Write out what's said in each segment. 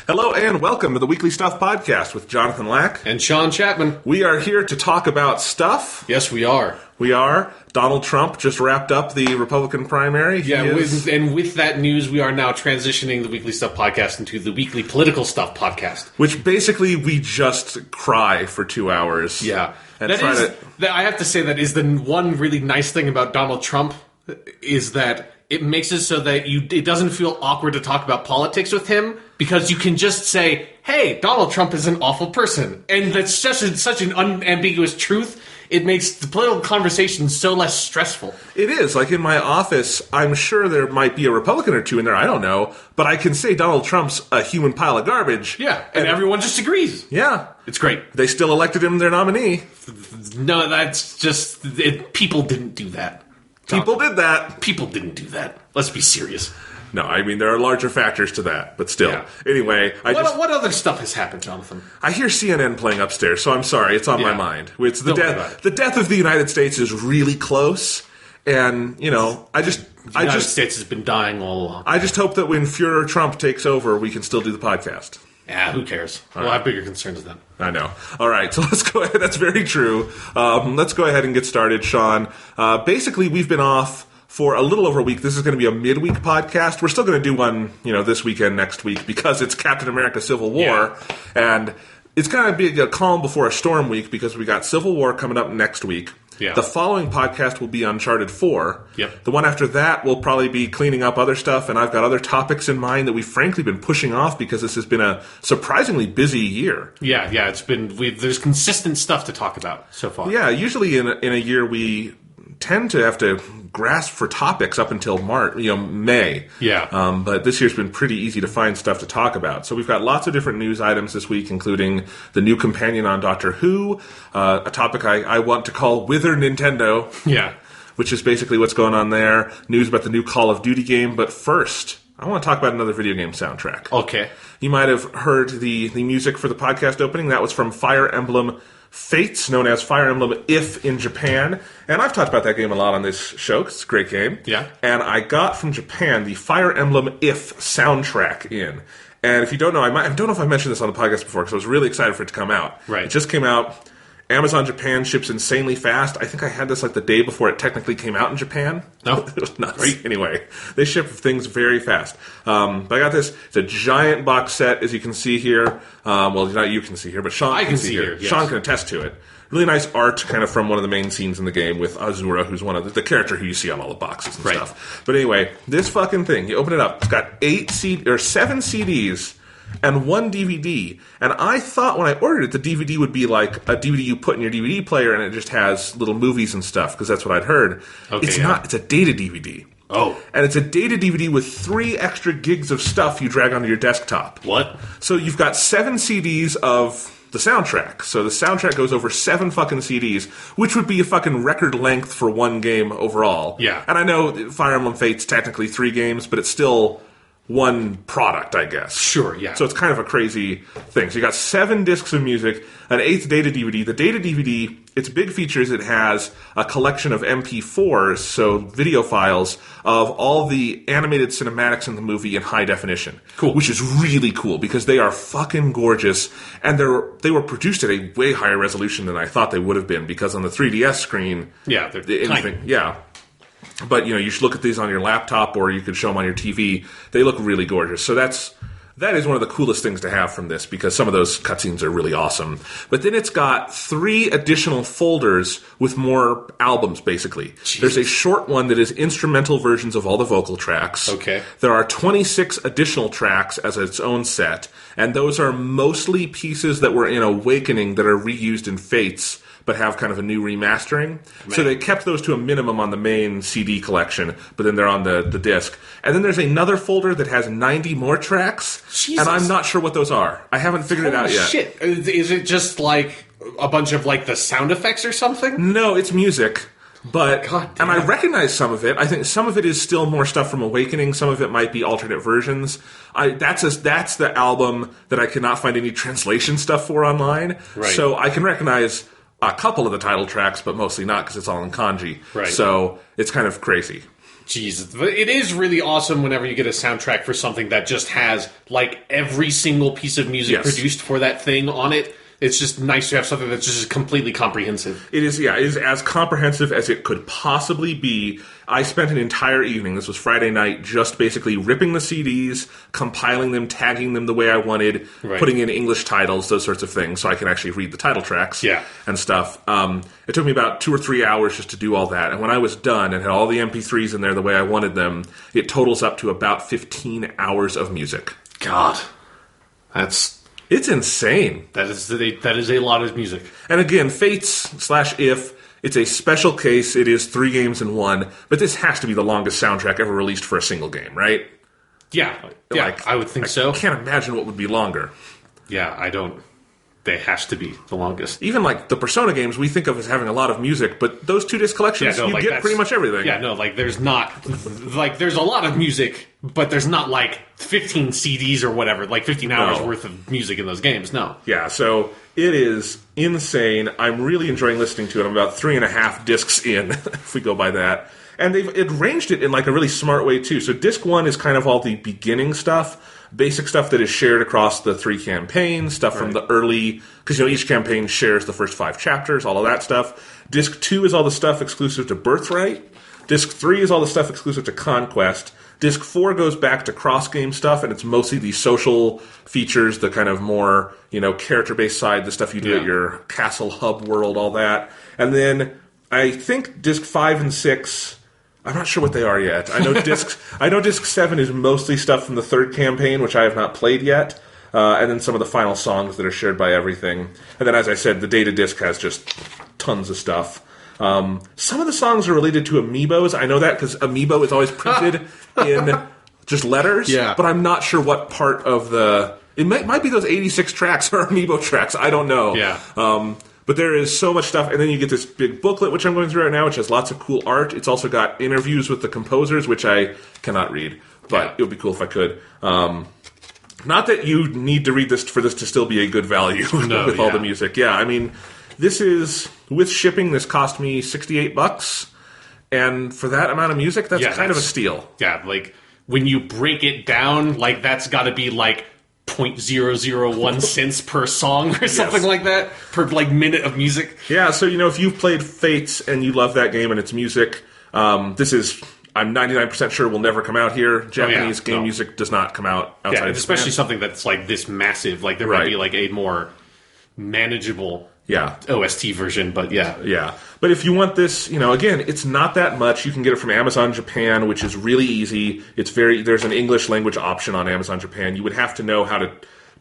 Hello and welcome to the Weekly Stuff Podcast with Jonathan Lack. And Sean Chapman. We are here to talk about stuff. Yes, we are. We are. Donald Trump just wrapped up the Republican primary. With that news, we are now transitioning the Weekly Stuff Podcast into the Weekly Political Stuff Podcast. Which basically we just cry for 2 hours. Yeah. And I have to say that is the one really nice thing about Donald Trump is that it makes it so that it doesn't feel awkward to talk about politics with him because you can just say, hey, Donald Trump is an awful person. And that's such an unambiguous truth. It makes the political conversation so less stressful. It is. Like in my office, I'm sure there might be a Republican or two in there. I don't know. But I can say Donald Trump's a human pile of garbage. Yeah. And everyone just agrees. Yeah. It's great. They still elected him their nominee. No, that's just... people didn't do that. People did that. People didn't do that. Let's be serious. No, I mean, there are larger factors to that, but still. Yeah. Anyway, what other stuff has happened, Jonathan? I hear CNN playing upstairs, so I'm sorry. It's on my mind. It's the death. The death of the United States is really close, and, the United States has been dying all along. I just hope that when Führer Trump takes over, we can still do the podcast. Yeah, who cares? We'll have bigger concerns than that. I know. All right, so let's go ahead. That's very true. Let's go ahead and get started, Sean. Basically, we've been off for a little over a week. This is going to be a midweek podcast. We're still going to do one, this weekend, next week, because it's Captain America Civil War. Yeah. And it's going to be a calm before a storm week because we got Civil War coming up next week. Yeah. The following podcast will be Uncharted 4. Yep. The one after that will probably be cleaning up other stuff, and I've got other topics in mind that we've frankly been pushing off because this has been a surprisingly busy year. Yeah, it's been... there's consistent stuff to talk about so far. Yeah, usually in a year we tend to have to grasp for topics up until May. Yeah. But this year's been pretty easy to find stuff to talk about. So we've got lots of different news items this week, including the new companion on Doctor Who, a topic I want to call Whither Nintendo. Yeah. Which is basically what's going on there. News about the new Call of Duty game. But first, I want to talk about another video game soundtrack. Okay. You might have heard the music for the podcast opening. That was from Fire Emblem Fates, known as Fire Emblem If in Japan. And I've talked about that game a lot on this show because it's a great game. Yeah. And I got from Japan the Fire Emblem If soundtrack in. And if you don't know, I don't know if I mentioned this on the podcast before because I was really excited for it to come out. Right. It just came out. Amazon Japan ships insanely fast. I think I had this the day before it technically came out in Japan. No. It was nuts. Right. Anyway, they ship things very fast. But I got this. It's a giant box set, as you can see here. Well, not you can see here, but Sean can see here. Yes. Sean can attest to it. Really nice art kind of from one of the main scenes in the game with Azura, who's one of the character who you see on all the boxes and stuff. But anyway, this fucking thing, you open it up. It's got 7 CDs. And 1 DVD. And I thought when I ordered it, the DVD would be like a DVD you put in your DVD player and it just has little movies and stuff, because that's what I'd heard. Okay, it's not. It's a data DVD. Oh. And it's a data DVD with 3 extra gigs of stuff you drag onto your desktop. What? So you've got 7 CDs of the soundtrack. So the soundtrack goes over 7 fucking CDs, which would be a fucking record length for one game overall. Yeah. And I know Fire Emblem Fate's technically 3 games, but it's still one product, I guess. Sure, yeah. So it's kind of a crazy thing. So you got 7 discs of music, an 8th data DVD. The data DVD, its big feature is it has a collection of MP4s, so video files, of all the animated cinematics in the movie in high definition. Cool. Which is really cool, because they are fucking gorgeous, and they were produced at a way higher resolution than I thought they would have been, because on the 3DS screen... Yeah, they're tiny. Yeah. But, you should look at these on your laptop or you could show them on your TV. They look really gorgeous. So that is one of the coolest things to have from this, because some of those cutscenes are really awesome. But then it's got 3 additional folders with more albums, basically. Jesus. There's a short one that is instrumental versions of all the vocal tracks. Okay. There are 26 additional tracks as its own set, and those are mostly pieces that were in Awakening that are reused in Fates, but have kind of a new remastering. Man. So they kept those to a minimum on the main CD collection, but then they're on the disc. And then there's another folder that has 90 more tracks, Jesus. And I'm not sure what those are. I haven't figured it out yet. Shit. Is it just like a bunch of the sound effects or something? No, it's music. But God damn. And I recognize some of it. I think some of it is still more stuff from Awakening. Some of it might be alternate versions. That's the album that I cannot find any translation stuff for online. Right. So I can recognize a couple of the title tracks, but mostly not because it's all in kanji. Right. So it's kind of crazy. Jesus, it is really awesome whenever you get a soundtrack for something that just has, like, every single piece of music produced for that thing on it. It's just nice to have something that's just completely comprehensive. It is, it is as comprehensive as it could possibly be. I spent an entire evening, this was Friday night, just basically ripping the CDs, compiling them, tagging them the way I wanted, putting in English titles, those sorts of things, so I can actually read the title tracks and stuff. It took me about 2 or 3 hours just to do all that, and when I was done and had all the MP3s in there the way I wanted them, it totals up to about 15 hours of music. God. It's insane. That is a lot of music. And again, Fates/If, it's a special case. It is 3 games in 1, but this has to be the longest soundtrack ever released for a single game, right? Yeah, I would think so. I can't imagine what would be longer. Yeah, I don't. They has to be the longest. Even like the Persona games, we think of as having a lot of music, but those 2-disc collections, you get pretty much everything. Yeah, no, like there's not, like there's a lot of music, but there's not like 15 CDs or whatever, like 15 hours worth of music in those games, no. Yeah, so it is insane. I'm really enjoying listening to it. I'm about 3.5 discs in, if we go by that. And they've arranged it in like a really smart way too. So disc 1 is kind of all the beginning stuff, basic stuff that is shared across the 3 campaigns, stuff from the early, because each campaign shares the first 5 chapters, all of that stuff. Disc 2 is all the stuff exclusive to Birthright. Disc 3 is all the stuff exclusive to Conquest. Disc 4 goes back to cross-game stuff, and it's mostly the social features, the kind of more, character-based side, the stuff you do at your castle hub world, all that. And then I think Disc 5 and 6... I'm not sure what they are yet. I know Disc 7 is mostly stuff from the 3rd campaign, which I have not played yet, and then some of the final songs that are shared by everything. And then, as I said, the data disc has just tons of stuff. Some of the songs are related to Amiibos. I know that because Amiibo is always printed in just letters, but I'm not sure what part of the... It might be those 86 tracks are Amiibo tracks. I don't know. Yeah. But there is so much stuff, and then you get this big booklet, which I'm going through right now, which has lots of cool art. It's also got interviews with the composers, which I cannot read, but it would be cool if I could. Not that you need to read this for this to still be a good value with all the music. Yeah, I mean, this is, with shipping, this cost me $68, and for that amount of music, that's kind of a steal. Yeah, like, when you break it down, like, that's got to be, like, 0.001 cents per song or something like that, per like minute of music. Yeah, so if you've played Fates and you love that game and its music, this is, I'm 99% sure, will never come out here. Japanese game music does not come out outside of Japan. Especially something that's like this massive. Like there might be like a more manageable OST version, but yeah. But if you want this, again, it's not that much. You can get it from Amazon Japan, which is really easy. There's an English language option on Amazon Japan. You would have to know how to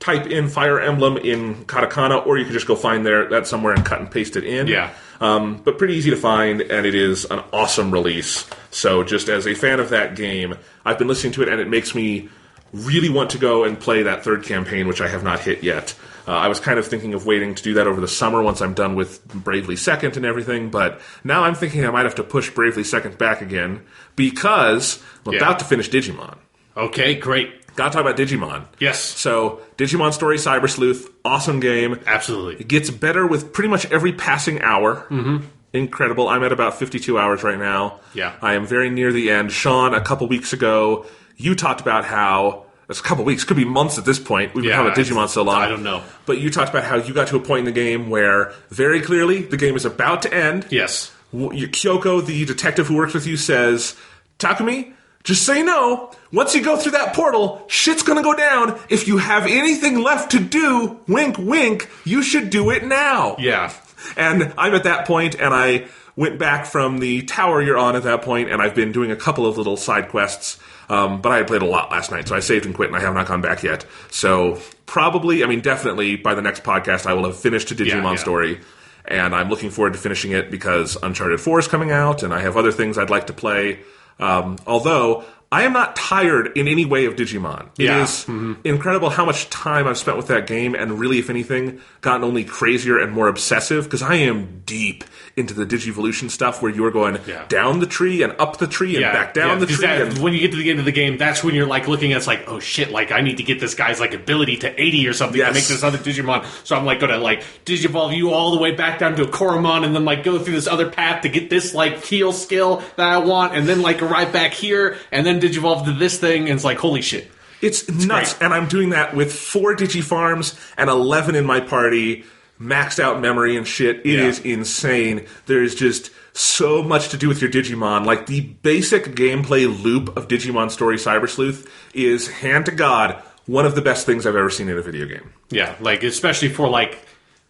type in Fire Emblem in katakana, or you could just go find that somewhere and cut and paste it in. Yeah. But pretty easy to find, and it is an awesome release. So just as a fan of that game, I've been listening to it, and it makes me really want to go and play that 3rd campaign, which I have not hit yet. I was kind of thinking of waiting to do that over the summer once I'm done with Bravely Second and everything, but now I'm thinking I might have to push Bravely Second back again because I'm about to finish Digimon. Okay, great. Gotta talk about Digimon. Yes. So, Digimon Story Cyber Sleuth, awesome game. Absolutely. It gets better with pretty much every passing hour. Mm-hmm. Incredible. I'm at about 52 hours right now. Yeah. I am very near the end. Sean, a couple weeks ago, you talked about how... It's a couple weeks, could be months at this point. We've been talking about Digimon so long. I don't know. But you talked about how you got to a point in the game where, very clearly, the game is about to end. Yes. Kyoko, the detective who works with you, says, Takumi, just so you know, once you go through that portal, shit's gonna go down. If you have anything left to do, wink, wink, you should do it now. Yeah. And I'm at that point, and I went back from the tower you're on at that point, and I've been doing a couple of little side quests. But I had played a lot last night, so I saved and quit, and I have not gone back yet. So definitely by the next podcast, I will have finished a Digimon Story, and I'm looking forward to finishing it because Uncharted 4 is coming out, and I have other things I'd like to play. Although, I am not tired in any way of Digimon. It is incredible how much time I've spent with that game, and really, if anything, gotten only crazier and more obsessive, because I am deep into the Digivolution stuff where you're going down the tree and up the tree and back down the tree. When you get to the end of the game, that's when you're like looking at it's like, oh shit, like I need to get this guy's like ability to 80 or something to make this other Digimon. So I'm like gonna like Digivolve you all the way back down to a Koromon and then like go through this other path to get this like heal skill that I want, and then like arrive back here and then Digivolve to this thing, and it's like, holy shit. It's nuts, great. And I'm doing that with 4 Digifarms and 11 in my party, maxed out memory and shit. It is insane. There's just so much to do with your Digimon. Like, the basic gameplay loop of Digimon Story Cyber Sleuth is, hand to God, one of the best things I've ever seen in a video game. Yeah, like, especially for, like,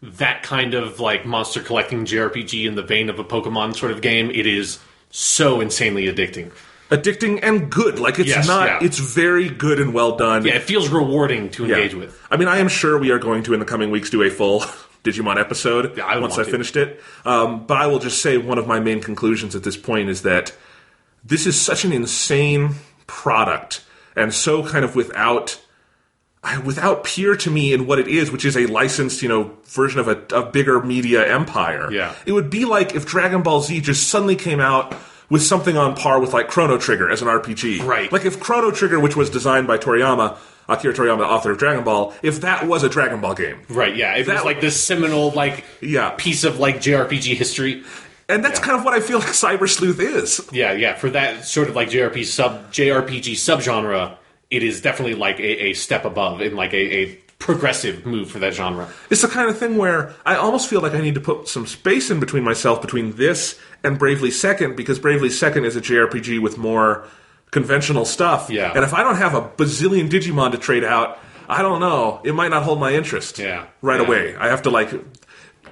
that kind of, like, monster collecting JRPG in the vein of a Pokemon sort of game. It is so insanely addicting. Addicting and good. Like, it's it's very good and well done. Yeah, it feels rewarding to engage with. I mean, I am sure we are going to, in the coming weeks, do a full Digimon episode once I finished it. But I will just say one of my main conclusions at this point is that this is such an insane product, and so kind of without peer to me in what it is, which is a licensed, version of a bigger media empire. Yeah. It would be like if Dragon Ball Z just suddenly came out with something on par with, like, Chrono Trigger as an RPG. Right. Like, if Chrono Trigger, which was designed by Akira Toriyama, the author of Dragon Ball, if that was a Dragon Ball game. Right, yeah. It was, like, this seminal, like, piece of, like, JRPG history. And that's kind of what I feel like Cyber Sleuth is. Yeah. For that sort of, like, JRPG subgenre, it is definitely, like, a step above in, like, a progressive move for that genre. It's the kind of thing where I almost feel like I need to put some space in between myself between this and Bravely Second, because Bravely Second is a JRPG with more conventional stuff. Yeah. And if I don't have a bazillion Digimon to trade out, I don't know. It might not hold my interest right away. I have to, like,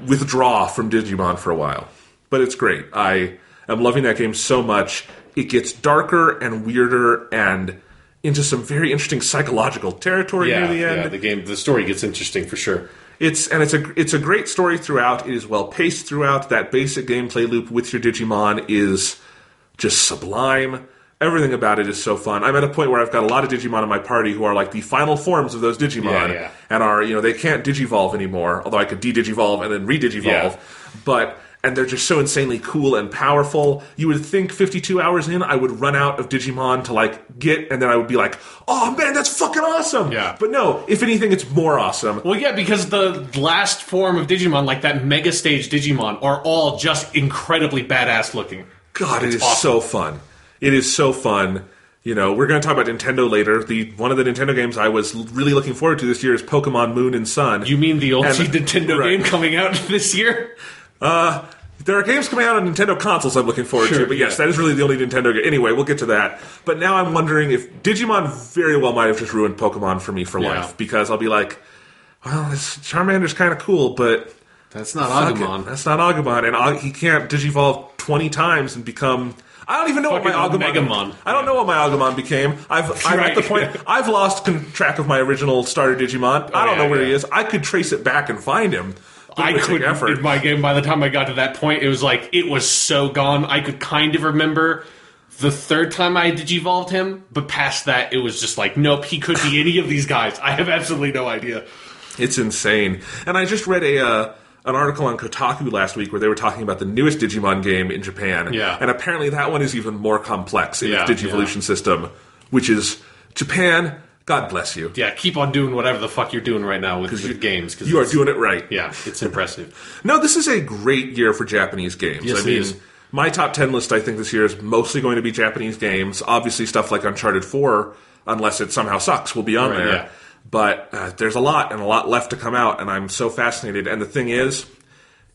withdraw from Digimon for a while. But it's great. I am loving that game so much. It gets darker and weirder and into some very interesting psychological territory near the end. Yeah, the story gets interesting for sure. It's a great story throughout. It is well paced throughout. That basic gameplay loop with your Digimon is just sublime. Everything about it is so fun. I'm at a point where I've got a lot of Digimon in my party who are like the final forms of those Digimon, and are they can't Digivolve anymore. Although I could de-Digivolve and then re-Digivolve, and they're just so insanely cool and powerful. You would think 52 hours in, I would run out of Digimon to, like, get, and then I would be like, oh, man, that's fucking awesome! Yeah. But no, if anything, it's more awesome. Well, yeah, because the last form of Digimon, like that Mega Stage Digimon, are all just incredibly badass looking. God, it is awesome. So fun. It is so fun. We're going to talk about Nintendo later. One of the Nintendo games I was really looking forward to this year is Pokemon Moon and Sun. You mean the only Nintendo game coming out this year? There are games coming out on Nintendo consoles I'm looking forward to, but yes, that is really the only Nintendo game. Anyway, we'll get to that. But now I'm wondering if Digimon very well might have just ruined Pokemon for me for life, because I'll be like, well, this Charmander's kind of cool, but that's not Agumon. That's not Agumon, and he can't Digivolve 20 times and become... I don't even know what my Agumon... I don't know what my Agumon became. I'm at the point... I've lost track of my original starter Digimon. I don't know where he is. I could trace it back and find him. I couldn't, in my game, by the time I got to that point, it was so gone. I could kind of remember the third time I Digivolved him, but past that, it was just like, nope, he could be any of these guys. I have absolutely no idea. It's insane. And I just read an article on Kotaku last week where they were talking about the newest Digimon game in Japan. Yeah. And apparently that one is even more complex in its Digivolution system, which is Japan... God bless you. Yeah, keep on doing whatever the fuck you're doing right now with games. You are doing it right. Yeah, it's impressive. No, this is a great year for Japanese games. Yes, it is. My top 10 list, I think, this year is mostly going to be Japanese games. Obviously, stuff like Uncharted 4, unless it somehow sucks, will be on there. Yeah. But there's a lot, and a lot left to come out, and I'm so fascinated. And the thing is,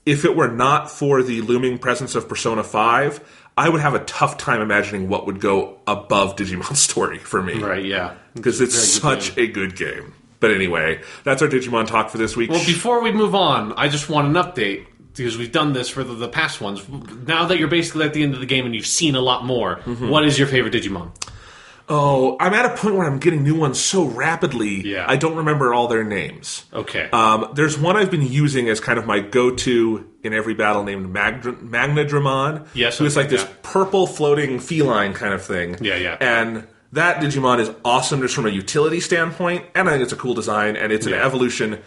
if it were not for the looming presence of Persona 5... I would have a tough time imagining what would go above Digimon Story for me. Right, yeah. Because it's such a good game. But anyway, that's our Digimon talk for this week. Well, before we move on, I just want an update, because we've done this for the past ones. Now that you're basically at the end of the game and you've seen a lot more, what is your favorite Digimon? Oh, I'm at a point where I'm getting new ones so rapidly, I don't remember all their names. Okay. There's one I've been using as kind of my go-to in every battle named Magnadramon. Yes. Who is like this purple floating feline kind of thing. Yeah. And that Digimon is awesome just from a utility standpoint, and I think it's a cool design, and it's an evolution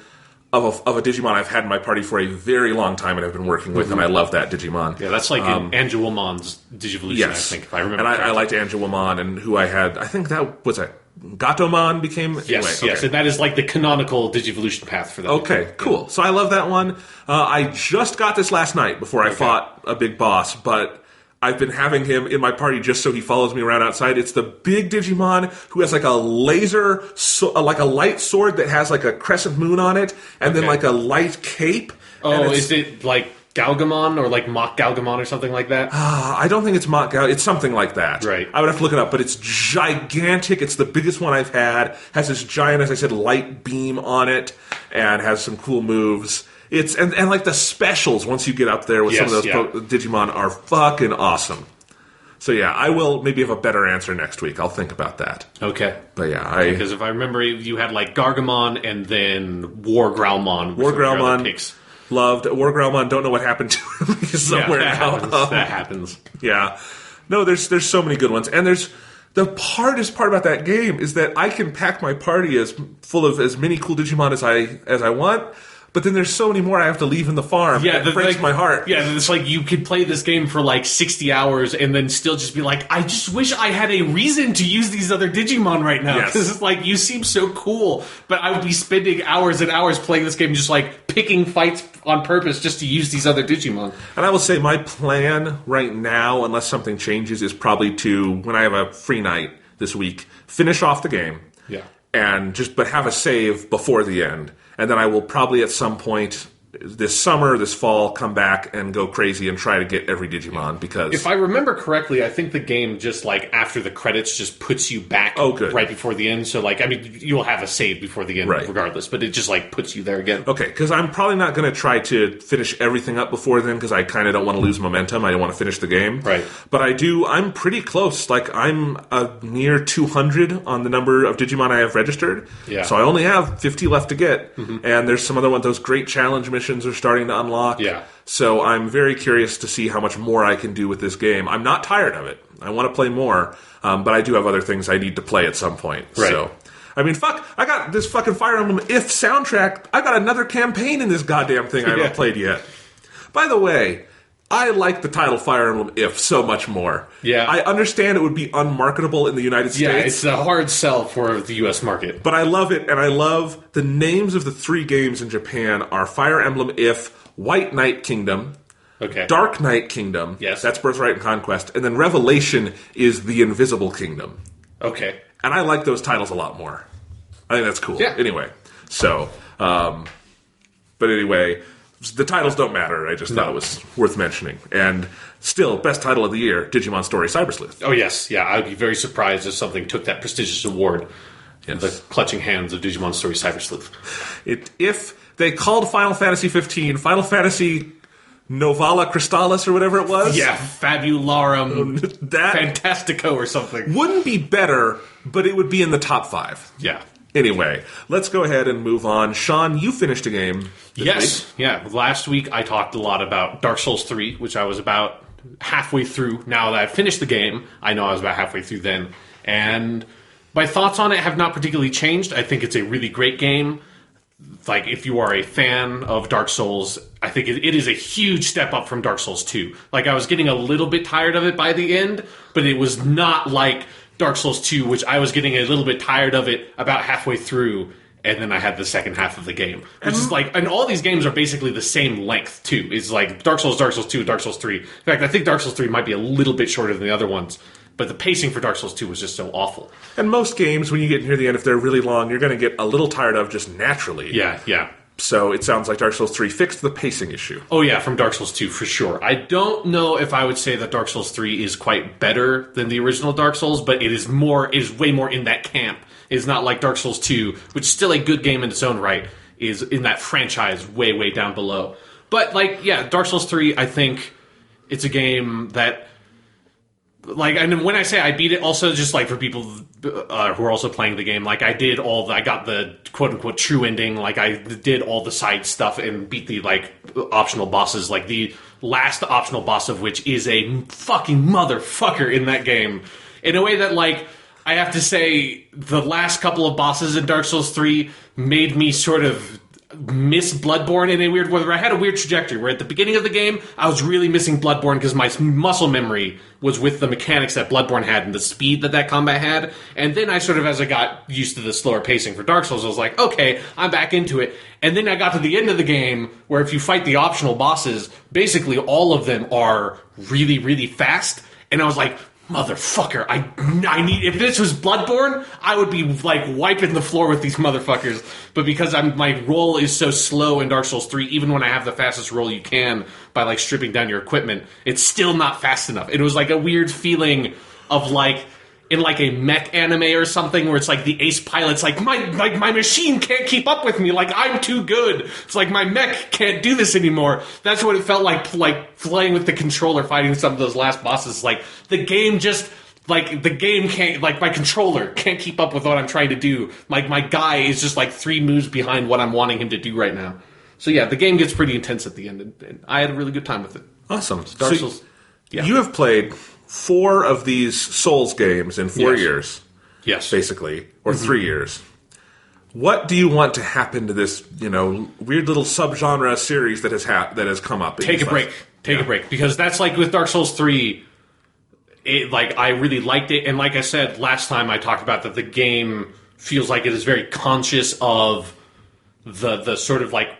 of a Digimon I've had in my party for a very long time and I've been working with, and I love that Digimon. Yeah, that's like Angewomon's Digivolution, I think, if I remember correctly. I liked Angewomon, and who I had, I think that was Gatomon became... Yes, and that is like the canonical Digivolution path for that. Okay, cool. So I love that one. I just got this last night before I fought a big boss, but I've been having him in my party just so he follows me around outside. It's the big Digimon who has like a laser, like a light sword that has like a crescent moon on it, and then like a light cape. Oh, is it like Galgamon or like Mock Galgamon or something like that? I don't think it's Mock Gal. It's something like that. Right. I would have to look it up, but it's gigantic. It's the biggest one I've had. Has this giant, as I said, light beam on it, and has some cool moves. It's and like the specials once you get up there with some of those Digimon are fucking awesome. So yeah, I will maybe have a better answer next week. I'll think about that. Okay. But yeah, because if I remember, you had like Gargamon and then War Growlmon. War Growlmon. Loved War Growlmon. Don't know what happened to him. He's somewhere now. That happens. Yeah. No, there's so many good ones, and the hardest part about that game is that I can pack my party as full of as many cool Digimon as I want. But then there's so many more I have to leave in the farm. Yeah, that breaks my heart. Yeah, it's like you could play this game for like 60 hours and then still just be like, I just wish I had a reason to use these other Digimon right now. Because it's like, you seem so cool, but I would be spending hours and hours playing this game just like picking fights on purpose just to use these other Digimon. And I will say my plan right now, unless something changes, is probably to, when I have a free night this week, finish off the game. Yeah. And but have a save before the end. And then I will probably at some point this summer, this fall, come back and go crazy and try to get every Digimon, because... If I remember correctly, I think the game just, like, after the credits just puts you back right before the end. So, like, I mean, you'll have a save before the end regardless, but it just, like, puts you there again. Okay, because I'm probably not going to try to finish everything up before then, because I kind of don't want to lose momentum. I don't want to finish the game. Right. But I'm pretty close. Like, I'm near 200 on the number of Digimon I have registered. Yeah. So I only have 50 left to get. Mm-hmm. And there's some other ones, those great challenge missions are starting to unlock. Yeah. So I'm very curious to see how much more I can do with this game. I'm not tired of it. I want to play more, but I do have other things I need to play at some point. Right. So, I mean, I got this fucking Fire Emblem If soundtrack. I got another campaign in this goddamn thing I haven't played yet. By the way, I like the title Fire Emblem If so much more. Yeah. I understand it would be unmarketable in the United States. Yeah, it's a hard sell for the U.S. market. But I love it, and I love the names of the 3 games in Japan are Fire Emblem If, White Knight Kingdom, Dark Knight Kingdom, that's Birthright and Conquest, and then Revelation is the Invisible Kingdom. Okay. And I like those titles a lot more. I think that's cool. Yeah. Anyway, so, but anyway... The titles don't matter. I just thought it was worth mentioning. And still, best title of the year, Digimon Story Cyber Sleuth. Oh, yes. Yeah, I'd be very surprised if something took that prestigious award in the clutching hands of Digimon Story Cyber Sleuth. If they called Final Fantasy 15 Final Fantasy Novala Crystallis or whatever it was. Yeah, Fabularum Fantastico or something. Wouldn't be better, but it would be in the top 5. Yeah. Anyway, let's go ahead and move on. Sean, you finished a game this week. Yeah. Last week I talked a lot about Dark Souls 3, which I was about halfway through. Now that I've finished the game, I know I was about halfway through then. And my thoughts on it have not particularly changed. I think it's a really great game. Like, if you are a fan of Dark Souls, I think it is a huge step up from Dark Souls 2. Like, I was getting a little bit tired of it by the end, but it was not like Dark Souls 2, which I was getting a little bit tired of it about halfway through, and then I had the second half of the game. Which is like, and all these games are basically the same length, too. It's like Dark Souls 2, Dark Souls 3. In fact, I think Dark Souls 3 might be a little bit shorter than the other ones, but the pacing for Dark Souls 2 was just so awful. And most games, when you get near the end, if they're really long, you're going to get a little tired of just naturally. Yeah. So it sounds like Dark Souls 3 fixed the pacing issue. Oh yeah, from Dark Souls 2 for sure. I don't know if I would say that Dark Souls 3 is quite better than the original Dark Souls, but it is way more in that camp. It's not like Dark Souls 2, which is still a good game in its own right, is in that franchise way down below. But Dark Souls 3, I think it's a game that, like, and when I say I beat it, also just like for people who are also playing the game, like I got the quote unquote true ending, like I did all the side stuff and beat the like optional bosses, like the last optional boss of which is a fucking motherfucker in that game, in a way that like I have to say, the last couple of bosses in Dark Souls 3 made me sort of miss Bloodborne in a weird way. Where I had a weird trajectory where at the beginning of the game I was really missing Bloodborne because my muscle memory was with the mechanics that Bloodborne had and the speed that combat had, and then I sort of, as I got used to the slower pacing for Dark Souls, I was like, okay, I'm back into it. And then I got to the end of the game where if you fight the optional bosses, basically all of them are really, really fast, and I was like, motherfucker, I need, if this was Bloodborne, I would be like wiping the floor with these motherfuckers. But because my roll is so slow in Dark Souls 3, even when I have the fastest roll you can by like stripping down your equipment, it's still not fast enough. It was like a weird feeling of like in like a mech anime or something where it's like the ace pilot's like my machine can't keep up with me, like I'm too good. It's like my mech can't do this anymore. That's what it felt like playing with the controller fighting some of those last bosses. Like the game just like the game can't, like my controller can't keep up with what I'm trying to do. Like my guy is just like 3 moves behind what I'm wanting him to do right now. So yeah, the game gets pretty intense at the end, and I had a really good time with it. Awesome. Dark Souls. Yeah. You have played 4 of these Souls games in 4 years. Yes. Basically. Or 3 years. What do you want to happen to this, weird little subgenre series that has come up? Take a break. Take a break. Because that's like with Dark Souls 3, I really liked it. And like I said last time, I talked about that the game feels like it is very conscious of the sort of like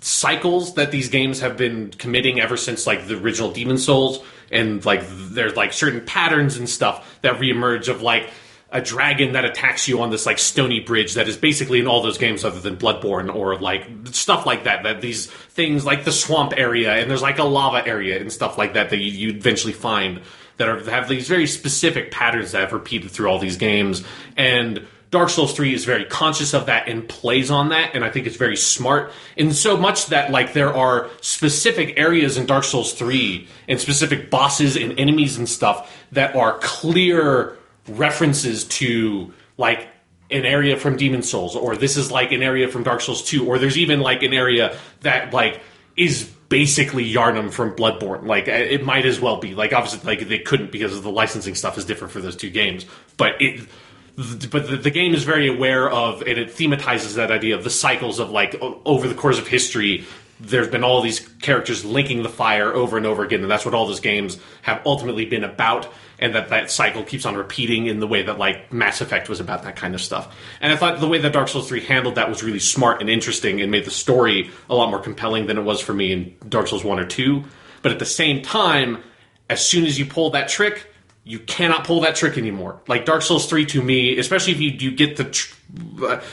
cycles that these games have been committing ever since like the original Demon Souls. And like there's like certain patterns and stuff that reemerge of like a dragon that attacks you on this like stony bridge that is basically in all those games other than Bloodborne, or like stuff like that. That these things like the swamp area and there's like a lava area and stuff like that you eventually find that have these very specific patterns that have repeated through all these games. And Dark Souls 3 is very conscious of that and plays on that, and I think it's very smart. And so much that like there are specific areas in Dark Souls 3 and specific bosses and enemies and stuff that are clear references to like an area from Demon Souls, or this is like an area from Dark Souls 2, or there's even like an area that like is basically Yharnam from Bloodborne. Like it might as well be. Like obviously like they couldn't because the licensing stuff is different for those 2 games, but the game is very aware of, and it thematizes that idea of the cycles of like over the course of history, there's been all these characters linking the fire over and over again, and that's what all those games have ultimately been about, and that cycle keeps on repeating in the way that like Mass Effect was about that kind of stuff. And I thought the way that Dark Souls 3 handled that was really smart and interesting and made the story a lot more compelling than it was for me in Dark Souls 1 or 2. But at the same time, as soon as you pull that trick, you cannot pull that trick anymore. Like Dark Souls 3 to me, especially if you get the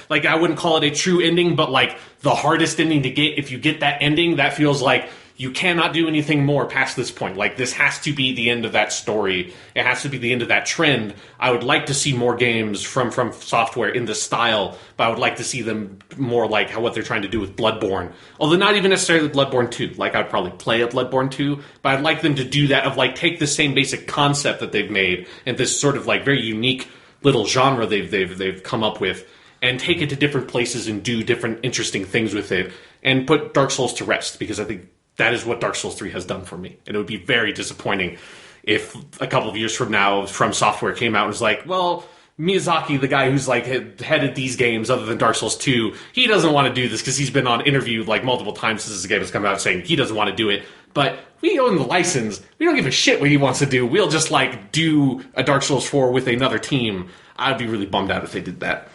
like I wouldn't call it a true ending, but like the hardest ending to get, if you get that ending, that feels like you cannot do anything more past this point. Like this has to be the end of that story. It has to be the end of that trend. I would like to see more games from Software in this style, but I would like to see them more like what they're trying to do with Bloodborne. Although not even necessarily Bloodborne 2. Like I'd probably play a Bloodborne 2, but I'd like them to do that of like take the same basic concept that they've made and this sort of like very unique little genre they've come up with, and take it to different places and do different interesting things with it, and put Dark Souls to rest, because I think that is what Dark Souls 3 has done for me. And it would be very disappointing if a couple of years from now From Software came out and was like, well, Miyazaki, the guy who's like headed these games other than Dark Souls 2, he doesn't want to do this because he's been on interview like multiple times since this game has come out saying he doesn't want to do it. But we own the license. We don't give a shit what he wants to do. We'll just like do a Dark Souls 4 with another team. I'd be really bummed out if they did that.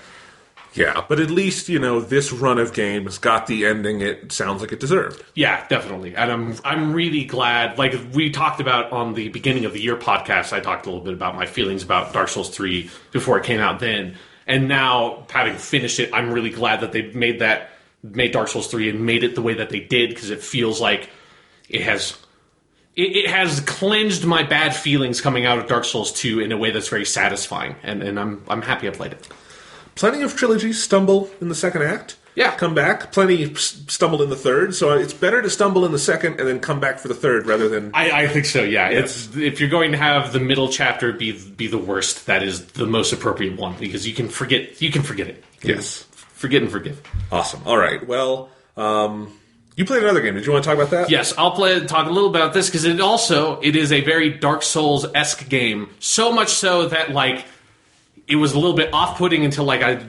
Yeah, but at least, this run of games got the ending it sounds like it deserved. Yeah, definitely. And I'm really glad, like we talked about on the beginning of the year podcast, I talked a little bit about my feelings about Dark Souls 3 before it came out then. And now, having finished it, I'm really glad that they made Dark Souls 3 and made it the way that they did, because it feels like it has cleansed my bad feelings coming out of Dark Souls 2 in a way that's very satisfying. And I'm happy I played it. Plenty of trilogies stumble in the second act. Yeah. Come back. Plenty stumble in the third. So it's better to stumble in the second and then come back for the third rather than... I think so, yeah. It's if you're going to have the middle chapter be the worst, that is the most appropriate one, because you can forget it. Yes. Forget and forgive. Awesome. All right. Well, you played another game. Did you want to talk about that? Yes, I'll talk a little about this, because it is a very Dark Souls-esque game. So much so that, like... it was a little bit off-putting until like I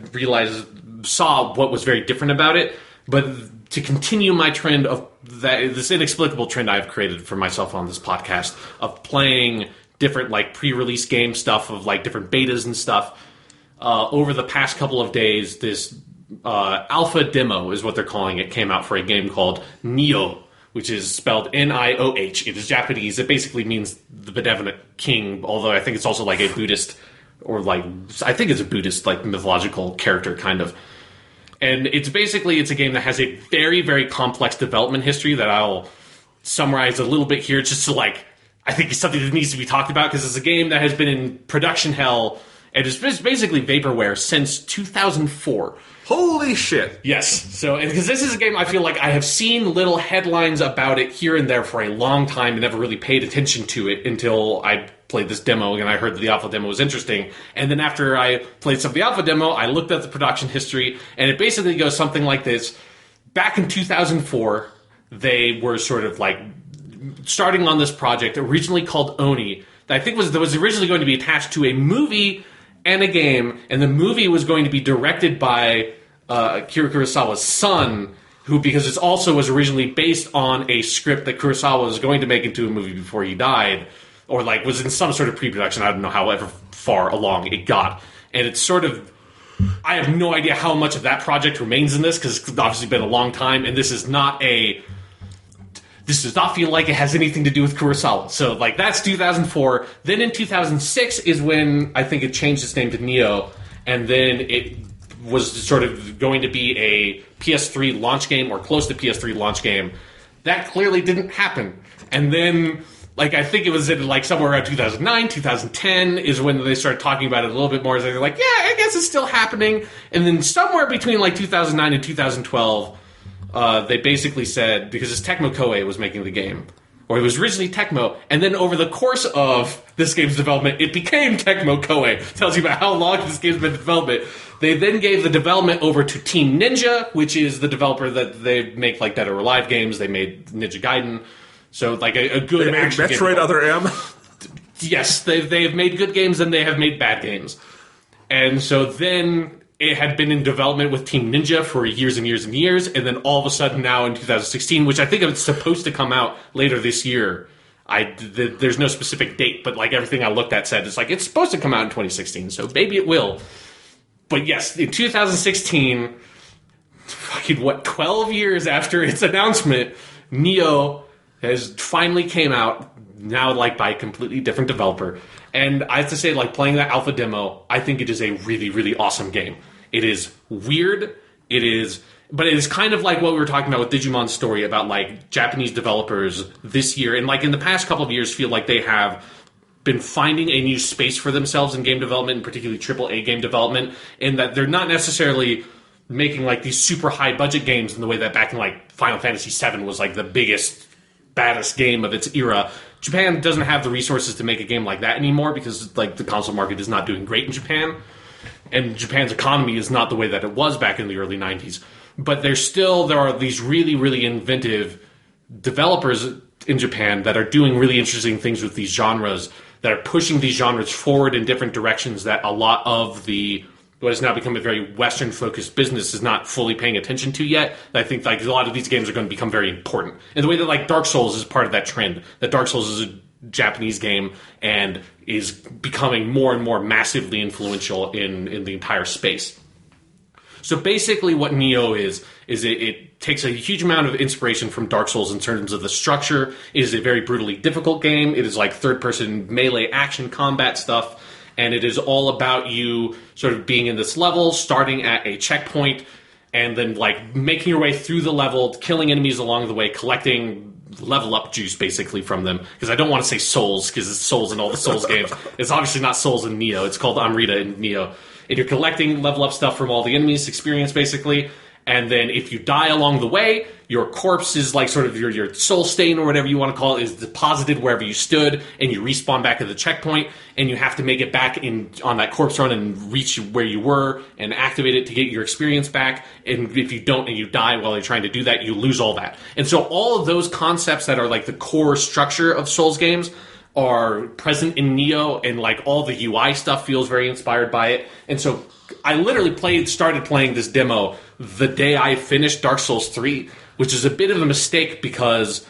saw what was very different about it. But to continue my trend of this inexplicable trend I've created for myself on this podcast of playing different like pre-release game stuff of like different betas and stuff, over the past couple of days, this alpha demo is what they're calling it, came out for a game called Nioh, which is spelled Nioh. It is Japanese. It basically means the benevolent king, although I think it's also like a Buddhist, or like, I think it's a Buddhist like mythological character kind of. And it's a game that has a very, very complex development history that I'll summarize a little bit here just to like, I think it's something that needs to be talked about because it's a game that has been in production hell and it's basically vaporware since 2004. Holy shit. Yes. So, because this is a game I feel like I have seen little headlines about it here and there for a long time and never really paid attention to it until I played this demo and I heard that the alpha demo was interesting. And then after I played some of the alpha demo, I looked at the production history and it basically goes something like this. Back in 2004, they were sort of like starting on this project originally called Oni that I think was originally going to be attached to a movie and a game, and the movie was going to be directed by Akira Kurosawa's son, who, because it also was originally based on a script that Kurosawa was going to make into a movie before he died, or like was in some sort of pre-production. I don't know however far along it got. And it's sort of, I have no idea how much of that project remains in this, because it's obviously been a long time, and this does not feel like it has anything to do with Kurosawa. So, like, that's 2004. Then in 2006 is when I think it changed its name to Nioh, and then it was sort of going to be a PS3 launch game, or close to PS3 launch game. That clearly didn't happen. And then, like, I think it was in, like, somewhere around 2009, 2010 is when they started talking about it a little bit more. They're like, yeah, I guess it's still happening. And then somewhere between, like, 2009 and 2012... they basically said, because it's Tecmo Koei was making the game, or it was originally Tecmo, and then over the course of this game's development, it became Tecmo Koei. Tells you about how long this game's been in development. They then gave the development over to Team Ninja, which is the developer that they make like Dead or Alive games. They made Ninja Gaiden, so like a good they made action Metroid game. Other M. Yes, they have made good games and they have made bad games, and so then it had been in development with Team Ninja for years and years and years, and then all of a sudden now in 2016, which I think it's supposed to come out later this year. There's no specific date, but like everything I looked at said, it's like it's supposed to come out in 2016, so maybe it will. But yes, in 2016, fucking 12 years after its announcement, Nioh has finally came out, now like by a completely different developer. And I have to say, like, playing that alpha demo, I think it is a really, really awesome game. It is weird, but it is kind of like what we were talking about with Digimon Story, about, like, Japanese developers this year, and, like, in the past couple of years, feel like they have been finding a new space for themselves in game development, and particularly AAA game development, in that they're not necessarily making, like, these super high-budget games in the way that back in, like, Final Fantasy VII was, like, the biggest, baddest game of its era. Japan doesn't have the resources to make a game like that anymore because, like, the console market is not doing great in Japan, and Japan's economy is not the way that it was back in the early 90s. But there are these really, really inventive developers in Japan that are doing really interesting things with these genres, that are pushing these genres forward in different directions that a lot of what has now become a very Western-focused business is not fully paying attention to yet. I think like a lot of these games are going to become very important. In the way that like Dark Souls is part of that trend. That Dark Souls is a Japanese game and is becoming more and more massively influential in the entire space. So basically what Nioh is it takes a huge amount of inspiration from Dark Souls in terms of the structure. It is a very brutally difficult game. It is like third-person melee action combat stuff. And it is all about you sort of being in this level, starting at a checkpoint, and then like making your way through the level, killing enemies along the way, collecting level up juice basically from them. Because I don't want to say souls, because it's souls in all the Souls games. It's obviously not souls in Nioh. It's called Amrita in Nioh. And you're collecting level up stuff from all the enemies' experience basically. And then if you die along the way, your corpse is like sort of your soul stain or whatever you want to call it is deposited wherever you stood, and you respawn back at the checkpoint, and you have to make it back on that corpse run and reach where you were and activate it to get your experience back. And if you don't and you die while you're trying to do that, you lose all that. And so all of those concepts that are like the core structure of Souls games are present in Neo, and like all the UI stuff feels very inspired by it. And so I literally started playing this demo the day I finished Dark Souls 3, which is a bit of a mistake because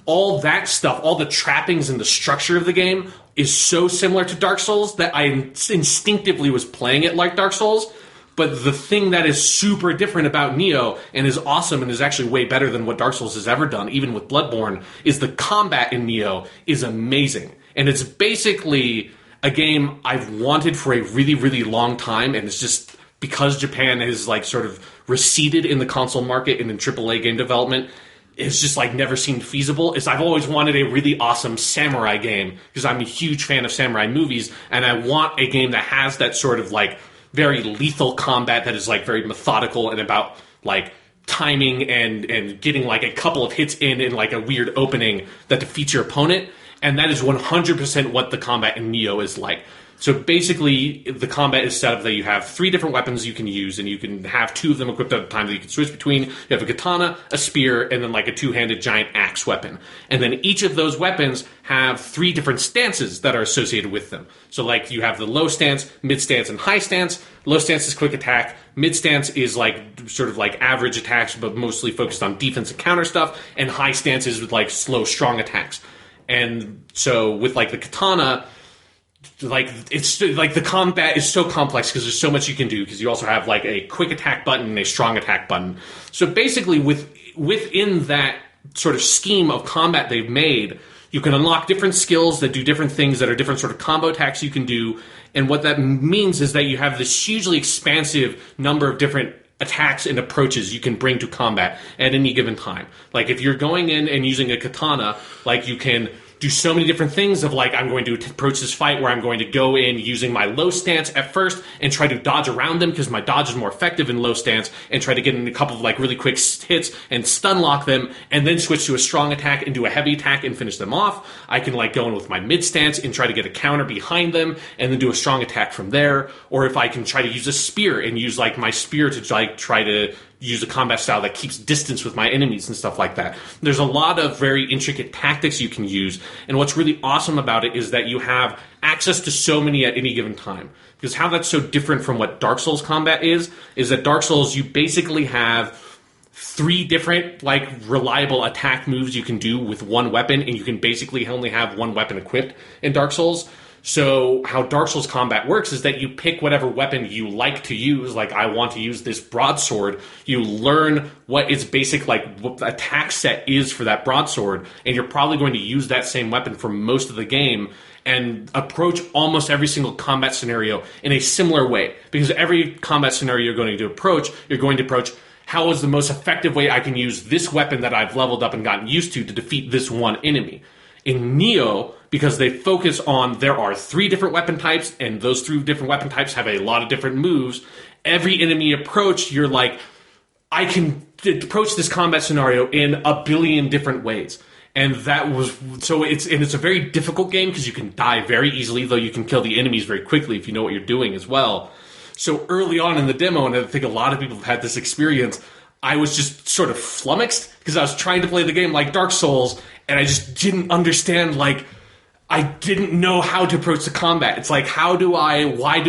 all that stuff, all the trappings and the structure of the game is so similar to Dark Souls that I instinctively was playing it like Dark Souls. But the thing that is super different about Neo and is awesome and is actually way better than what Dark Souls has ever done, even with Bloodborne, is the combat in Neo is amazing. And it's basically a game I've wanted for a really, really long time, and it's just because Japan has like sort of receded in the console market and in AAA game development, it's just like never seemed feasible. I've always wanted a really awesome samurai game because I'm a huge fan of samurai movies, and I want a game that has that sort of like very lethal combat that is like very methodical and about like timing and getting like a couple of hits in like a weird opening that defeats your opponent. And that is 100% what the combat in Neo is like. So basically, the combat is set up that you have 3 different weapons you can use, and you can have 2 of them equipped at a time that you can switch between. You have a katana, a spear, and then like a 2-handed giant axe weapon. And then each of those weapons have 3 different stances that are associated with them. So like you have the low stance, mid stance, and high stance. Low stance is quick attack. Mid stance is like sort of like average attacks, but mostly focused on defense and counter stuff. And high stance is with like slow, strong attacks. And so with like the katana, like it's like the combat is so complex because there's so much you can do, because you also have like a quick attack button and a strong attack button. So basically within that sort of scheme of combat they've made, you can unlock different skills that do different things that are different sort of combo attacks you can do. And what that means is that you have this hugely expansive number of different attacks and approaches you can bring to combat at any given time. Like if you're going in and using a katana, like you can do so many different things of like, I'm going to approach this fight where I'm going to go in using my low stance at first and try to dodge around them because my dodge is more effective in low stance, and try to get in a couple of like really quick hits and stun lock them, and then switch to a strong attack and do a heavy attack and finish them off. I can like go in with my mid stance and try to get a counter behind them and then do a strong attack from there. Or if I can try to use a spear and use like my spear to like try to use a combat style that keeps distance with my enemies and stuff like that. There's a lot of very intricate tactics you can use, and what's really awesome about it is that you have access to so many at any given time. Because how that's so different from what Dark Souls combat is that Dark Souls, you basically have 3 different like reliable attack moves you can do with one weapon, and you can basically only have one weapon equipped in Dark Souls. So how Dark Souls combat works is that you pick whatever weapon you like to use. Like, I want to use this broadsword. You learn what its basic like attack set is for that broadsword, and you're probably going to use that same weapon for most of the game and approach almost every single combat scenario in a similar way. Because every combat scenario you're going to approach how is the most effective way I can use this weapon that I've leveled up and gotten used to defeat this one enemy. In Neo, because they focus on there are 3 different weapon types, and those 3 different weapon types have a lot of different moves, every enemy approach, you're like, I can approach this combat scenario in a billion different ways. And that was, so it's a very difficult game because you can die very easily, though you can kill the enemies very quickly if you know what you're doing as well. So early on in the demo, and I think a lot of people have had this experience, I was just sort of flummoxed because I was trying to play the game like Dark Souls, and I just didn't understand, like, I didn't know how to approach the combat. It's like, why do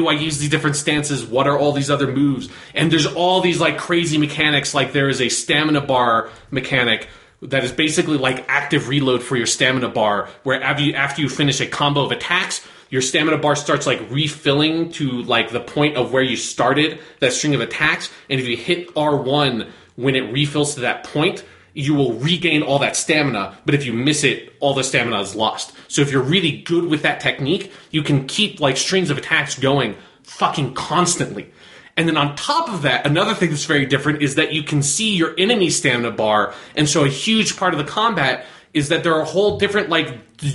I use these different stances? What are all these other moves? And there's all these, like, crazy mechanics, like there is a stamina bar mechanic that is basically like active reload for your stamina bar, where after you finish a combo of attacks, your stamina bar starts like refilling to like the point of where you started that string of attacks, and if you hit R1 when it refills to that point, you will regain all that stamina, but if you miss it, all the stamina is lost. So if you're really good with that technique, you can keep like strings of attacks going fucking constantly. And then on top of that, another thing that's very different is that you can see your enemy's stamina bar, and so a huge part of the combat is that there are whole different like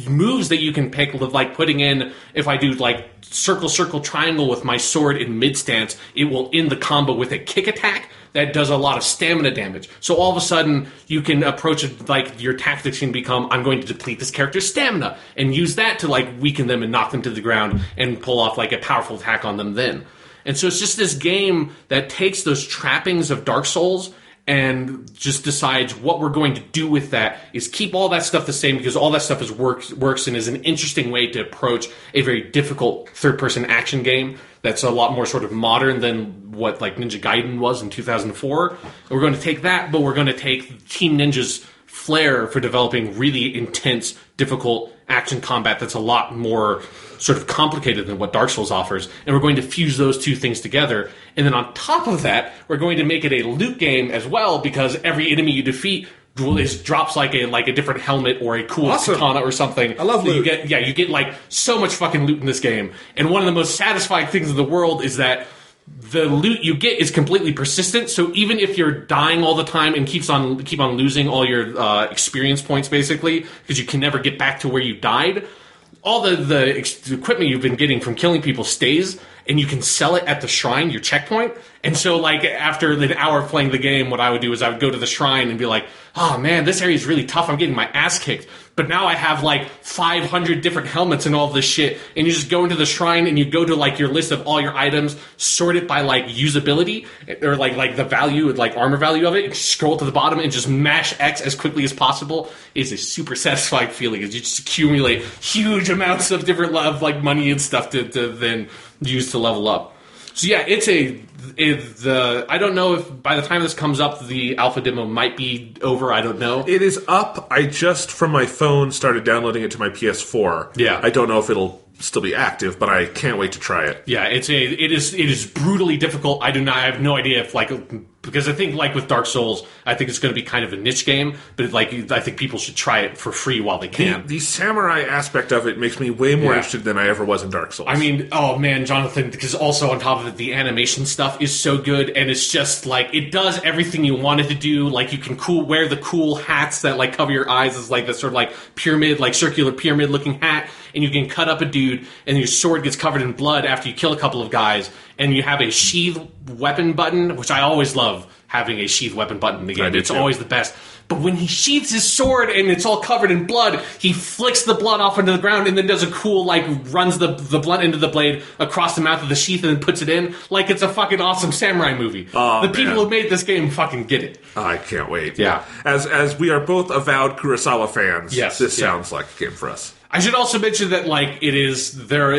moves that you can pick, like putting in, if I do like circle, circle, triangle with my sword in mid stance, it will end the combo with a kick attack that does a lot of stamina damage. So all of a sudden, you can approach it, like your tactics can become, I'm going to deplete this character's stamina, and use that to like weaken them and knock them to the ground and pull off like a powerful attack on them then. And so it's just this game that takes those trappings of Dark Souls and just decides what we're going to do with that is keep all that stuff the same, because all that stuff works and is an interesting way to approach a very difficult third-person action game that's a lot more sort of modern than what like Ninja Gaiden was in 2004. And we're going to take that, but we're going to take Team Ninja's flair for developing really intense, difficult action combat that's a lot more sort of complicated than what Dark Souls offers, and we're going to fuse those two things together. And then on top of that, we're going to make it a loot game as well, because every enemy you defeat drops like a different helmet or a cool katana or something. I love loot. You get like so much fucking loot in this game. And one of the most satisfying things in the world is that the loot you get is completely persistent. So even if you're dying all the time and keep on losing all your experience points, basically, because you can never get back to where you died, all the equipment you've been getting from killing people stays, and you can sell it at the shrine, your checkpoint. And so, like, after an hour of playing the game, what I would do is I would go to the shrine and be like, oh man, this area is really tough, I'm getting my ass kicked. But now I have, like, 500 different helmets and all this shit, and you just go into the shrine and you go to, like, your list of all your items, sort it by, like, usability, or, like the value, like, armor value of it, and scroll to the bottom and just mash X as quickly as possible. It's a super satisfying feeling, as you just accumulate huge amounts of different, like, money and stuff to then use to level up. So yeah, I don't know if by the time this comes up, the alpha demo might be over. I don't know. It is up. I just, from my phone, started downloading it to my PS4. Yeah. I don't know if it'll still be active, but I can't wait to try it. Yeah, it is brutally difficult. I have no idea if, like, because I think, like with Dark Souls, I think it's going to be kind of a niche game, but like I think people should try it for free while they can. The samurai aspect of it makes me way more interested than I ever was in Dark Souls. I mean, oh man, Jonathan, because also on top of it, the animation stuff is so good, and it's just like it does everything you want it to do. Like you can wear the cool hats that like cover your eyes as like this sort of like pyramid, like circular pyramid looking hat, and you can cut up a dude, and your sword gets covered in blood after you kill a couple of guys, and you have a sheath weapon button, which I always love having a sheath weapon button in the game. It's always the best. But when he sheaths his sword and it's all covered in blood, he flicks the blood off into the ground and then does a cool, like, runs the blood into the blade across the mouth of the sheath and then puts it in like it's a fucking awesome samurai movie. The people who made this game fucking get it. I can't wait. Yeah. As we are both avowed Kurosawa fans, this sounds like a game for us. I should also mention that, like, there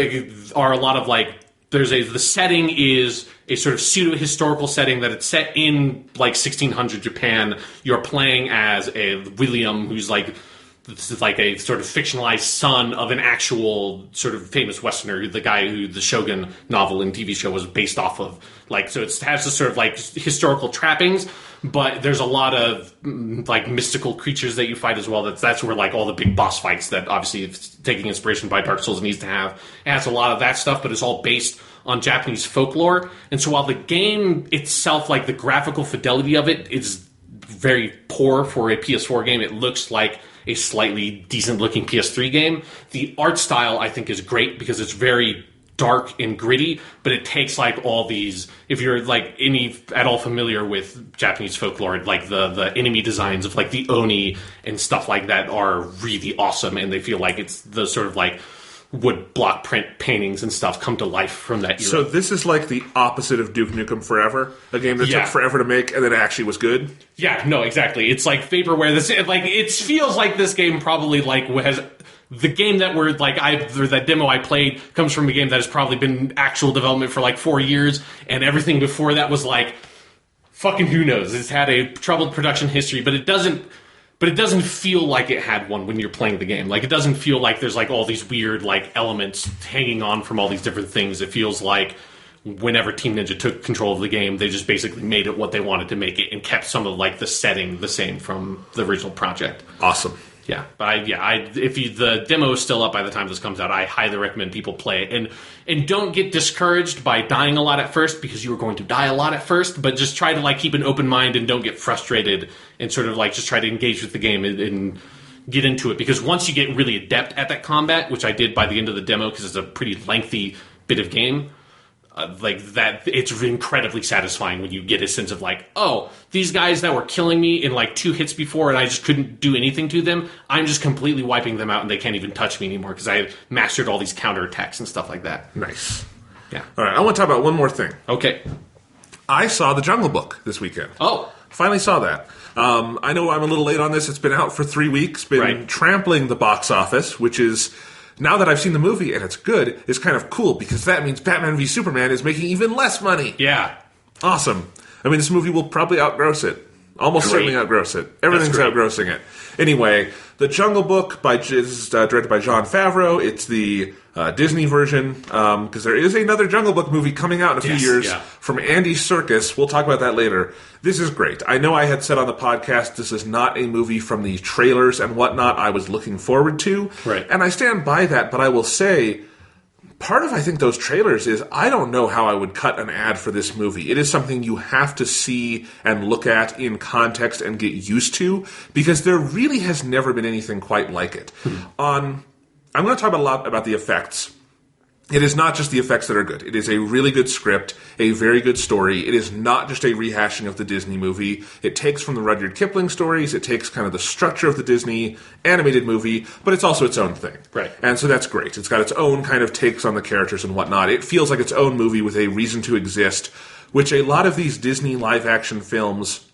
are a lot of, like, the setting is a sort of pseudo-historical setting that it's set in, like, 1600 Japan. You're playing as a William, who's, like a sort of fictionalized son of an actual sort of famous Westerner, the guy who the Shogun novel and TV show was based off of. Like, so it has this sort of, like, historical trappings, but there's a lot of, like, mystical creatures that you fight as well. That's where, like, all the big boss fights that, obviously, it's taking inspiration by Dark Souls needs to have. It has a lot of that stuff, but it's all based on Japanese folklore. And so while the game itself, like, the graphical fidelity of it is very poor for a PS4 game, it looks like a slightly decent-looking PS3 game. The art style, I think, is great because it's very dark and gritty, but it takes, like, all these... If you're, like, at all familiar with Japanese folklore, like, the enemy designs of, like, the Oni and stuff like that are really awesome, and they feel like it's the sort of, like, wood block print paintings and stuff come to life from that era. So this is like the opposite of Duke Nukem Forever, a game that took forever to make and then actually was good. Yeah, no, exactly. It's like vaporware. It feels like this game probably like has the game that we're like that demo I played comes from a game that has probably been actual development for like 4 years, and everything before that was like fucking who knows. It's had a troubled production history, but it doesn't feel like it had one when you're playing the game. Like, it doesn't feel like there's, like, all these weird, like, elements hanging on from all these different things. It feels like whenever Team Ninja took control of the game, they just basically made it what they wanted to make it and kept some of, like, the setting the same from the original project. Awesome. Yeah, but if the demo is still up by the time this comes out, I highly recommend people play it. And don't get discouraged by dying a lot at first, because you are going to die a lot at first, but just try to, like, keep an open mind and don't get frustrated and sort of, like, just try to engage with the game and get into it. Because once you get really adept at that combat, which I did by the end of the demo because it's a pretty lengthy bit of game, like that, it's incredibly satisfying when you get a sense of like, oh, these guys that were killing me in like 2 hits before and I just couldn't do anything to them, I'm just completely wiping them out and they can't even touch me anymore because I mastered all these counterattacks and stuff like that. Nice. Yeah. All right, I want to talk about one more thing. Okay. I saw The Jungle Book this weekend. Oh. Finally saw that. I know I'm a little late on this. It's been out for 3 weeks, been trampling the box office, which is, now that I've seen the movie and it's good, is kind of cool because that means Batman v Superman is making even less money. Yeah. Awesome. I mean, this movie will probably outgross it. Almost certainly outgross it. Everything's outgrossing it. Anyway, The Jungle Book is directed by Jon Favreau. It's the Disney version, because there is another Jungle Book movie coming out in a few years from Andy Serkis. We'll talk about that later. This is great. I know I had said on the podcast this is not a movie from the trailers and whatnot I was looking forward to. Right. And I stand by that, but I will say, part of, I think, those trailers is I don't know how I would cut an ad for this movie. It is something you have to see and look at in context and get used to, because there really has never been anything quite like it. I'm going to talk a lot about the effects. It is not just the effects that are good. It is a really good script, a very good story. It is not just a rehashing of the Disney movie. It takes from the Rudyard Kipling stories. It takes kind of the structure of the Disney animated movie, but it's also its own thing. Right. And so that's great. It's got its own kind of takes on the characters and whatnot. It feels like its own movie with a reason to exist, which a lot of these Disney live-action films,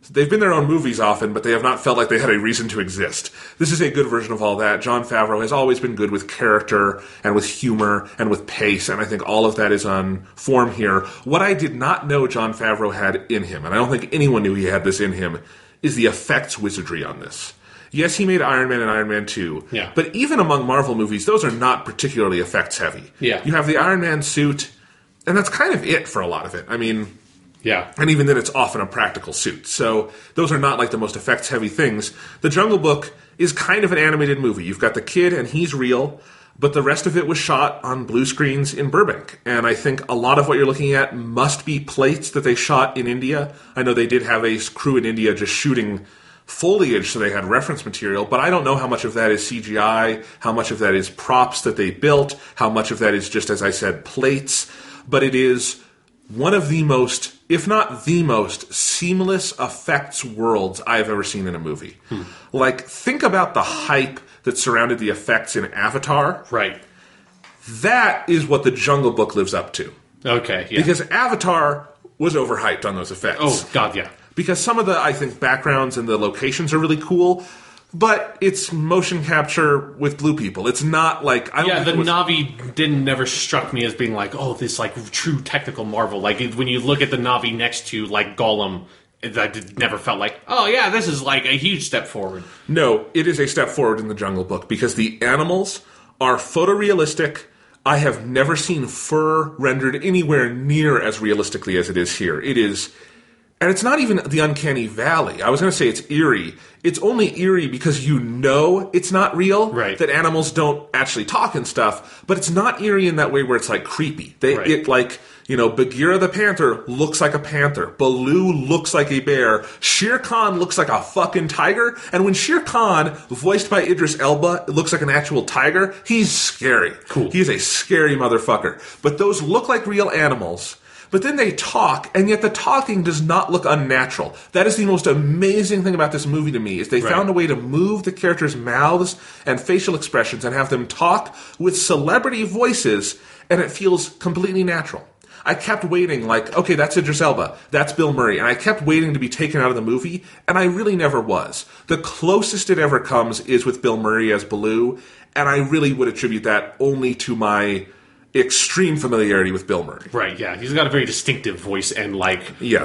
they've been their own movies often, but they have not felt like they had a reason to exist. This is a good version of all that. Jon Favreau has always been good with character and with humor and with pace, and I think all of that is on form here. What I did not know Jon Favreau had in him, and I don't think anyone knew he had this in him, is the effects wizardry on this. Yes, he made Iron Man and Iron Man 2, but even among Marvel movies, those are not particularly effects heavy. Yeah. You have the Iron Man suit, and that's kind of it for a lot of it. I mean, yeah. And even then, it's often a practical suit. So those are not like the most effects-heavy things. The Jungle Book is kind of an animated movie. You've got the kid, and he's real, but the rest of it was shot on blue screens in Burbank. And I think a lot of what you're looking at must be plates that they shot in India. I know they did have a crew in India just shooting foliage, so they had reference material, but I don't know how much of that is CGI, how much of that is props that they built, how much of that is just, as I said, plates. But it is one of the most, if not the most, seamless effects worlds I've ever seen in a movie. Like, think about the hype that surrounded the effects in Avatar. Right. That is what the Jungle Book lives up to. Okay, yeah. Because Avatar was overhyped on those effects. Oh, God, yeah. Because some of the, I think, backgrounds and the locations are really cool, but it's motion capture with blue people. It's not like, I don't think the Na'vi never struck me as being like, oh, this like true technical marvel. Like when you look at the Na'vi next to like Gollum, that never felt like, oh yeah, this is like a huge step forward. No, it is a step forward in the Jungle Book because the animals are photorealistic. I have never seen fur rendered anywhere near as realistically as it is here. It is. And it's not even the uncanny valley. I was going to say it's eerie. It's only eerie because you know it's not real. Right. That animals don't actually talk and stuff. But it's not eerie in that way where it's like creepy. It like, you know, Bagheera the panther looks like a panther. Baloo looks like a bear. Shere Khan looks like a fucking tiger. And when Shere Khan, voiced by Idris Elba, looks like an actual tiger, he's scary. Cool. He's a scary motherfucker. But those look like real animals. But then they talk, and yet the talking does not look unnatural. That is the most amazing thing about this movie to me, is they found a way to move the characters' mouths and facial expressions and have them talk with celebrity voices, and it feels completely natural. I kept waiting, like, okay, that's Idris Elba, that's Bill Murray, and I kept waiting to be taken out of the movie, and I really never was. The closest it ever comes is with Bill Murray as Baloo, and I really would attribute that only to my extreme familiarity with Bill Murray. Right, yeah. He's got a very distinctive voice and, like,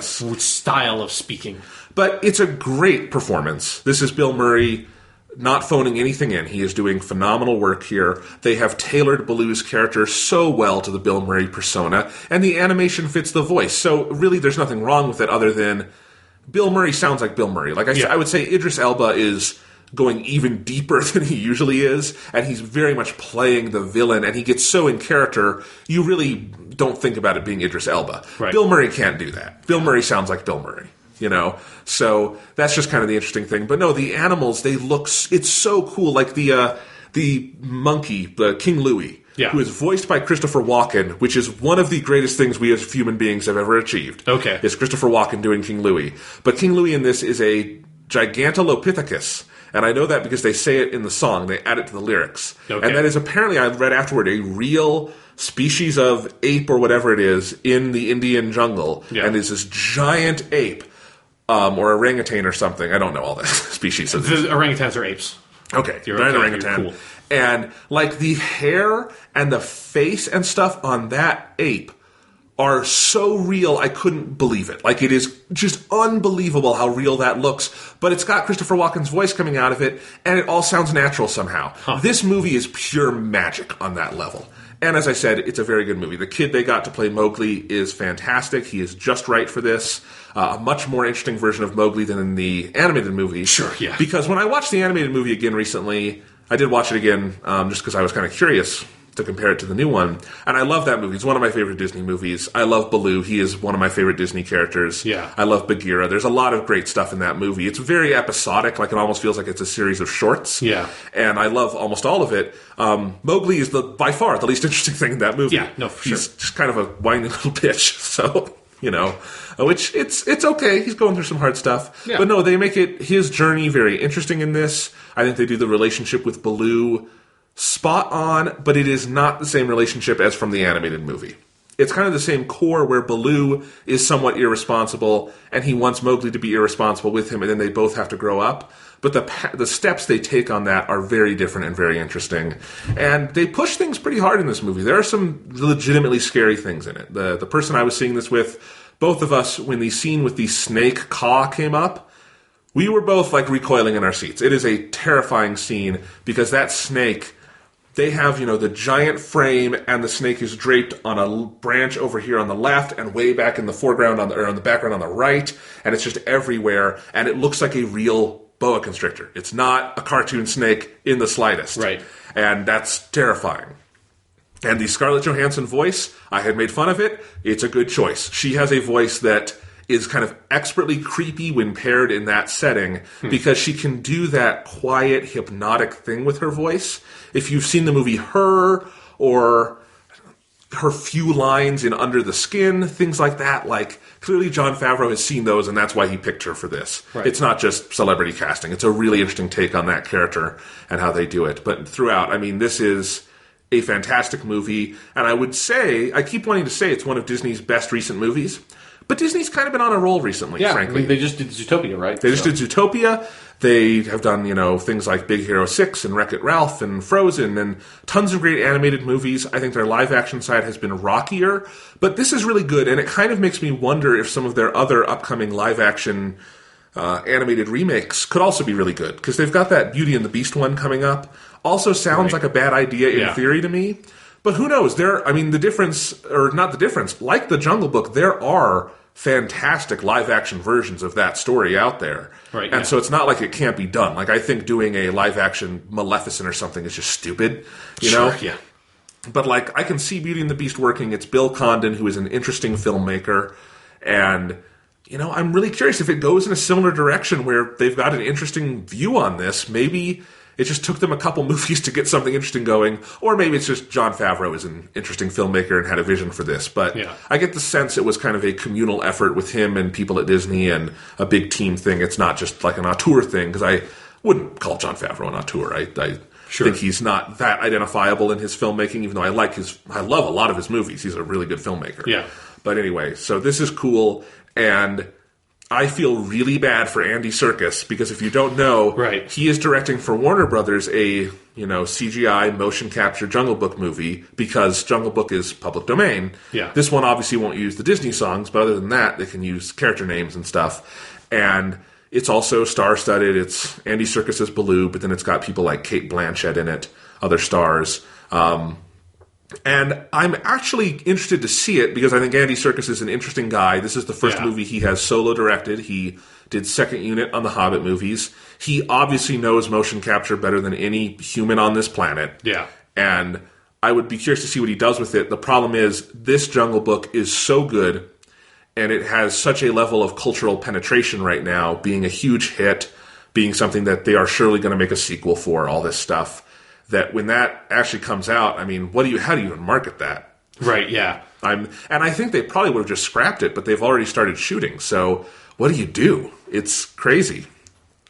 style of speaking. But it's a great performance. This is Bill Murray not phoning anything in. He is doing phenomenal work here. They have tailored Baloo's character so well to the Bill Murray persona, and the animation fits the voice. So, really, there's nothing wrong with it other than Bill Murray sounds like Bill Murray. Like I would say Idris Elba is going even deeper than he usually is, and he's very much playing the villain, and he gets so in character, you really don't think about it being Idris Elba. Right. Bill Murray can't do that. Bill Murray sounds like Bill Murray, you know? So that's just kind of the interesting thing. But no, the animals, they look, it's so cool. Like the monkey, the King Louie, who is voiced by Christopher Walken, which is one of the greatest things we as human beings have ever achieved. Okay. Is Christopher Walken doing King Louie. But King Louie in this is a Gigantolopithecus. And I know that because they say it in the song. They add it to the lyrics. Okay. And that is apparently, I read afterward, a real species of ape or whatever it is in the Indian jungle. Yeah. And it's this giant ape. or orangutan or something. I don't know all the species of these. The orangutans are apes. Okay, You're giant okay, orangutan. you're cool. And like the hair and the face and stuff on that ape are so real, I couldn't believe it. Like, it is just unbelievable how real that looks. But it's got Christopher Walken's voice coming out of it, and it all sounds natural somehow. This movie is pure magic on that level. And as I said, it's a very good movie. The kid they got to play Mowgli is fantastic. He is just right for this. A much more interesting version of Mowgli than in the animated movie. Sure, yeah. Because when I watched the animated movie again recently, I did watch it again just because I was kind of curious to compare it to the new one. And I love that movie. It's one of my favorite Disney movies. I love Baloo. He is one of my favorite Disney characters. Yeah. I love Bagheera. There's a lot of great stuff in that movie. It's very episodic. Like, it almost feels like it's a series of shorts. Yeah. And I love almost all of it. Mowgli is by far the least interesting thing in that movie. Yeah, no, for He's sure. just kind of a whiny little bitch. So, you know, which it's okay. He's going through some hard stuff. Yeah. But no, they make his journey very interesting in this. I think they do the relationship with Baloo spot on, but it is not the same relationship as from the animated movie. It's kind of the same core where Baloo is somewhat irresponsible, and he wants Mowgli to be irresponsible with him, and then they both have to grow up. But the steps they take on that are very different and very interesting. And they push things pretty hard in this movie. There are some legitimately scary things in it. The person I was seeing this with, both of us, when the scene with the snake Ka came up, we were both like recoiling in our seats. It is a terrifying scene because that snake, they have, the giant frame, and the snake is draped on a branch over here on the left and way back in the foreground or on the background on the right, and it's just everywhere, and it looks like a real boa constrictor. It's not a cartoon snake in the slightest. Right. And that's terrifying. And the Scarlett Johansson voice, I had made fun of it. It's a good choice. She has a voice that is kind of expertly creepy when paired in that setting because she can do that quiet, hypnotic thing with her voice. If you've seen the movie Her or her few lines in Under the Skin, things like that, like clearly Jon Favreau has seen those and that's why he picked her for this. Right. It's not just celebrity casting. It's a really interesting take on that character and how they do it. But throughout, I mean, this is a fantastic movie, and I would say, I keep wanting to say it's one of Disney's best recent movies. But Disney's kind of been on a roll recently, frankly. I mean, they just did Zootopia, right? They just did Zootopia. They have done, things like Big Hero 6 and Wreck-It Ralph and Frozen and tons of great animated movies. I think their live-action side has been rockier. But this is really good, and it kind of makes me wonder if some of their other upcoming live-action animated remakes could also be really good. Because they've got that Beauty and the Beast one coming up. Also sounds like a bad idea in theory to me. But who knows? The difference, or not the difference, like the Jungle Book, there are fantastic live-action versions of that story out there. Right, and so it's not like it can't be done. Like, I think doing a live-action Maleficent or something is just stupid, you know? Yeah. But, like, I can see Beauty and the Beast working. It's Bill Condon, who is an interesting filmmaker. And, I'm really curious if it goes in a similar direction where they've got an interesting view on this. Maybe it just took them a couple movies to get something interesting going, or maybe it's just Jon Favreau is an interesting filmmaker and had a vision for this. But I get the sense it was kind of a communal effort with him and people at Disney and a big team thing. It's not just like an auteur thing, because I wouldn't call Jon Favreau an auteur. I think he's not that identifiable in his filmmaking, even though I love a lot of his movies. He's a really good filmmaker. Yeah. But anyway, so this is cool, and I feel really bad for Andy Serkis because if you don't know, he is directing for Warner Brothers a CGI motion capture Jungle Book movie because Jungle Book is public domain. Yeah. This one obviously won't use the Disney songs, but other than that, they can use character names and stuff. And it's also star-studded. It's Andy Serkis as Baloo, but then it's got people like Cate Blanchett in it, other stars. And I'm actually interested to see it because I think Andy Serkis is an interesting guy. This is the first movie he has solo directed. He did second unit on the Hobbit movies. He obviously knows motion capture better than any human on this planet. Yeah. And I would be curious to see what he does with it. The problem is this Jungle Book is so good and it has such a level of cultural penetration right now, being a huge hit, being something that they are surely going to make a sequel for, all this stuff. That when that actually comes out, I mean, how do you even market that? Right, yeah. And I think they probably would have just scrapped it, but they've already started shooting. So what do? It's crazy.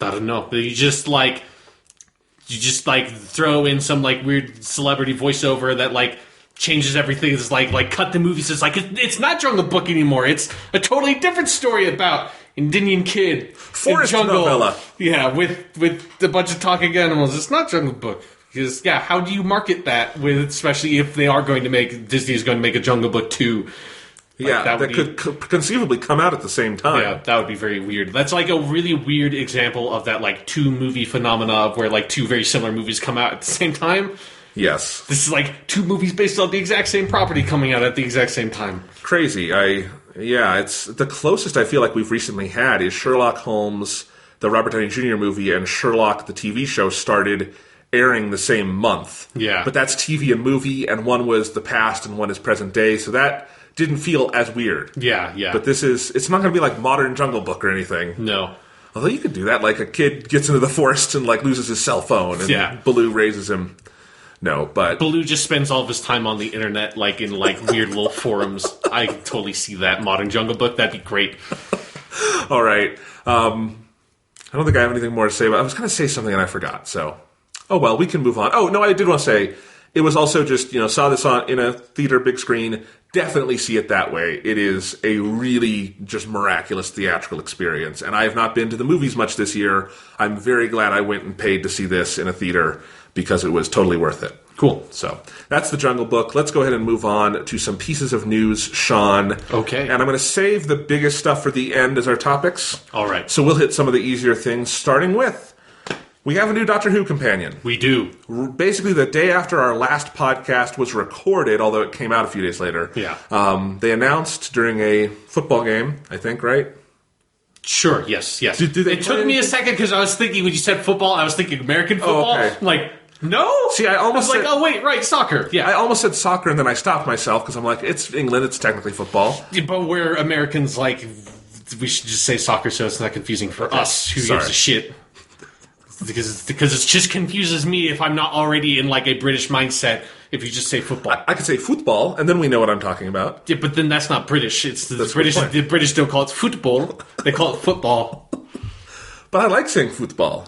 I don't know. You just throw in some weird celebrity voiceover that changes everything. It's like cut the movie. So it's it's not Jungle Book anymore. It's a totally different story about Indian kid forest in jungle, novella. Yeah, with a bunch of talking animals. It's not Jungle Book. Because how do you market that with, especially if they are going to make Disney is going to make a Jungle Book 2? That could conceivably come out at the same time. Yeah, that would be very weird. That's like a really weird example of that like 2-movie phenomena where like 2 very similar movies come out at the same time. Yes. This is like 2 movies based on the exact same property coming out at the exact same time. Crazy. It's the closest I feel like we've recently had is Sherlock Holmes, the Robert Downey Jr. movie, and Sherlock, the TV show, started airing the same month. Yeah. But that's TV and movie, and one was the past and one is present day, so that didn't feel as weird. Yeah. But it's not going to be like modern Jungle Book or anything. No. Although you could do that, like a kid gets into the forest and like loses his cell phone, and Baloo raises him. No, but Baloo just spends all of his time on the internet, like in like weird little forums. I can totally see that modern Jungle Book. That'd be great. All right. I don't think I have anything more to say, but I was going to say something and I forgot. So, oh well, we can move on. Oh no, I did want to say it was also just saw this in a theater, big screen. Definitely see it that way. It is a really just miraculous theatrical experience, and I have not been to the movies much this year. I'm very glad I went and paid to see this in a theater because it was totally worth it. Cool. So that's the Jungle Book. Let's go ahead and move on to some pieces of news, Sean. Okay. And I'm going to save the biggest stuff for the end as our topics. All right. So we'll hit some of the easier things, starting with we have a new Doctor Who companion. We do. Basically, the day after our last podcast was recorded, although it came out a few days later. Yeah. They announced during a football game, I think, right? Sure, yes. It took me a second because I was thinking, when you said football, I was thinking American football. Oh, okay. I'm like, no? See, I was like, oh, wait, right, soccer. Yeah. I almost said soccer, and then I stopped myself because I'm like, it's England, it's technically football. Yeah, but we're Americans, like, we should just say soccer so it's not confusing for us who gives a shit. Because it just confuses me if I'm not already in, like, a British mindset if you just say football. I could say football, and then we know what I'm talking about. Yeah, but then that's not British. It's the British. The British don't call it football. They call it football. But I like saying football.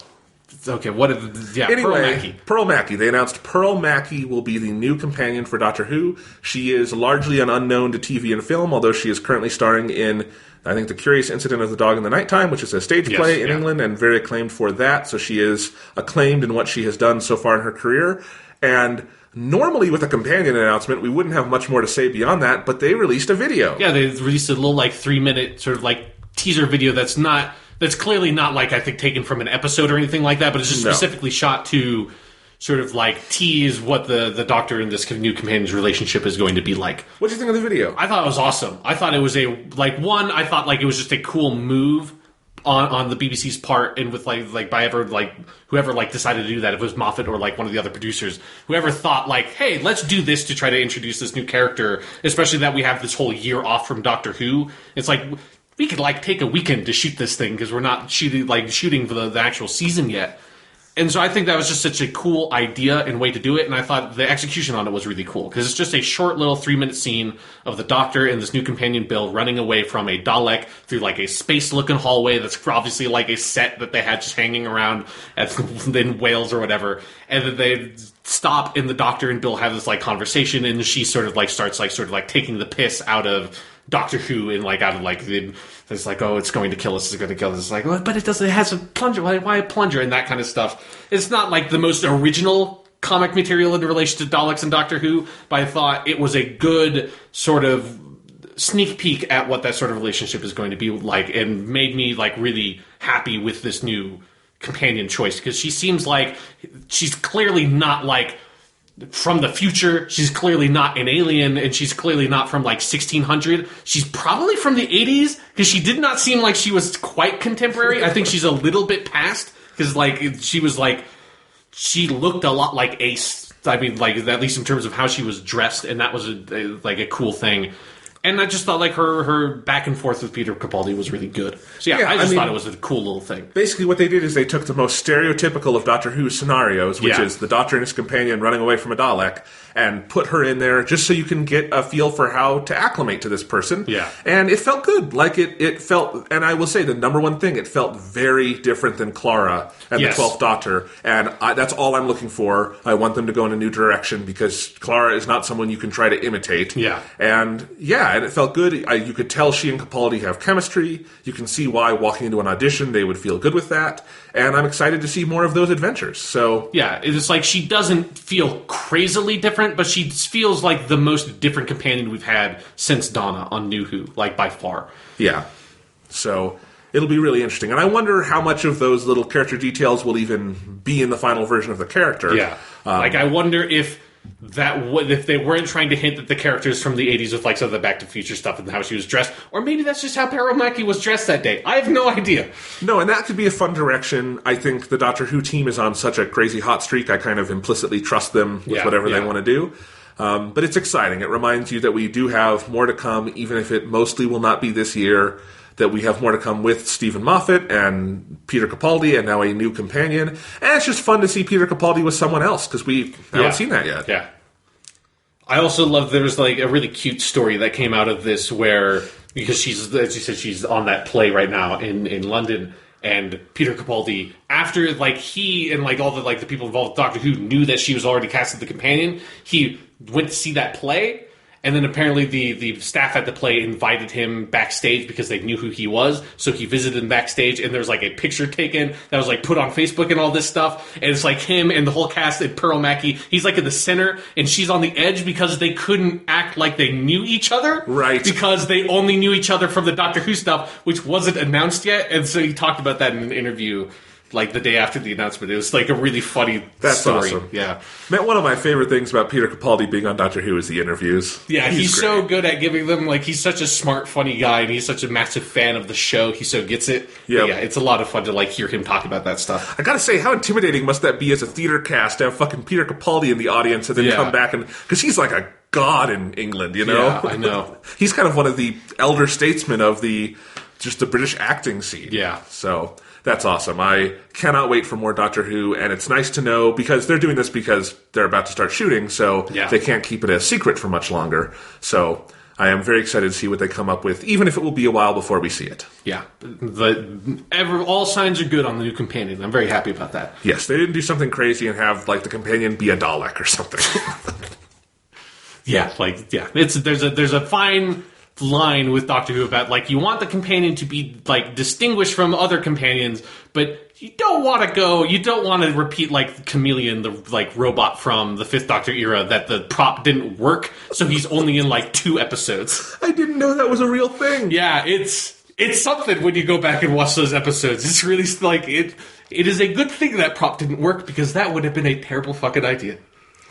Okay, anyway, Pearl Mackie. They announced Pearl Mackie will be the new companion for Doctor Who. She is largely an unknown to TV and film, although she is currently starring in, I think, The Curious Incident of the Dog in the Nighttime, which is a stage play in England, and very acclaimed for that. So she is acclaimed in what she has done so far in her career. And normally with a companion announcement, we wouldn't have much more to say beyond that, but they released a video. Yeah, they released a little, 3-minute sort of, teaser video that's clearly not, I think, taken from an episode or anything like that, but it's just specifically shot to sort of, tease what the Doctor and this new companion's relationship is going to be like. What did you think of the video? I thought it was awesome. I thought it was I thought, it was just a cool move on the BBC's part, and with, by whoever, decided to do that, if it was Moffat or, one of the other producers, whoever thought, hey, let's do this to try to introduce this new character, especially that we have this whole year off from Doctor Who. It's we could take a weekend to shoot this thing because we're not shooting for the actual season yet. And so I think that was just such a cool idea and way to do it, and I thought the execution on it was really cool because it's just a short little 3-minute scene of the Doctor and this new companion Bill running away from a Dalek through a space-looking hallway that's obviously a set that they had just hanging around in Wales or whatever, and then they stop and the Doctor and Bill have this conversation, and she sort of starts taking the piss out of Doctor Who and out of it's oh, it's going to kill us, it's going to kill us. It's well, but it doesn't, it has a plunger, why a plunger, and that kind of stuff. It's not the most original comic material in relation to Daleks and Doctor Who, but I thought it was a good sort of sneak peek at what that sort of relationship is going to be like, and made me really happy with this new companion choice, because she seems she's clearly not from the future. She's clearly not an alien, and she's clearly not from 1600. She's probably from the 80s, because she did not seem like she was quite contemporary. I think she's a little bit past, because she was she looked a lot like Ace. I mean, at least in terms of how she was dressed, and that was a cool thing. And I just thought her back and forth with Peter Capaldi was really good. So I just thought it was a cool little thing. Basically what they did is they took the most stereotypical of Doctor Who scenarios, which is the Doctor and his companion running away from a Dalek, and put her in there just so you can get a feel for how to acclimate to this person. Yeah. And it felt good. It felt, and I will say the number one thing, it felt very different than Clara and the 12th Doctor. And that's all I'm looking for. I want them to go in a new direction, because Clara is not someone you can try to imitate. Yeah. And and it felt good. You could tell she and Capaldi have chemistry. You can see why walking into an audition they would feel good with that. And I'm excited to see more of those adventures. So yeah, it's like she doesn't feel crazily different, but she feels like the most different companion we've had since Donna on New Who, like by far. Yeah. So it'll be really interesting. And I wonder how much of those little character details will even be in the final version of the character. Yeah. I wonder if they weren't trying to hint that the characters from the 80s with like some of the Back to the Future stuff and how she was dressed, or maybe that's just how Peromaki was dressed that day. I have no idea. No, and that could be a fun direction. I think the Doctor Who team is on such a crazy hot streak, I kind of implicitly trust them with whatever they want to do. But it's exciting. It reminds you that we do have more to come, even if it mostly will not be this year, that we have more to come with Stephen Moffat and Peter Capaldi and now a new companion. And it's just fun to see Peter Capaldi with someone else, because we haven't seen that yet. Yeah. I also love there was like a really cute story that came out of this where, because she's, as you said, she's on that play right now in London, and Peter Capaldi, after like he and like all the like the people involved with Doctor Who knew that she was already cast as the companion, he went to see that play. And then apparently the staff at the play invited him backstage because they knew who he was. So he visited him backstage, and there's like a picture taken that was like put on Facebook and all this stuff. And it's like him and the whole cast and Pearl Mackie. He's like in the center, and she's on the edge because they couldn't act like they knew each other. Right. Because they only knew each other from the Doctor Who stuff, which wasn't announced yet. And so he talked about that in an interview like the day after the announcement. It was like a really funny story. Awesome. Yeah. Man, one of my favorite things about Peter Capaldi being on Doctor Who is the interviews. Yeah, he's so good at giving them, like, he's such a smart, funny guy, and he's such a massive fan of the show. He so gets it. Yep. Yeah, it's a lot of fun to, like, hear him talk about that stuff. I gotta say, how intimidating must that be as a theater cast to have fucking Peter Capaldi in the audience and then come back and... Because he's like a god in England, you know? Yeah, I know. He's kind of one of the elder statesmen of the British acting scene. Yeah. So... That's awesome. I cannot wait for more Doctor Who, and it's nice to know, because they're doing this because they're about to start shooting, so they can't keep it a secret for much longer. So I am very excited to see what they come up with, even if it will be a while before we see it. Yeah. All signs are good on the new companion. I'm very happy about that. Yes, they didn't do something crazy and have like the companion be a Dalek or something. There's a fine line with Doctor Who about, like, you want the companion to be, like, distinguished from other companions, but you don't want to repeat, like, Chameleon, the, like, robot from the Fifth Doctor era, that the prop didn't work, so he's only in, like, 2 episodes. I didn't know that was a real thing. Yeah, it's something when you go back and watch those episodes. It's really, like, it is a good thing that prop didn't work, because that would have been a terrible fucking idea.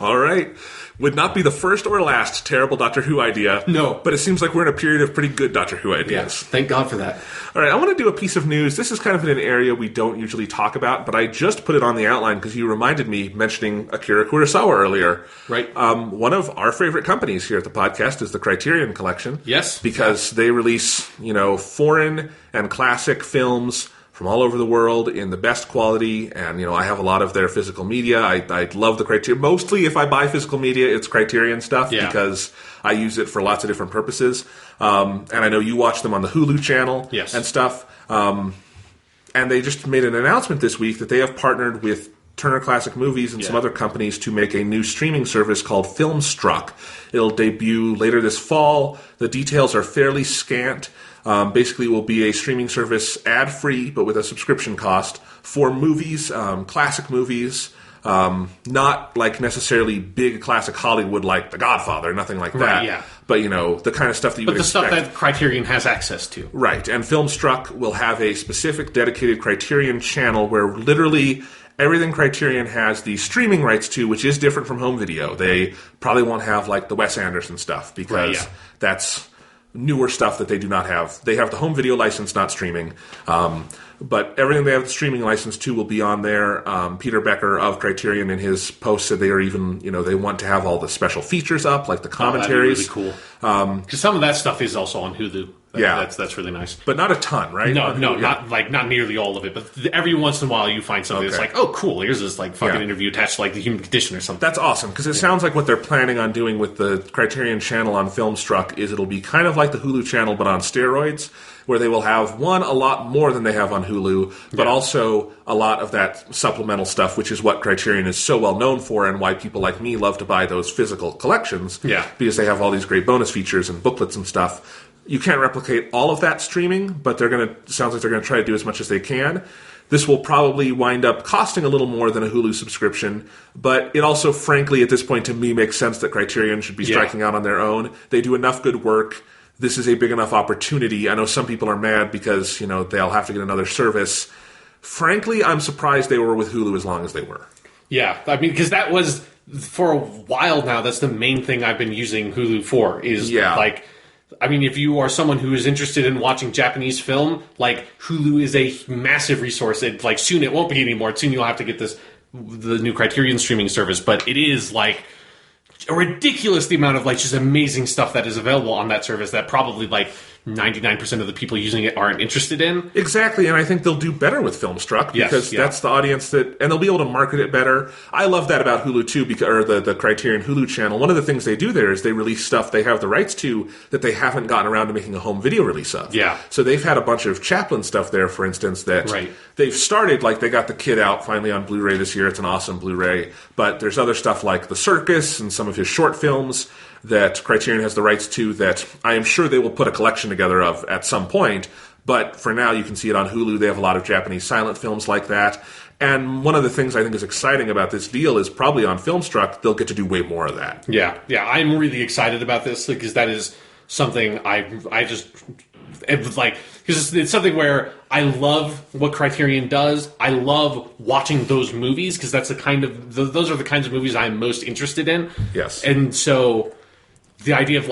All right. Would not be the first or last terrible Doctor Who idea. No. But it seems like we're in a period of pretty good Doctor Who ideas. Yes, thank God for that. All right, I want to do a piece of news. This is kind of in an area we don't usually talk about, but I just put it on the outline because you reminded me mentioning Akira Kurosawa earlier. Right. One of our favorite companies here at the podcast is the Criterion Collection. Yes. Because they release, foreign and classic films from all over the world in the best quality, and I have a lot of their physical media. I love the Criterion. Mostly, if I buy physical media, it's Criterion stuff because I use it for lots of different purposes. And I know you watch them on the Hulu channel and stuff. And they just made an announcement this week that they have partnered with Turner Classic Movies and some other companies to make a new streaming service called Filmstruck. It'll debut later this fall. The details are fairly scant. Basically, it will be a streaming service ad-free, but with a subscription cost for movies, classic movies, not like necessarily big classic Hollywood like The Godfather, nothing like that. Right, yeah. But, the kind of stuff that you would expect. But the stuff that Criterion has access to. Right, and Filmstruck will have a specific dedicated Criterion channel where literally everything Criterion has the streaming rights to, which is different from home video. They probably won't have like the Wes Anderson stuff because that's newer stuff that they do not have. They have the home video license, not streaming. But everything they have the streaming license to will be on there. Peter Becker of Criterion in his post said they are even, they want to have all the special features up, like the commentaries. That'd be really cool. Because some of that stuff is also on Hulu. That's really nice. But not a ton, right? No, not nearly all of it. But every once in a while you find something that's like, oh, cool, here's this like fucking interview attached to like the Human Condition or something. That's awesome, because it sounds like what they're planning on doing with the Criterion channel on Filmstruck is it'll be kind of like the Hulu channel, but on steroids, where they will have, one, a lot more than they have on Hulu, but also a lot of that supplemental stuff, which is what Criterion is so well known for and why people like me love to buy those physical collections, because they have all these great bonus features and booklets and stuff. You can't replicate all of that streaming, but sounds like they're going to try to do as much as they can. This will probably wind up costing a little more than a Hulu subscription, but it also, frankly, at this point, to me, makes sense that Criterion should be striking out on their own. They do enough good work. This is a big enough opportunity. I know some people are mad because, they'll have to get another service. Frankly, I'm surprised they were with Hulu as long as they were. Yeah, I mean, because that was, for a while now, that's the main thing I've been using Hulu for, is if you are someone who is interested in watching Japanese film, Hulu is a massive resource. Soon it won't be anymore. Soon you'll have to get the new Criterion streaming service. But it is a ridiculous amount of just amazing stuff that is available on that service that probably 99% of the people using it aren't interested in. Exactly, and I think they'll do better with Filmstruck because that's the audience and they'll be able to market it better. I love that about Hulu too, or the Criterion Hulu channel. One of the things they do there is they release stuff they have the rights to that they haven't gotten around to making a home video release of. Yeah. So they've had a bunch of Chaplin stuff there, for instance, that they've started, they got The Kid out finally on Blu-ray this year. It's an awesome Blu-ray. But there's other stuff like The Circus and some of his short films that Criterion has the rights to that I am sure they will put a collection together of at some point. But for now, you can see it on Hulu. They have a lot of Japanese silent films like that. And one of the things I think is exciting about this deal is probably on Filmstruck, they'll get to do way more of that. Yeah, I'm really excited about this because that is something because it's something where I love what Criterion does. I love watching those movies because that's those are the kinds of movies I'm most interested in. Yes. And so the idea of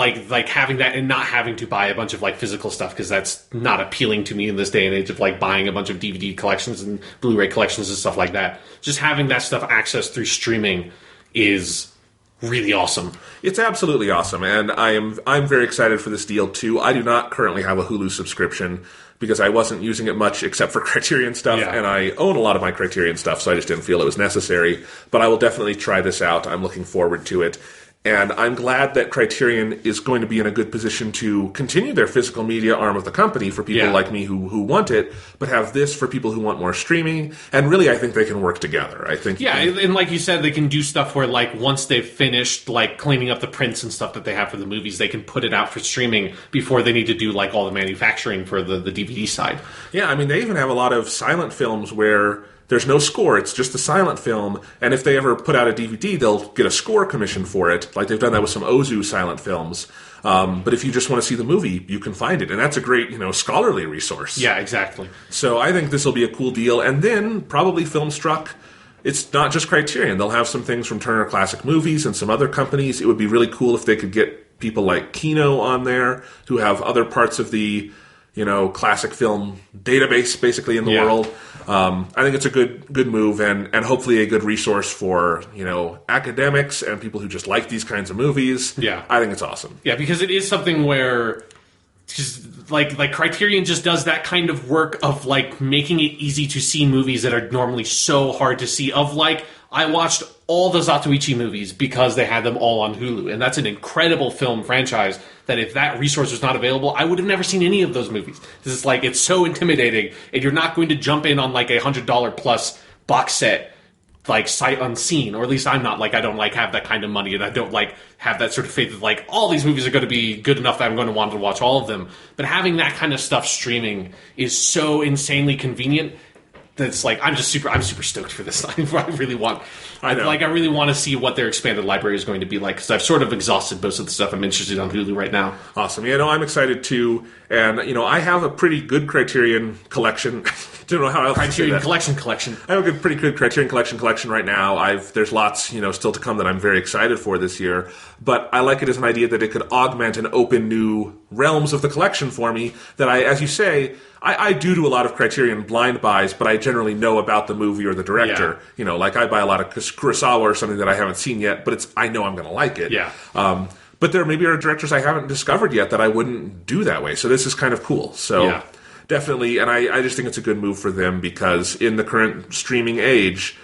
having that and not having to buy a bunch of physical stuff, because that's not appealing to me in this day and age of buying a bunch of DVD collections and Blu-ray collections and stuff like that. Just having that stuff accessed through streaming is really awesome. It's absolutely awesome, and I'm very excited for this deal too. I do not currently have a Hulu subscription because I wasn't using it much except for Criterion stuff, and I own a lot of my Criterion stuff, so I just didn't feel it was necessary. But I will definitely try this out. I'm looking forward to it. And I'm glad that Criterion is going to be in a good position to continue their physical media arm of the company for people like me who want it, but have this for people who want more streaming. And really, I think they can work together. I think, and like you said, they can do stuff where, once they've finished, cleaning up the prints and stuff that they have for the movies, they can put it out for streaming before they need to do, all the manufacturing for the DVD side. Yeah, they even have a lot of silent films where there's no score, it's just a silent film, and if they ever put out a DVD, they'll get a score commission for it, like they've done that with some Ozu silent films. But if you just want to see the movie, you can find it, and that's a great, scholarly resource. Yeah, exactly. So I think this will be a cool deal, and then probably Filmstruck, it's not just Criterion, they'll have some things from Turner Classic Movies and some other companies. It would be really cool if they could get people like Kino on there, who have other parts of the classic film database basically in the world. I think it's a good move and hopefully a good resource for, academics and people who just like these kinds of movies. Yeah. I think it's awesome. Yeah, because it is something where Criterion just does that kind of work of making it easy to see movies that are normally so hard to see, of I watched all the Zatoichi movies because they had them all on Hulu, and that's an incredible film franchise that if that resource was not available, I would have never seen any of those movies. This is it's so intimidating, and you're not going to jump in on a $100 plus box set sight unseen, or at least I'm not I don't have that kind of money, and I don't have that sort of faith that all these movies are going to be good enough that I'm going to want to watch all of them. But having that kind of stuff streaming is so insanely convenient. That's I'm super stoked for this. I really want, I really want to see what their expanded library is going to be like, because I've sort of exhausted most of the stuff I'm interested in on Hulu right now. Awesome. Yeah, no, I'm excited too. And, I have a pretty good Criterion collection. Don't know how else Criterion to say that. collection. I have a pretty good Criterion collection right now. There's lots, still to come that I'm very excited for this year. But I like it as an idea that it could augment and open new realms of the collection for me that as you say, I do a lot of Criterion blind buys, but I generally know about the movie or the director. Yeah. I buy a lot of Kurosawa or something that I haven't seen yet, but I know I'm going to like it. Yeah. But there maybe are directors I haven't discovered yet that I wouldn't do that way. So this is kind of cool. So definitely, and I just think it's a good move for them because in the current streaming age,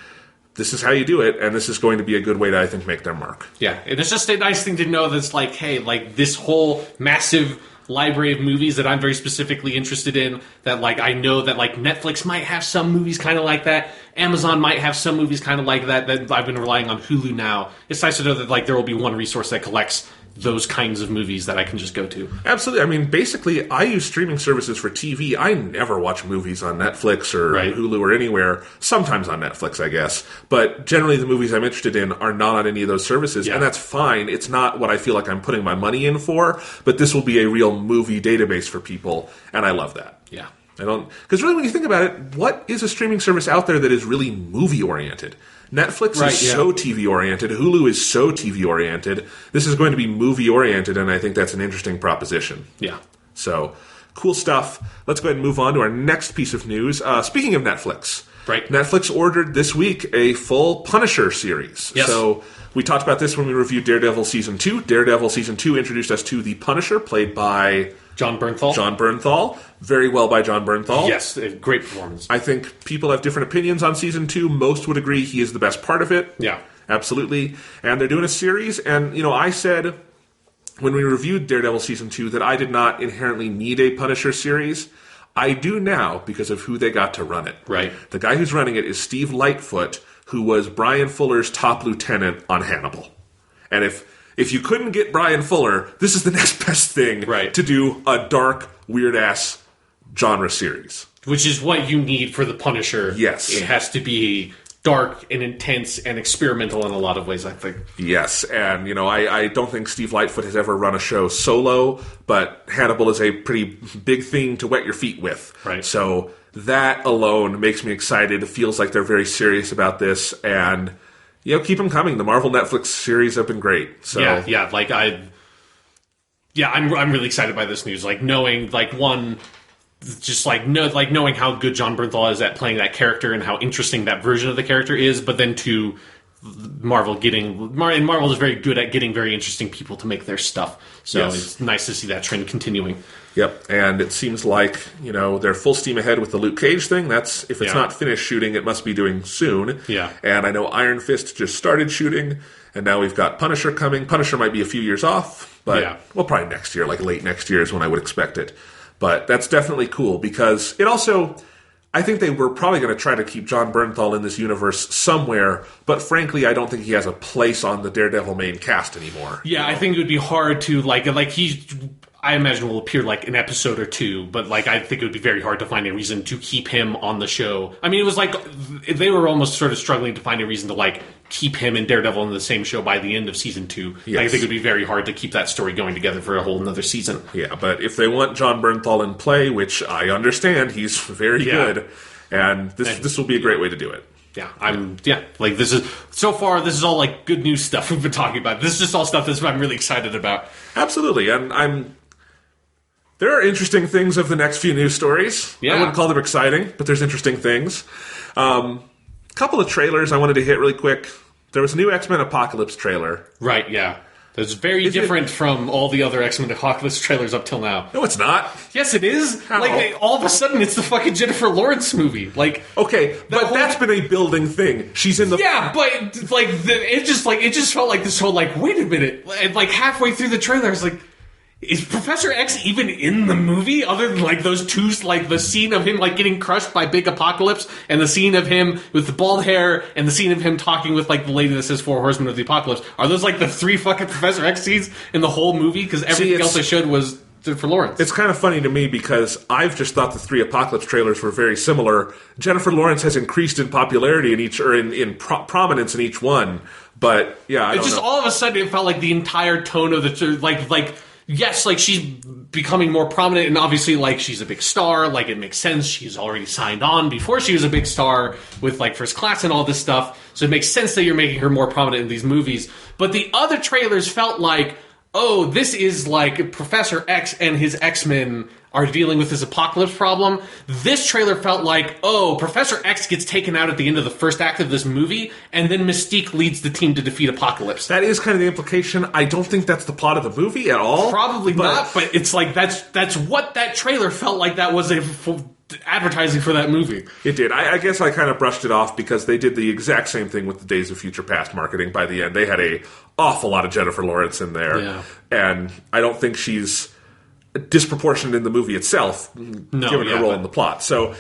this is how you do it, and this is going to be a good way to, I think, make their mark. Yeah, and it's just a nice thing to know that's like, hey, like this whole massive library of movies that I'm very specifically interested in, that like I know that like Netflix might have some movies kind of like that, Amazon might have some movies kind of like that I've been relying on Hulu now. It's nice to know that like there will be one resource that collects those kinds of movies that I can just go to. Absolutely. I mean, basically, I use streaming services for TV. I never watch movies on Netflix or Hulu or anywhere. Sometimes on Netflix, I guess. But generally, the movies I'm interested in are not on any of those services, and that's fine. It's not what I feel like I'm putting my money in for, but this will be a real movie database for people, and I love that. Yeah. Because really, when you think about it, what is a streaming service out there that is really movie-oriented? Netflix is so TV-oriented. Hulu is so TV-oriented. This is going to be movie-oriented, and I think that's an interesting proposition. Yeah. So, cool stuff. Let's go ahead and move on to our next piece of news. Speaking of Netflix, Netflix ordered this week a full Punisher series. Yes. So, we talked about this when we reviewed Daredevil Season 2. Daredevil Season 2 introduced us to the Punisher, played by John Bernthal. Very well by John Bernthal. Yes, great performance. I think people have different opinions on Season 2. Most would agree he is the best part of it. Yeah. Absolutely. And they're doing a series, and, I said when we reviewed Daredevil Season 2 that I did not inherently need a Punisher series. I do now because of who they got to run it. Right. The guy who's running it is Steve Lightfoot, who was Brian Fuller's top lieutenant on Hannibal. And if you couldn't get Brian Fuller, this is the next best thing to do a dark, weird-ass genre series. Which is what you need for the Punisher. Yes. It has to be dark and intense and experimental in a lot of ways, I think. Yes, and, I don't think Steve Lightfoot has ever run a show solo, but Hannibal is a pretty big thing to wet your feet with. Right. So that alone makes me excited. It feels like they're very serious about this, and, keep them coming. The Marvel Netflix series have been great. So I'm really excited by this news. Like, knowing, like, one... just knowing how good John Bernthal is at playing that character and how interesting that version of the character is, but then to Marvel is very good at getting very interesting people to make their stuff. So It's nice to see that trend continuing. Yep, and it seems like, they're full steam ahead with the Luke Cage thing. That's, if it's not finished shooting, it must be doing soon. Yeah. And I know Iron Fist just started shooting, and now we've got Punisher coming. Punisher might be a few years off, but probably next year, like late next year is when I would expect it. But that's definitely cool because it also, I think they were probably going to try to keep John Bernthal in this universe somewhere, but frankly, I don't think he has a place on the Daredevil main cast anymore. Yeah, I think it would be hard to, I imagine will appear like an episode or two, but I think it would be very hard to find a reason to keep him on the show. I mean, it was like they were almost sort of struggling to find a reason to keep him and Daredevil in the same show by the end of season 2. Yes. I think it would be very hard to keep that story going together for a whole another season. Yeah, but if they want John Bernthal in play, which I understand, he's very good, and this will be a great way to do it. Yeah, this is all good news stuff we've been talking about. This is just all stuff that I'm really excited about. Absolutely, and there are interesting things of the next few news stories. Yeah. I wouldn't call them exciting, but there's interesting things. Couple of trailers I wanted to hit really quick. There was a new X-Men Apocalypse trailer. Right, yeah. That's very different from all the other X-Men Apocalypse trailers up till now. No, it's not. Yes, it is. How? All of a sudden, it's the fucking Jennifer Lawrence movie. Okay, but that's been a building thing. She's in the... Yeah, but, it just felt like this whole, wait a minute. And, halfway through the trailer, I was like... Is Professor X even in the movie? Other than those two, the scene of him getting crushed by Big Apocalypse, and the scene of him with the bald hair, and the scene of him talking with the lady that says 4 Horsemen of the Apocalypse. Are those the 3 fucking Professor X scenes in the whole movie? Because everything else they showed was Jennifer Lawrence. It's kind of funny to me because I've just thought the 3 Apocalypse trailers were very similar. Jennifer Lawrence has increased in popularity in prominence in each one, but yeah, I don't know. All of a sudden it felt like the entire tone of the yes, she's becoming more prominent, and obviously, she's a big star. It makes sense. She's already signed on before she was a big star with, First Class and all this stuff. So it makes sense that you're making her more prominent in these movies. But the other trailers felt this is, Professor X and his X-Men are dealing with this apocalypse problem. This trailer felt like, oh, Professor X gets taken out at the end of the first act of this movie, and then Mystique leads the team to defeat Apocalypse. That is kind of the implication. I don't think that's the plot of the movie at all. Probably not, but it's like that's what that trailer felt like. That was advertising for that movie. It did. I guess I kind of brushed it off because they did the exact same thing with the Days of Future Past marketing. By the end, they had a awful lot of Jennifer Lawrence in there, and I don't think she's disproportionate in the movie itself, given her role in the plot. So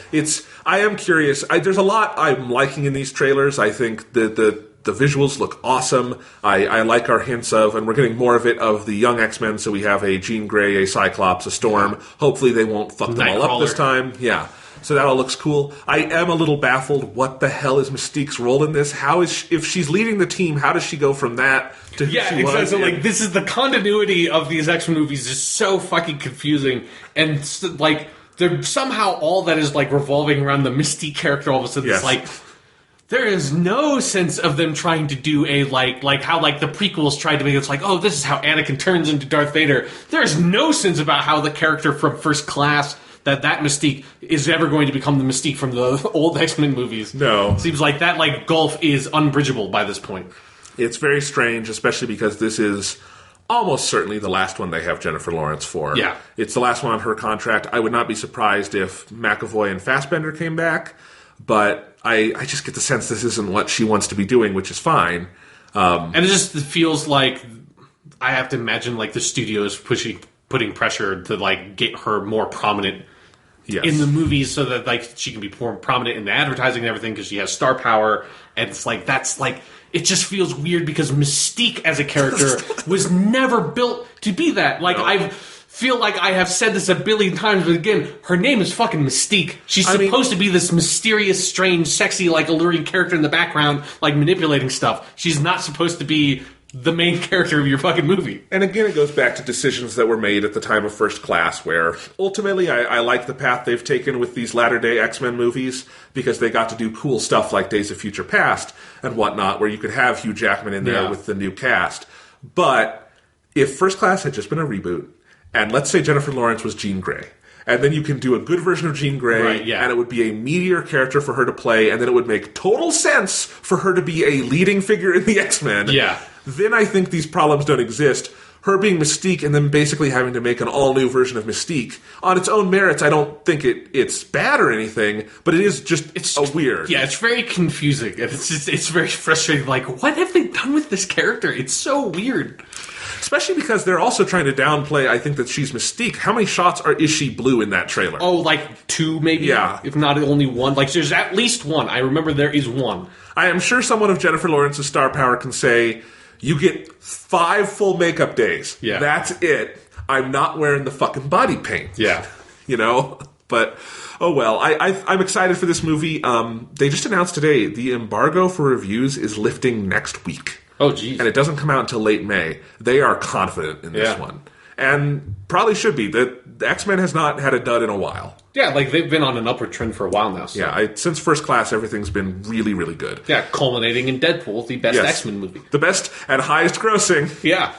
I am curious. There's a lot I'm liking in these trailers. I think the visuals look awesome. I like our hints of, and we're getting more of it, of the young X-Men. So we have a Jean Grey, a Cyclops, a Storm. Hopefully they won't fuck them all up this time. Yeah. So that all looks cool. I am a little baffled. What the hell is Mystique's role in this? How is if she's leading the team, how does she go from that to who she was? So, like, this is the continuity of these X-Men movies is so fucking confusing. And, like, they're somehow all that is, like, revolving around the Mystique character all of a sudden. It's like, there is no sense of them trying to do a, like how, like, the prequels tried to make it like, oh, this is how Anakin turns into Darth Vader. There is no sense about how the character from First Class, that Mystique is ever going to become the Mystique from the old X-Men movies. No. Seems like that, like, gulf is unbridgeable by this point. It's very strange, especially because this is almost certainly the last one they have Jennifer Lawrence for. Yeah. It's the last one on her contract. I would not be surprised if McAvoy and Fassbender came back, but I just get the sense this isn't what she wants to be doing, which is fine. And it just feels like, I have to imagine, like, the studio is putting pressure to, like, get her more prominent in the movies so that, like, she can be more prominent in the advertising and everything because she has star power. And it's like, that's like, it just feels weird because Mystique as a character was never built to be that. Like, I feel like I have said this a billion times, but again, her name is fucking Mystique. She's supposed to be this mysterious, strange, sexy, like, alluring character in the background, like, manipulating stuff. She's not supposed to be the main character of your fucking movie. And again, it goes back to decisions that were made at the time of First Class, where ultimately I like the path they've taken with these latter-day X-Men movies because they got to do cool stuff like Days of Future Past and whatnot, where you could have Hugh Jackman in there with the new cast. But if First Class had just been a reboot, and let's say Jennifer Lawrence was Jean Grey, and then you can do a good version of Jean Grey, and it would be a meatier character for her to play, and then it would make total sense for her to be a leading figure in the X-Men. Yeah. Then I think these problems don't exist. Her being Mystique and then basically having to make an all-new version of Mystique, on its own merits, I don't think it's bad or anything, but it is just weird. Yeah, it's very confusing, and it's very frustrating. Like, what have they done with this character? It's so weird. Especially because they're also trying to downplay, I think, that she's Mystique. How many shots is she blue in that trailer? Oh, like 2 maybe? Yeah. If not only 1. Like, there's at least 1. I remember there is 1. I am sure someone of Jennifer Lawrence's star power can say, you get 5 full makeup days. Yeah. That's it. I'm not wearing the fucking body paint. Yeah. You know? But, oh well. I'm excited for this movie. They just announced today the embargo for reviews is lifting next week. Oh, geez. And it doesn't come out until late May. They are confident in this one. And probably should be. The X-Men has not had a dud in a while. Yeah, like, they've been on an upward trend for a while now. So. Yeah, since First Class, everything's been really, really good. Yeah, culminating in Deadpool, the best X-Men movie. The best and highest grossing. Yeah.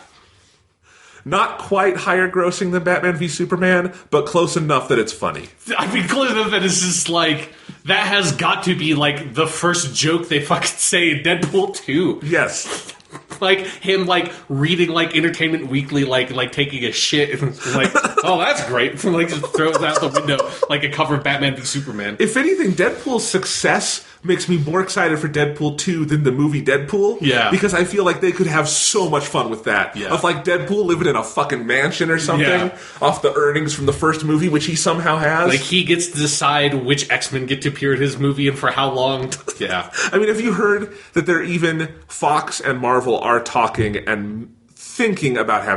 Not quite higher grossing than Batman v Superman, but close enough that it's funny. I mean, close enough that it's just like, that has got to be like the first joke they fucking say in Deadpool 2. Yes. Like him, like reading like Entertainment Weekly, like taking a shit, and like, oh, that's great. Like just throws it out the window like a cover of Batman v Superman. If anything, Deadpool's success makes me more excited for Deadpool 2 than the movie Deadpool. Yeah. Because I feel like they could have so much fun with that. Yeah. Of like Deadpool living in a fucking mansion or something off the earnings from the first movie, which he somehow has. Like he gets to decide which X-Men get to appear in his movie and for how long. Yeah. I mean, have you heard that they're even Fox and Marvel are talking and thinking about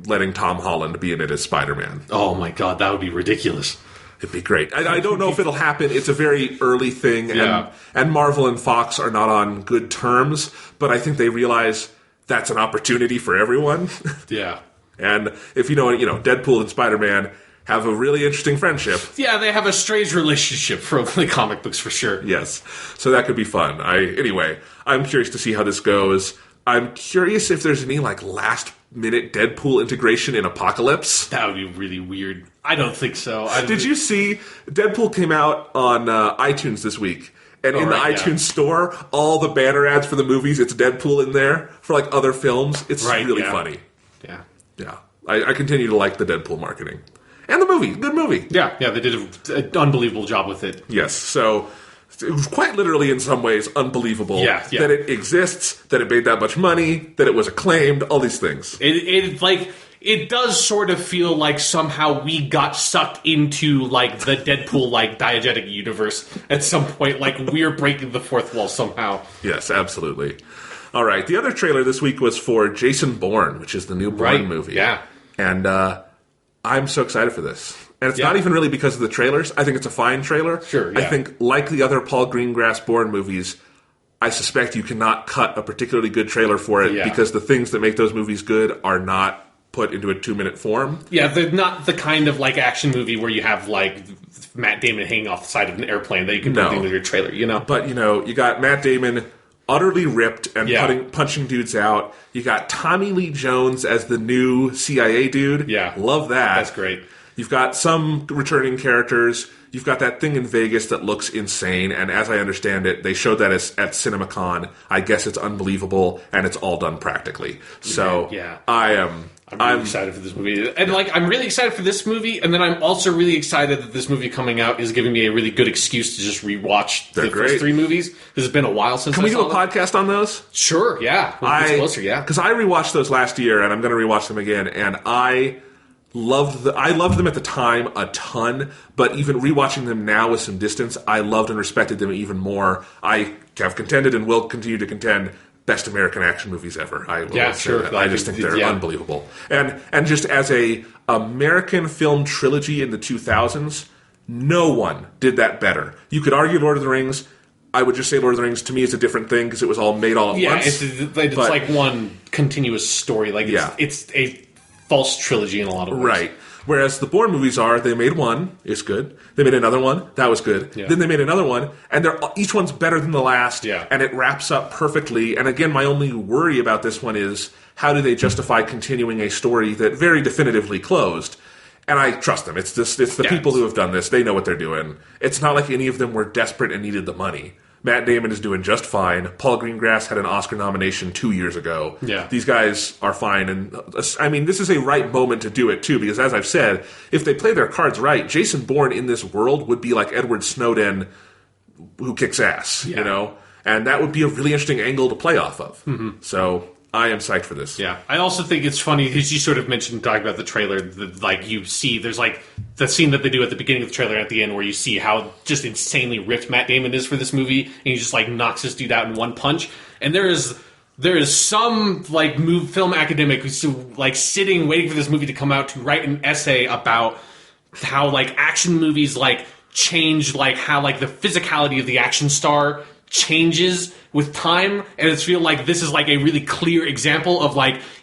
letting Tom Holland be in it as Spider-Man? Oh my god, that would be ridiculous. It'd be great. I don't know if it'll happen. It's a very early thing, and Marvel and Fox are not on good terms, but I think they realize that's an opportunity for everyone. Yeah. And if you know, Deadpool and Spider-Man have a really interesting friendship. Yeah, they have a strange relationship from the comic books for sure. Yes. So that could be fun. Anyway, I'm curious to see how this goes. I'm curious if there's any like last-minute Deadpool integration in Apocalypse. That would be really weird. I don't think so. Did you see Deadpool came out on iTunes this week? And in the iTunes store, all the banner ads for the movies, it's Deadpool in there for like other films. It's really funny. Yeah. Yeah. I continue to like the Deadpool marketing. And the movie. Good movie. Yeah, they did an unbelievable job with it. Yes. So it was quite literally in some ways unbelievable that it exists, that it made that much money, that it was acclaimed, all these things. It does sort of feel like somehow we got sucked into like the Deadpool like diegetic universe at some point. Like we're breaking the fourth wall somehow. Yes, absolutely. All right. The other trailer this week was for Jason Bourne, which is the new Bourne movie. Yeah. And I'm so excited for this. And it's not even really because of the trailers. I think it's a fine trailer. Sure, yeah. I think, like the other Paul Greengrass Bourne movies, I suspect you cannot cut a particularly good trailer for it because the things that make those movies good are not put into a 2-minute form. Yeah, they're not the kind of like action movie where you have like Matt Damon hanging off the side of an airplane that you can put into your trailer, you know? But, you got Matt Damon utterly ripped and punching dudes out. You got Tommy Lee Jones as the new CIA dude. Yeah. Love that. That's great. You've got some returning characters. You've got that thing in Vegas that looks insane, and as I understand it, they showed that at CinemaCon. I guess it's unbelievable, and it's all done practically. So I'm really excited for this movie. And I'm really excited for this movie, and then I'm also really excited that this movie coming out is giving me a really good excuse to just rewatch the first 3 movies. Because it's been a while since Can we do a podcast on those? Sure, yeah. Closer, yeah. Because I rewatched those last year, and I'm going to rewatch them again, and I loved them at the time a ton, but even rewatching them now with some distance, I loved and respected them even more. I have contended and will continue to contend best American action movies ever. I will say that. I just think they're unbelievable. And just as a American film trilogy in the 2000s, no one did that better. You could argue Lord of the Rings. I would just say Lord of the Rings to me is a different thing because it was all made all at once. It's like one continuous story. It's a false trilogy in a lot of ways. Right. Whereas the Bourne movies they made one, it's good. They made another one, that was good. Yeah. Then they made another one, and each one's better than the last, and it wraps up perfectly. And again, my only worry about this one is, how do they justify continuing a story that very definitively closed? And I trust them. It's the people who have done this. They know what they're doing. It's not like any of them were desperate and needed the money. Matt Damon is doing just fine. Paul Greengrass had an Oscar nomination 2 years ago. Yeah. These guys are fine. And I mean, this is a right moment to do it, too, because as I've said, if they play their cards right, Jason Bourne in this world would be like Edward Snowden who kicks ass, And that would be a really interesting angle to play off of. Mm-hmm. So I am psyched for this. Yeah. I also think it's funny, because you sort of mentioned, talking about the trailer, you see, there's the scene that they do at the beginning of the trailer and at the end where you see how just insanely ripped Matt Damon is for this movie, and he just knocks this dude out in one punch. And there is some film academic who's sitting waiting for this movie to come out to write an essay about how action movies change how the physicality of the action star changes with time, and it's feel like this is a really clear example of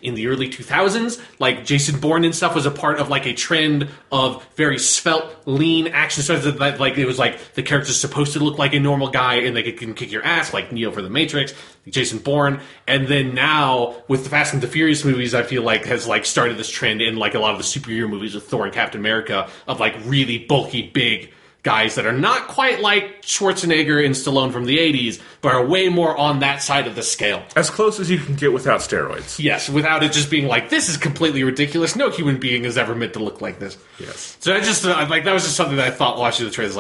in the early 2000s, Jason Bourne and stuff was a part of a trend of very svelte, lean action stars that it was the character's supposed to look like a normal guy and they can kick your ass, like Neo for the Matrix, Jason Bourne. And then now with the Fast and the Furious movies, I feel has started this trend in a lot of the superhero movies with Thor and Captain America of really bulky, big guys that are not quite like Schwarzenegger and Stallone from the 80s, but are way more on that side of the scale. As close as you can get without steroids. Yes, without it just being this is completely ridiculous. No human being is ever meant to look like this. Yes. So I just, that was just something that I thought watching the trailers.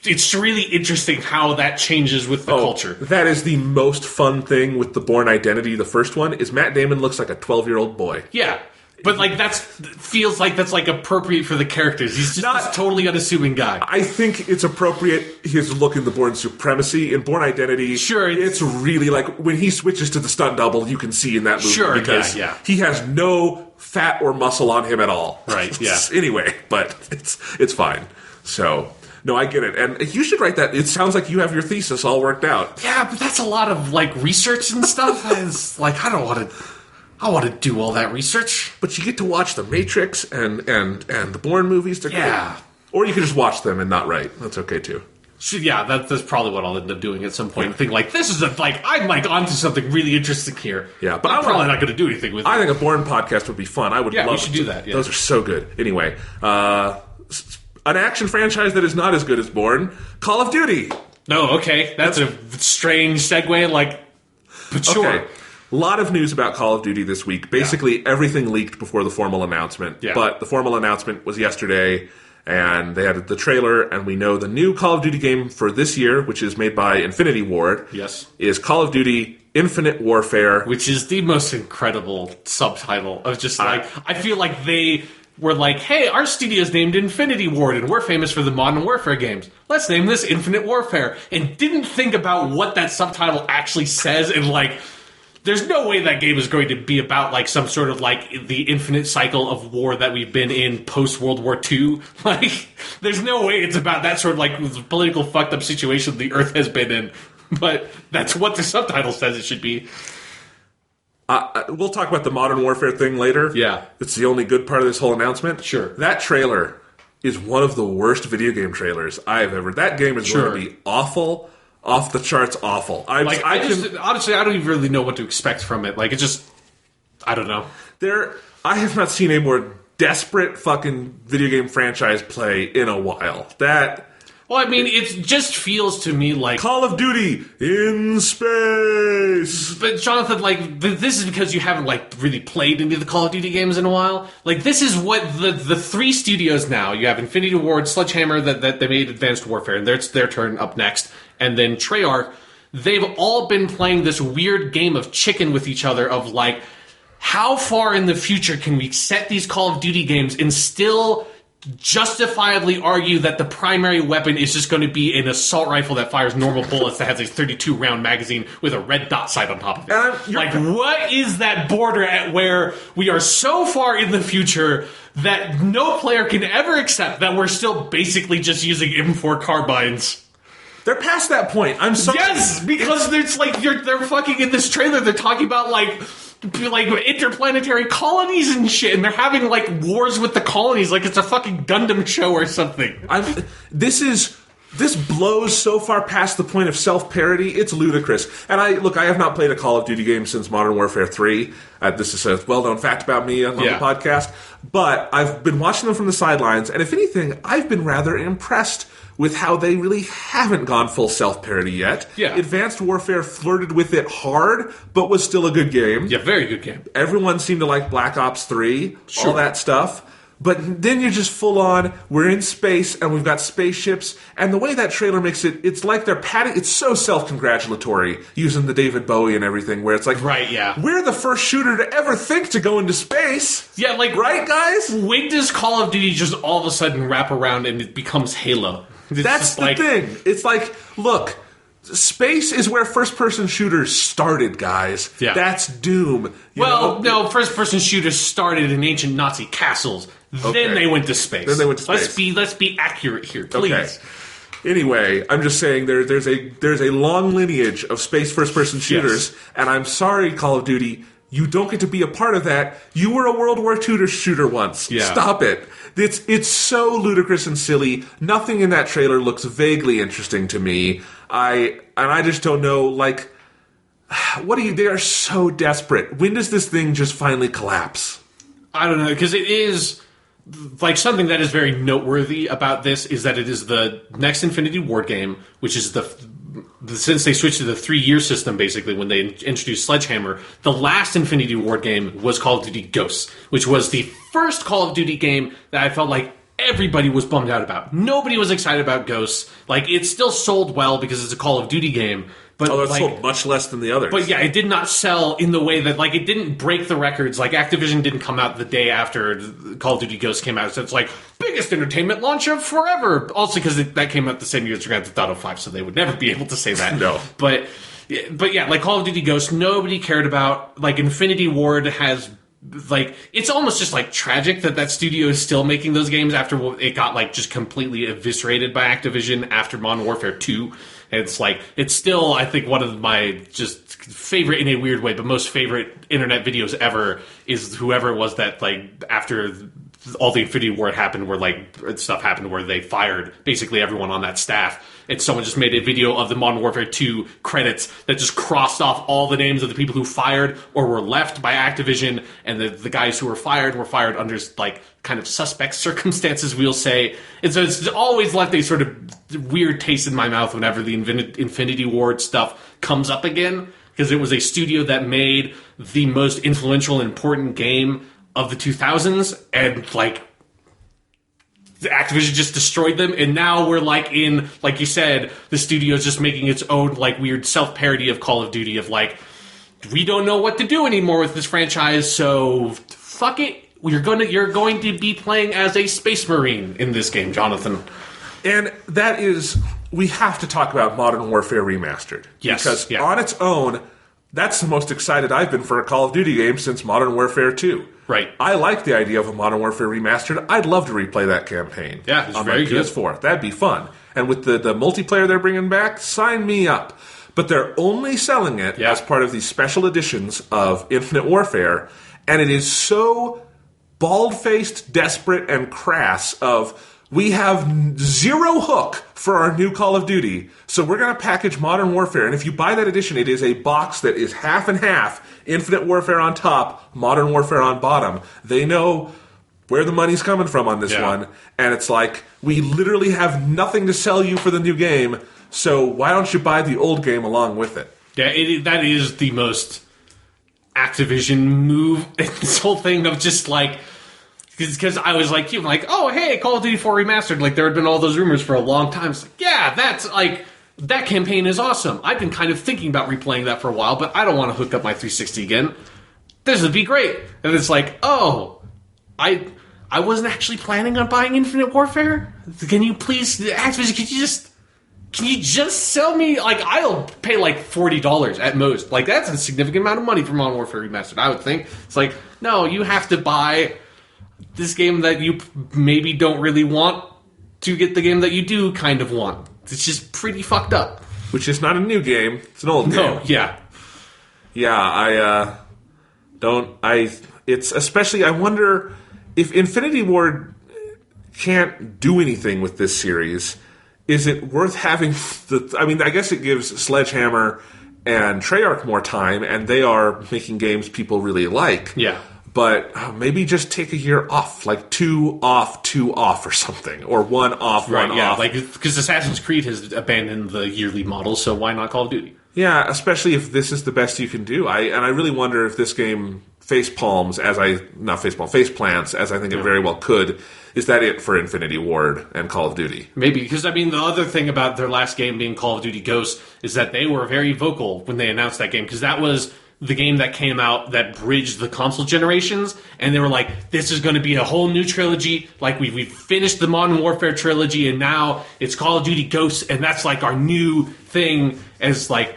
It's really interesting how that changes with the culture. That is the most fun thing with the Bourne Identity, the first one, is Matt Damon looks like a 12-year-old boy. Yeah. But feels like that's appropriate for the characters. He's just this totally unassuming guy. I think it's appropriate, his look in the Bourne Supremacy. In Bourne Identity, sure, it's really when he switches to the stunt double, you can see in that movie because he has no fat or muscle on him at all. Right, yeah. Anyway, but it's fine. So, no, I get it. And you should write that. It sounds like you have your thesis all worked out. Yeah, but that's a lot of research and stuff. It's I want to do all that research. But you get to watch The Matrix and the Bourne movies. They're great. Yeah. Or you can just watch them and not write. That's okay, too. Yeah, that's probably what I'll end up doing at some point. And think like, this is I'm like onto something really interesting here. Yeah, but I'm probably not going to do anything with it. I think a Bourne podcast would be fun. I would love we should do that. Yeah. Those are so good. Anyway, an action franchise that is not as good as Bourne, Call of Duty. No, okay. That's a strange segue, but sure. Okay. A lot of news about Call of Duty this week. Basically, everything leaked before the formal announcement. Yeah. But the formal announcement was yesterday, and they had the trailer, and we know the new Call of Duty game for this year, which is made by Infinity Ward, is Call of Duty Infinite Warfare. Which is the most incredible subtitle of just I feel like they were like, hey, our studio's named Infinity Ward, and we're famous for the Modern Warfare games. Let's name this Infinite Warfare. And didn't think about what that subtitle actually says, and there's no way that game is going to be about some sort of the infinite cycle of war that we've been in post World War II. There's no way it's about that sort of political fucked up situation the Earth has been in. But that's what the subtitle says it should be. We'll talk about the Modern Warfare thing later. Yeah. It's the only good part of this whole announcement. Sure. That trailer is one of the worst video game trailers I've ever... That game is going to be awful. Off the charts, awful. Honestly, I don't even really know what to expect from it. It just, I don't know. I have not seen a more desperate fucking video game franchise play in a while. Well, I mean, it just feels to me like Call of Duty in space. But Jonathan, this is because you haven't really played any of the Call of Duty games in a while. This is what the three studios now. You have Infinity Ward, Sledgehammer that they made Advanced Warfare, and it's their turn up next. And then Treyarch, they've all been playing this weird game of chicken with each other of how far in the future can we set these Call of Duty games and still justifiably argue that the primary weapon is just going to be an assault rifle that fires normal bullets that has a 32-round magazine with a red dot sight on top of it. What is that border at where we are so far in the future that no player can ever accept that we're still basically just using M4 carbines? They're past that point. I'm sorry. Yes, because it's they're fucking in this trailer. They're talking about interplanetary colonies and shit, and they're having wars with the colonies like it's a fucking Gundam show or something. This blows so far past the point of self-parody, it's ludicrous. And I have not played a Call of Duty game since Modern Warfare 3. This is a well-known fact about me on the podcast. But I've been watching them from the sidelines, and if anything, I've been rather impressed with how they really haven't gone full self-parody yet. Yeah. Advanced Warfare flirted with it hard, but was still a good game. Yeah, very good game. Everyone seemed to like Black Ops 3, all that stuff. But then you're just full on, we're in space, and we've got spaceships, and the way that trailer makes it, it's like they're patting, it's so self-congratulatory, using the David Bowie and everything, where it's right, yeah. We're the first shooter to ever think to go into space. Yeah, right, guys? When does Call of Duty just all of a sudden wrap around and it becomes Halo? That's the thing. It's look, space is where first-person shooters started, guys. Yeah. That's Doom. No, first-person shooters started in ancient Nazi castles. Okay. Then they went to space. Let's be accurate here, please. Okay. Anyway, I'm just saying there's a long lineage of space first-person shooters, and I'm sorry, Call of Duty, you don't get to be a part of that. You were a World War II shooter once. Yeah. Stop it. It's so ludicrous and silly. Nothing in that trailer looks vaguely interesting to me. I just don't know, they are so desperate. When does this thing just finally collapse? I don't know, because it is, something that is very noteworthy about this is that it is the next Infinity Ward game, which is since they switched to the 3-year system, basically, when they introduced Sledgehammer, the last Infinity Ward game was Call of Duty Ghosts, which was the first Call of Duty game that I felt like everybody was bummed out about. Nobody was excited about Ghosts. It still sold well because it's a Call of Duty game. But it sold much less than the others. But yeah, it did not sell in the way that, it didn't break the records. Activision didn't come out the day after Call of Duty Ghosts came out. So it's biggest entertainment launch of forever. Also because that came out the same year as Grand Theft Auto 5, so they would never be able to say that. No. But yeah, Call of Duty Ghosts, nobody cared about. Infinity Ward has... it's almost just tragic that studio is still making those games after it got just completely eviscerated by Activision after Modern Warfare 2. And it's still, I think, one of my just favorite, in a weird way, but most favorite internet videos ever is whoever it was that after all the Infinity Ward happened, where stuff happened where they fired basically everyone on that staff. and someone just made a video of the Modern Warfare 2 credits that just crossed off all the names of the people who fired or were left by Activision, and the guys who were fired under, like, kind of suspect circumstances, we'll say. And so it's always left a sort of weird taste in my mouth whenever the Infinity Ward stuff comes up again, because it was a studio that made the most influential and important game of the 2000s, and, like, Activision just destroyed them, and now we're, like, in, like you said, the studio's just making its own, like, weird self-parody of Call of Duty of, like, we don't know what to do anymore with this franchise, so fuck it. You're going to be playing as a Space Marine in this game, Jonathan. And that is, we have to talk about Modern Warfare Remastered. Yes. Because on its own, that's the most excited I've been for a Call of Duty game since Modern Warfare 2. Right. I like the idea of a Modern Warfare Remastered. I'd love to replay that campaign. Yeah, it's very good. PS4. That'd be fun. And with the multiplayer they're bringing back, sign me up. But they're only selling it as part of these special editions of Infinite Warfare, and it is so bald-faced, desperate, and crass of, we have zero hook for our new Call of Duty, so we're going to package Modern Warfare, and if you buy that edition, it is a box that is half and half, Infinite Warfare on top, Modern Warfare on bottom. They know where the money's coming from on this one, and it's like, we literally have nothing to sell you for the new game, so why don't you buy the old game along with it? Yeah, that is the most Activision move in this whole thing of just, like, because I was like, oh, hey, Call of Duty 4 Remastered. Like, there had been all those rumors for a long time. It's like, yeah, that's, like, that campaign is awesome. I've been kind of thinking about replaying that for a while, but I don't want to hook up my 360 again. This would be great. And it's like, oh, I wasn't actually planning on buying Infinite Warfare? Can you please, Activision, can you just sell me, like, I'll pay, like, $40 at most. Like, that's a significant amount of money for Modern Warfare Remastered, I would think. It's like, no, you have to buy this game that you maybe don't really want to get the game that you do kind of want. It's just pretty fucked up. Which is not a new game. It's an old game. No, yeah. Yeah, it's especially, I wonder if Infinity Ward can't do anything with this series, is it worth having I guess it gives Sledgehammer and Treyarch more time, and they are making games people really like. Yeah. But maybe just take a year off, like 2 off, 2 off or something. Or 1 off, 1 off. Like, because Assassin's Creed has abandoned the yearly model, so why not Call of Duty? Yeah, especially if this is the best you can do. I really wonder if this game face plants, as I think it very well could. Is that it for Infinity Ward and Call of Duty? Maybe, because, the other thing about their last game being Call of Duty Ghosts is that they were very vocal when they announced that game, because that was the game that came out that bridged the console generations, and they were like, this is going to be a whole new trilogy, like we've finished the Modern Warfare trilogy, and now it's Call of Duty Ghosts, and that's like our new thing, and it's like,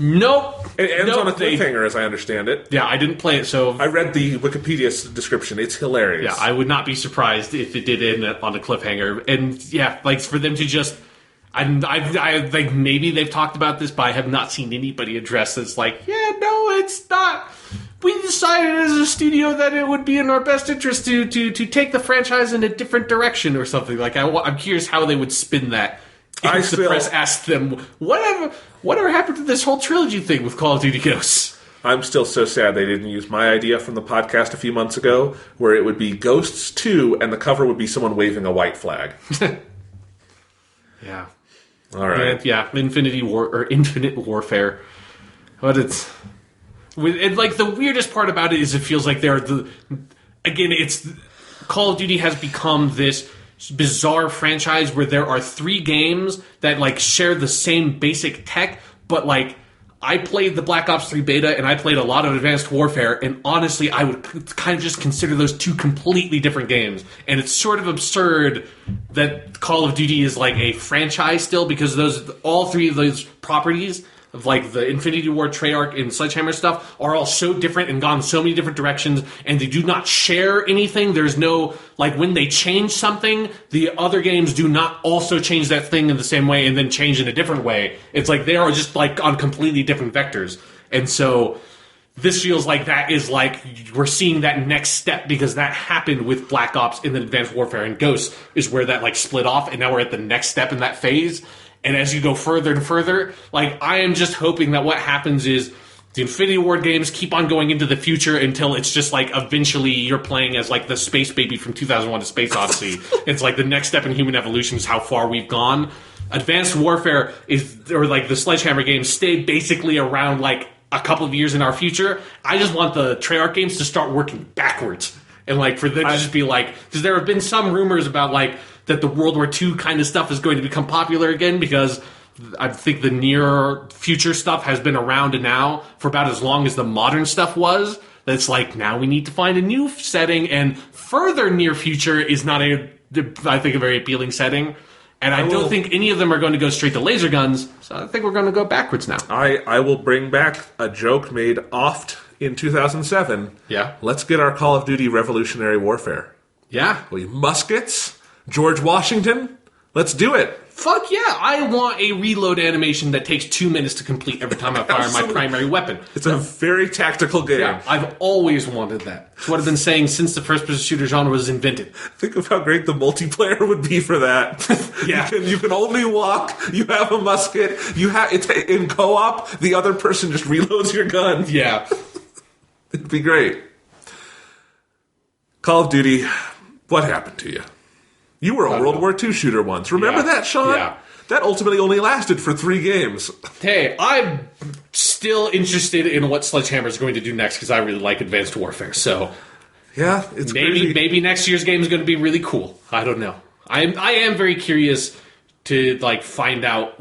nope. It ends on a cliffhanger, as I understand it. Yeah, I didn't play it, so I read the Wikipedia description. It's hilarious. Yeah, I would not be surprised if it did end on a cliffhanger, and yeah, like, for them to just, I think maybe they've talked about this, but I have not seen anybody address this. Like, yeah, no, it's not. We decided as a studio that it would be in our best interest to take the franchise in a different direction or something. Like, I'm curious how they would spin that. If the press asked them, whatever happened to this whole trilogy thing with Call of Duty Ghosts? I'm still so sad they didn't use my idea from the podcast a few months ago, where it would be Ghosts 2, and the cover would be someone waving a white flag. Yeah. All right. Yeah, Infinite Warfare. But it's the weirdest part about it is it feels like it's Call of Duty has become this bizarre franchise where there are 3 games that like share the same basic tech, but like I played the Black Ops 3 beta and I played a lot of Advanced Warfare, and honestly, I would kind of just consider those 2 completely different games. And it's sort of absurd that Call of Duty is like a franchise still, because all 3 of those properties of like the Infinity Ward, Treyarch, and Sledgehammer stuff are all so different and gone so many different directions, and they do not share anything. There's no, like, when they change something, the other games do not also change that thing in the same way and then change in a different way. It's like they are just like on completely different vectors. And so this feels like that is like we're seeing that next step, because that happened with Black Ops and then Advanced Warfare and Ghosts is where that like split off, and now we're at the next step in that phase. And as you go further and further, like, I am just hoping that what happens is the Infinity Ward games keep on going into the future until it's just like eventually you're playing as like the space baby from 2001: A Space Odyssey. It's like the next step in human evolution is how far we've gone. Advanced Warfare or like the Sledgehammer games stay basically around like a couple of years in our future. I just want the Treyarch games to start working backwards. And like for them to just be like, because there have been some rumors about like that the World War II kind of stuff is going to become popular again, because I think the near future stuff has been around now for about as long as the modern stuff was. That's like, now we need to find a new setting, and further near future is not I think a very appealing setting. And I don't think any of them are going to go straight to laser guns, so I think we're going to go backwards now. I will bring back a joke made oft in 2007. Yeah. Let's get our Call of Duty Revolutionary Warfare. Yeah. Muskets, George Washington, let's do it. Fuck yeah, I want a reload animation that takes 2 minutes to complete every time I fire my primary weapon. It's a very tactical game. Yeah, I've always wanted that. It's what I've been saying since the first-person shooter genre was invented. Think of how great the multiplayer would be for that. Yeah. You can only walk, you have a musket, it's in co-op, the other person just reloads your gun. Yeah. It'd be great. Call of Duty, what happened to you? You were a World War II shooter once. Remember that, Sean? Yeah. That ultimately only lasted for 3 games. Hey, I'm still interested in what Sledgehammer is going to do next, because I really like Advanced Warfare. So yeah, it's maybe next year's game is going to be really cool. I don't know. I am very curious to like find out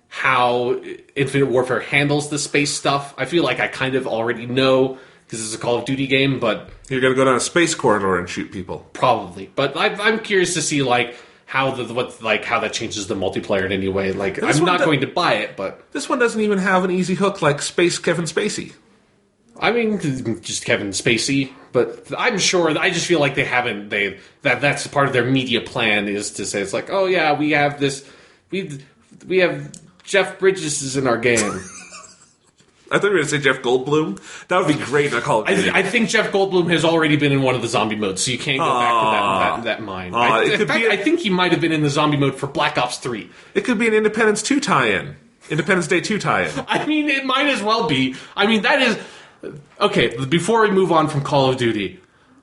how Infinite Warfare handles the space stuff. I feel like I kind of already know, because it's a Call of Duty game, but you're going to go down a space corridor and shoot people. Probably. But I'm curious to see like how that changes the multiplayer in any way. Like, I'm not going to buy it, but this one doesn't even have an easy hook like Space Kevin Spacey. I mean, just Kevin Spacey, but I'm sure, I just feel like that's part of their media plan, is to say, it's like, oh yeah, we have this, we have Jeff Bridges is in our game. I thought you were going to say Jeff Goldblum. That would be great in a Call of Duty. I think Jeff Goldblum has already been in one of the zombie modes, so you can't go back to that mine. I think he might have been in the zombie mode for Black Ops 3. It could be an Independence 2 tie-in. Independence Day 2 tie-in. I mean, it might as well be. I mean, that is... Okay, before we move on from Call of Duty,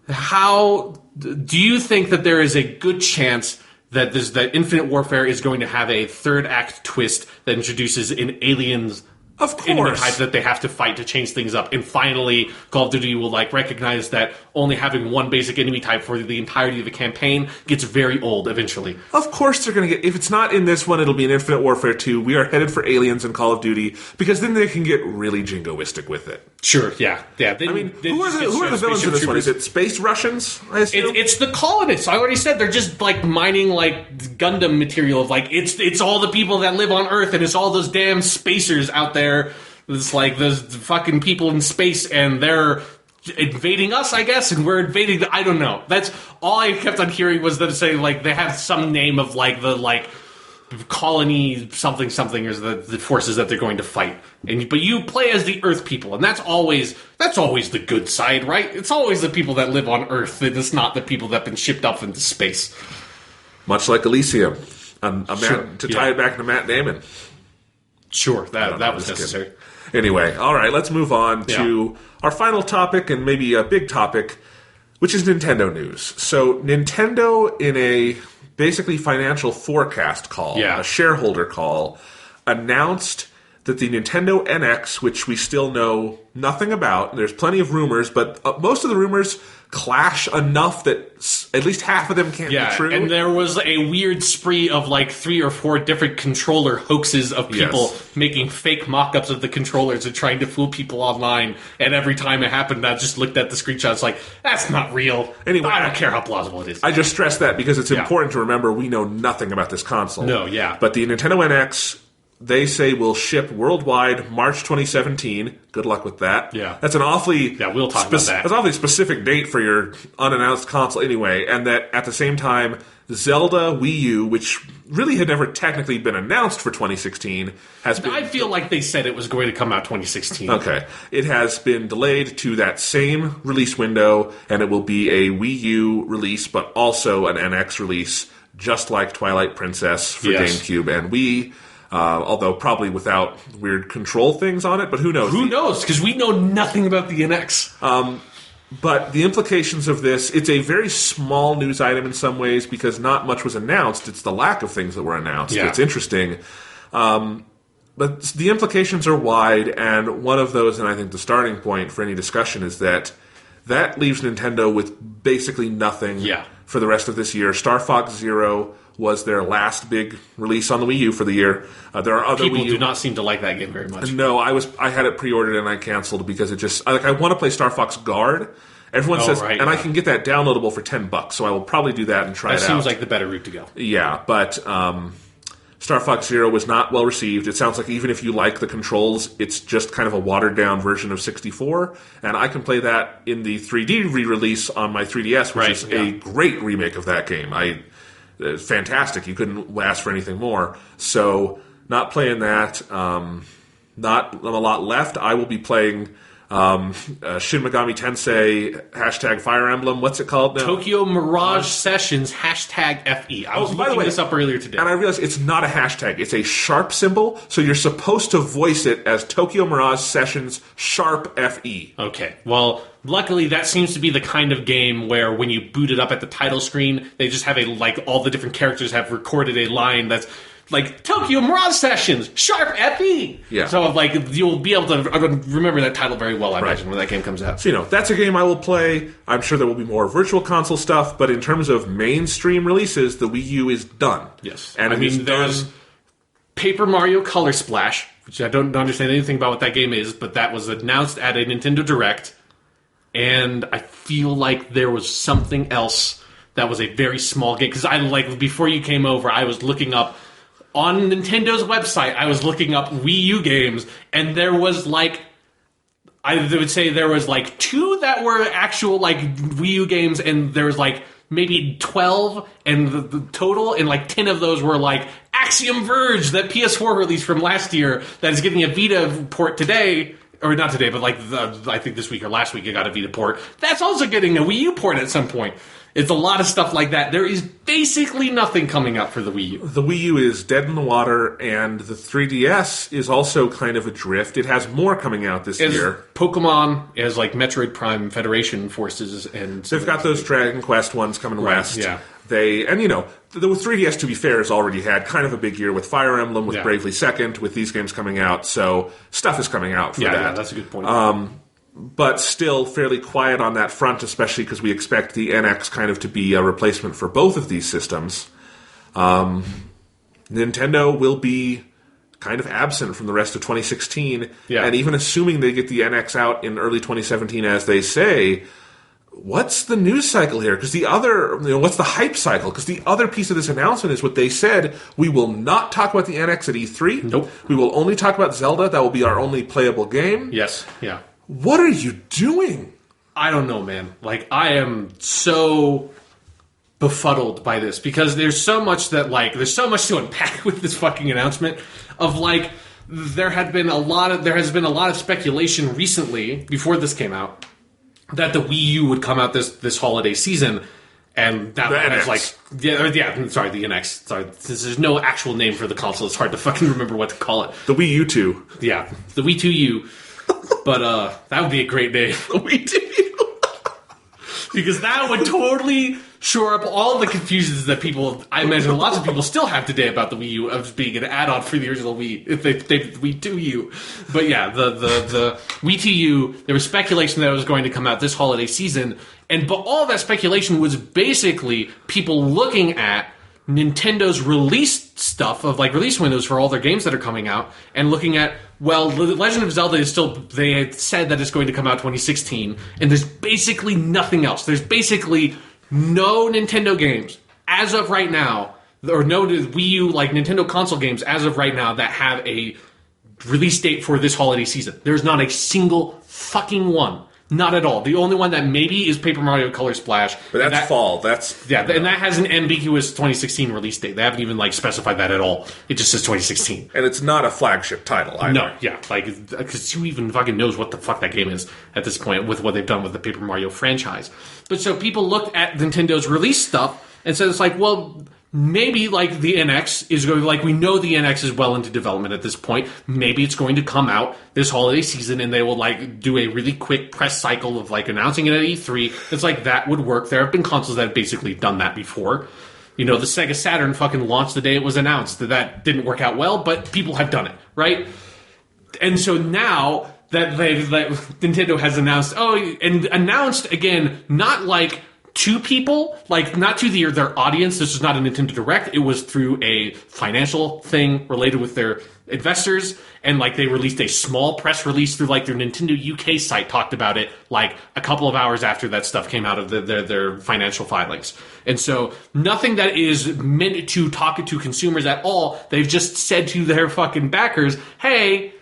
how do you think that there is a good chance that Infinite Warfare is going to have a third act twist that introduces an aliens... Of course. Enemy type that they have to fight to change things up, and finally Call of Duty will like recognize that only having one basic enemy type for the entirety of the campaign gets very old eventually. Of course they're going to get... If it's not in this one, it'll be in Infinite Warfare 2. We are headed for aliens in Call of Duty, because then they can get really jingoistic with it. Sure, yeah. Then, I mean, who are the villains in this one? Is it Space Russians, I assume? It's the colonists. I already said they're just like mining like Gundam material of like, it's all the people that live on Earth, and it's all those damn spacers out there. It's like those fucking people in space, and they're invading us, I guess, and we're invading I don't know. That's all I kept on hearing was them saying like they have some name of like the like colony something or the forces that they're going to fight. But you play as the Earth people, and that's always the good side, right? It's always the people that live on Earth, and it's not the people that have been shipped up into space. Much like Elysium, tie it back to Matt Damon. Sure, that was necessary. Anyway, all right, let's move on to our final topic, and maybe a big topic, which is Nintendo news. So Nintendo, in a basically financial forecast call, a shareholder call, announced that the Nintendo NX, which we still know nothing about, there's plenty of rumors, but most of the rumors clash enough that at least half of them can't be true. And there was a weird spree of like 3 or 4 different controller hoaxes of people making fake mock-ups of the controllers and trying to fool people online. And every time it happened, I just looked at the screenshots like, that's not real. Anyway, I don't care how plausible it is. I just stress that because it's important to remember we know nothing about this console. No, yeah. But the Nintendo NX, they say, will ship worldwide March 2017. Good luck with that. Yeah. That's an awfully... Yeah, we'll talk about that. That's an awfully specific date for your unannounced console anyway, and that at the same time, Zelda Wii U, which really had never technically been announced for 2016, has been... I feel like they said it was going to come out 2016. Okay. It has been delayed to that same release window, and it will be a Wii U release, but also an NX release just like Twilight Princess for GameCube and Wii. Although probably without weird control things on it, but who knows? Who knows? Because we know nothing about the NX. But the implications of this, it's a very small news item in some ways because not much was announced. It's the lack of things that were announced that's interesting. But the implications are wide, and one of those, and I think the starting point for any discussion, is that leaves Nintendo with basically nothing for the rest of this year. Star Fox Zero was their last big release on the Wii U for the year. There are other people Wii U... do not seem to like that game very much. No, I had it pre-ordered and I canceled because it just... I want to play Star Fox Guard. Everyone says... I can get that downloadable for $10, so I will probably do that and try it out. That seems like the better route to go. Yeah, but Star Fox Zero was not well received. It sounds like even if you like the controls, it's just kind of a watered-down version of 64, and I can play that in the 3D re-release on my 3DS, which is a great remake of that game. It's fantastic. You couldn't ask for anything more. So, not playing that. Not a lot left. I will be playing Shin Megami Tensei # Fire Emblem. What's it called now? Tokyo Mirage Sessions # FE. I was looking this up earlier today. And I realized it's not a hashtag. It's a sharp symbol, so you're supposed to voice it as Tokyo Mirage Sessions # FE. Okay. Well, luckily that seems to be the kind of game where when you boot it up at the title screen, they just have all the different characters have recorded a line that's like Tokyo Mirage Sessions # FE. Yeah. So you'll be able to remember that title very well, I imagine, when that game comes out. So that's a game I will play. I'm sure there will be more Virtual Console stuff, but in terms of mainstream releases, the Wii U is done. Yes. And there's Paper Mario Color Splash, which I don't understand anything about what that game is, but that was announced at a Nintendo Direct, and I feel like there was something else that was a very small game, because before you came over, I was looking up on Nintendo's website, I was looking up Wii U games, and there was I would say there was 2 that were actual Wii U games, and there was maybe 12 and the total, and 10 of those were Axiom Verge, that PS4 release from last year that is getting a Vita port today. Or not today, but I think this week or last week it got a Vita port. That's also getting a Wii U port at some point. It's a lot of stuff like that. There is basically nothing coming up for the Wii U. The Wii U is dead in the water, and the 3DS is also kind of adrift. It has more coming out this year. Pokemon, it has Metroid Prime Federation Forces, and they've got those Dragon Quest ones coming west. Yeah. The 3DS, to be fair, has already had kind of a big year with Fire Emblem, with Bravely Second, with these games coming out. So stuff is coming out for that. Yeah, that's a good point. But still fairly quiet on that front, especially because we expect the NX kind of to be a replacement for both of these systems. Nintendo will be kind of absent from the rest of 2016, and even assuming they get the NX out in early 2017, as they say, what's the news cycle here? Because what's the hype cycle? Because the other piece of this announcement is what they said: we will not talk about the NX at E3. Nope. We will only talk about Zelda. That will be our only playable game. Yes. Yeah. What are you doing? I don't know, man. I am so befuddled by this because there's so much there's so much to unpack with this fucking announcement of there has been a lot of speculation recently before this came out that the Wii U would come out this holiday season, and that was the NX. Sorry, there's no actual name for the console. It's hard to fucking remember what to call it. The Wii U 2. Yeah, the Wii 2U. But that would be a great name. The Wii 2U. Because that would totally shore up all the confusions that I imagine lots of people still have today about the Wii U of being an add-on for the original Wii, if they did the Wii 2U. But yeah, the Wii 2U, there was speculation that it was going to come out this holiday season, but all that speculation was basically people looking at Nintendo's release stuff of release windows for all their games that are coming out and looking at, well, The Legend of Zelda is still, they had said that it's going to come out 2016, and there's basically nothing else. There's basically no Nintendo games as of right now, or no Wii U Nintendo console games as of right now that have a release date for this holiday season. There's not a single fucking one. Not at all. The only one that maybe is Paper Mario Color Splash. But that's fall. And that has an ambiguous 2016 release date. They haven't even specified that at all. It just says 2016. And it's not a flagship title either. No, yeah. Because who even fucking knows what the fuck that game is at this point with what they've done with the Paper Mario franchise. But so people looked at Nintendo's release stuff and said it's well, maybe, like, the NX is going, like, we know the NX is well into development at this point. Maybe it's going to come out this holiday season, and they will, like, do a really quick press cycle of, like, announcing it at E3. It's like, that would work. There have been consoles that have basically done that before. You know, the Sega Saturn fucking launched the day it was announced. That didn't work out well, but people have done it, right? And so now that Nintendo has announced, and announced, again, not, like, to people, like, not to their audience. This was not a Nintendo Direct. It was through a financial thing related with their investors, and, like, they released a small press release through, like, their Nintendo UK site, talked about it, like, a couple of hours after that stuff came out of their financial filings. And so, nothing that is meant to talk to consumers at all. They've just said to their fucking backers, hey,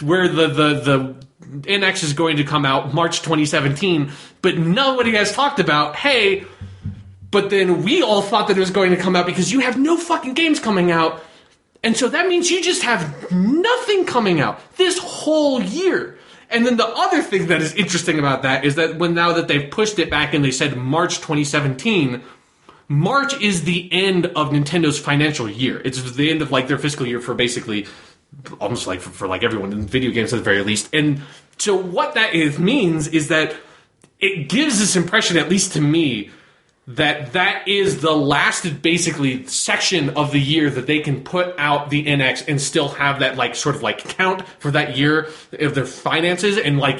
where the NX is going to come out March 2017, but nobody has talked about, hey, but then we all thought that it was going to come out because you have no fucking games coming out, and so that means you just have nothing coming out this whole year. And then the other thing that is interesting about that is that now that they've pushed it back and they said March 2017, March is the end of Nintendo's financial year. It's the end of, like, their fiscal year for basically almost like for like everyone in video games at the very least. And so what that means is that it gives this impression, at least to me, that is the last basically section of the year that they can put out the NX and still have that, like, sort of like count for that year of their finances, and, like,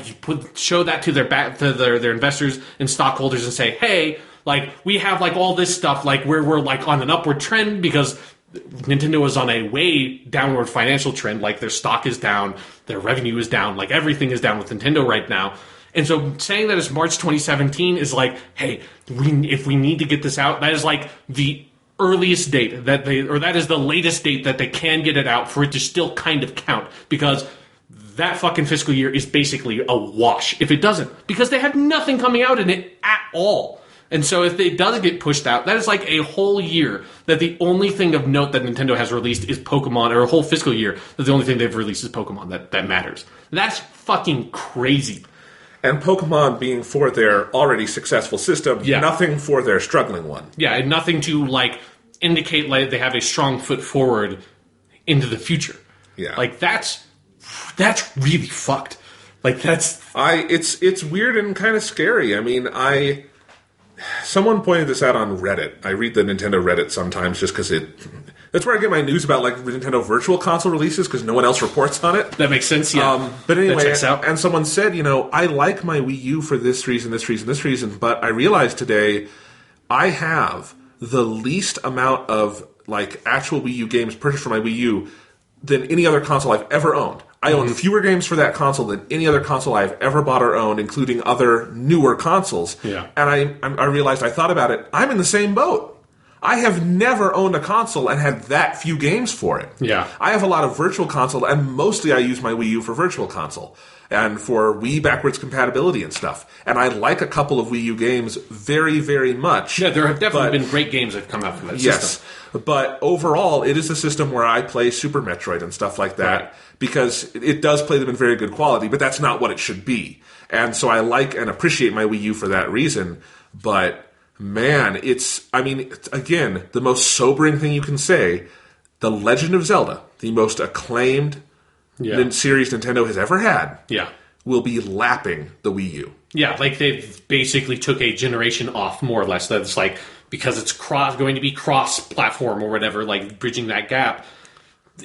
show that to their investors and stockholders and say, hey, like, we have, like, all this stuff, like, where we're, like, on an upward trend because Nintendo is on a way downward financial trend. Like, their stock is down, their revenue is down, like, everything is down with Nintendo right now. And so saying that it's March 2017 is like, hey, if we need to get this out, that is like the earliest date that that is the latest date that they can get it out for it to still kind of count, because that fucking fiscal year is basically a wash if it doesn't, because they have nothing coming out in it at all. And so if it does get pushed out, that is like a whole year that the only thing of note that Nintendo has released is Pokemon, or a whole fiscal year that the only thing they've released is Pokemon that matters. That's fucking crazy. And Pokemon being for their already successful system, yeah. Nothing for their struggling one. Yeah, and nothing to, like, indicate like they have a strong foot forward into the future. Yeah. Like, that's really fucked. Like, it's weird and kind of scary. I mean, someone pointed this out on Reddit. I read the Nintendo Reddit sometimes just because that's where I get my news about, like, Nintendo Virtual Console releases, because no one else reports on it. That makes sense, yeah. But anyway, and someone said, I like my Wii U for this reason, but I realized today I have the least amount of, like, actual Wii U games purchased for my Wii U than any other console I've ever owned. I own fewer games for that console than any other console I've ever bought or owned, including other newer consoles. Yeah. And I realized, I thought about it, I'm in the same boat. I have never owned a console and had that few games for it. Yeah. I have a lot of Virtual Console, and mostly I use my Wii U for Virtual Console and for Wii backwards compatibility and stuff. And I like a couple of Wii U games very, very much. Yeah, there have definitely been great games that have come out from that system. Yes, but overall, it is a system where I play Super Metroid and stuff like that, right, because it does play them in very good quality, but that's not what it should be. And so I like and appreciate my Wii U for that reason, but man, again, the most sobering thing you can say, The Legend of Zelda, the most acclaimed series Nintendo has ever had, will be lapping the Wii U. Yeah, like they've basically took a generation off, more or less. That's like, because it's going to be cross-platform or whatever, like bridging that gap.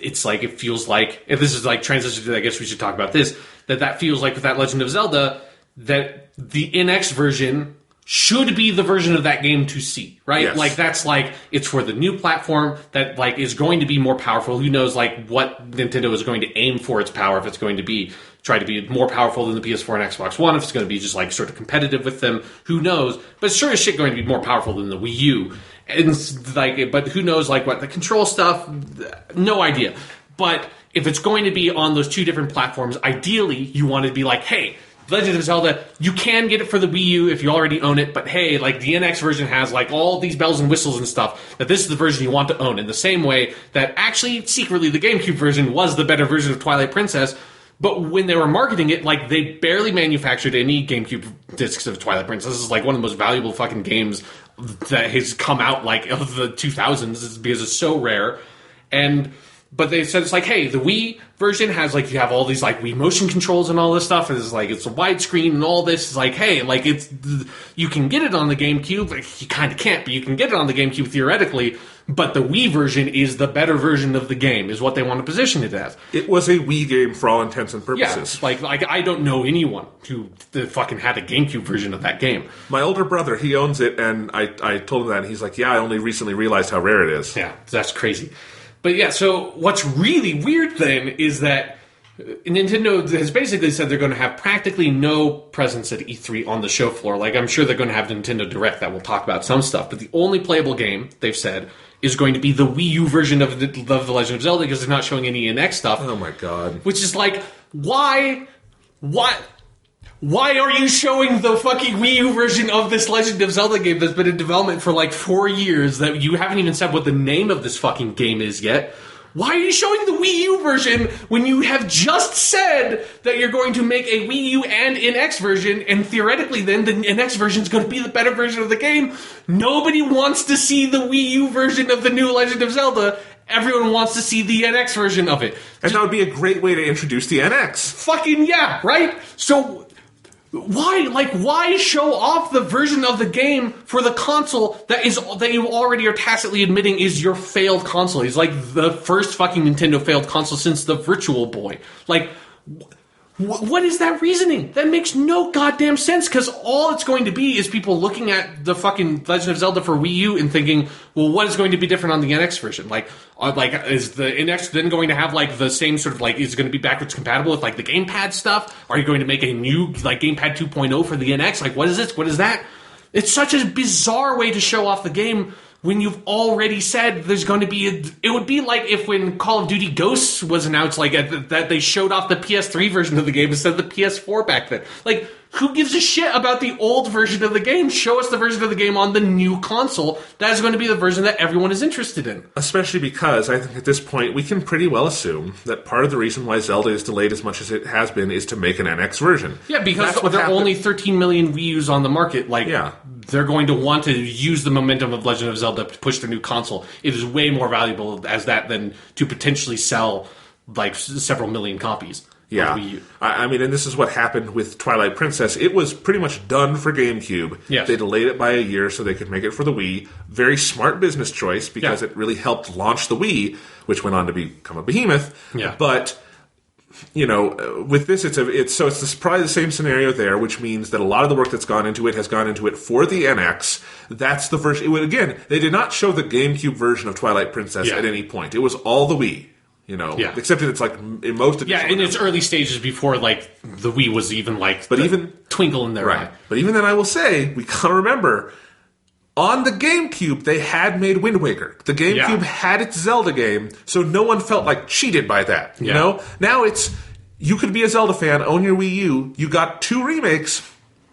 It's like, it feels like, if this is like transition to, I guess we should talk about this, that feels like with that Legend of Zelda, that the NX version should be the version of that game to see, right? Yes. Like, that's like, it's for the new platform that, like, is going to be more powerful. Who knows, like, what Nintendo is going to aim for its power, if it's going to be, try to be more powerful than the PS4 and Xbox One, if it's going to be just, like, sort of competitive with them. Who knows? But it's sure as shit going to be more powerful than the Wii U. And, like, but who knows, like, what the control stuff? No idea. But if it's going to be on those two different platforms, ideally, you want to be like, hey, Legend of Zelda, you can get it for the Wii U if you already own it, but hey, like, the NX version has, like, all these bells and whistles and stuff, that this is the version you want to own, in the same way that actually, secretly, the GameCube version was the better version of Twilight Princess, but when they were marketing it, like, they barely manufactured any GameCube discs of Twilight Princess. This is, like, one of the most valuable fucking games that has come out like of the 2000s because it's so rare. But they said it's like, hey, the Wii version has like you have all these like Wii motion controls and all this stuff, and it's like it's a widescreen and all this. It's like, hey, like you can get it on the GameCube. Like, you kind of can't, but you can get it on the GameCube theoretically. But the Wii version is the better version of the game, is what they want to position it as. It was a Wii game for all intents and purposes. Yeah, like I don't know anyone who fucking had a GameCube version of that game. My older brother, he owns it, and I told him that, and he's like, yeah, I only recently realized how rare it is. Yeah, that's crazy. But yeah, so what's really weird then is that Nintendo has basically said they're going to have practically no presence at E3 on the show floor. Like, I'm sure they're going to have Nintendo Direct that will talk about some stuff. But the only playable game, they've said, is going to be the Wii U version of The Legend of Zelda because they're not showing any NX stuff. Oh my god. Which is like, why are you showing the fucking Wii U version of this Legend of Zelda game that's been in development for like 4 years that you haven't even said what the name of this fucking game is yet? Why are you showing the Wii U version when you have just said that you're going to make a Wii U and NX version, and theoretically then the NX version is going to be the better version of the game? Nobody wants to see the Wii U version of the new Legend of Zelda. Everyone wants to see the NX version of it. And that would be a great way to introduce the NX. Fucking yeah, right? So why show off the version of the game for the console that you already are tacitly admitting is your failed console? It's like the first fucking Nintendo failed console since the Virtual Boy. Like, what is that reasoning? That makes no goddamn sense, because all it's going to be is people looking at the fucking Legend of Zelda for Wii U and thinking, well, what is going to be different on the NX version? Like, is the NX then going to have, like, the same sort of, like, is it going to be backwards compatible with, like, the gamepad stuff? Are you going to make a new, like, gamepad 2.0 for the NX? Like, what is this? What is that? It's such a bizarre way to show off the game when you've already said there's going to be it would be like if when Call of Duty Ghosts was announced, like that they showed off the PS3 version of the game instead of the PS4 back then. Like, who gives a shit about the old version of the game? Show us the version of the game on the new console. That is going to be the version that everyone is interested in. Especially because I think at this point we can pretty well assume that part of the reason why Zelda is delayed as much as it has been is to make an NX version. Yeah, because there are only 13 million Wii U's on the market. Like, yeah. They're going to want to use the momentum of Legend of Zelda to push the new console. It is way more valuable as that than to potentially sell like several million copies. Yeah, I mean, and this is what happened with Twilight Princess. It was pretty much done for GameCube. Yes. They delayed it by a year so they could make it for the Wii. Very smart business choice because it really helped launch the Wii, which went on to become a behemoth. Yeah. But, you know, with this, it's probably the same scenario there, which means that a lot of the work that's gone into it has gone into it for the NX. That's the version. Again, they did not show the GameCube version of Twilight Princess at any point. It was all the Wii. You know, except that it's like in most of in its early stages before like the Wii was even like even twinkle in their eye. But even then, I will say we gotta remember on the GameCube they had made Wind Waker. The GameCube had its Zelda game, so no one felt like cheated by that. You know, now it's you could be a Zelda fan, own your Wii U. You got 2 remakes.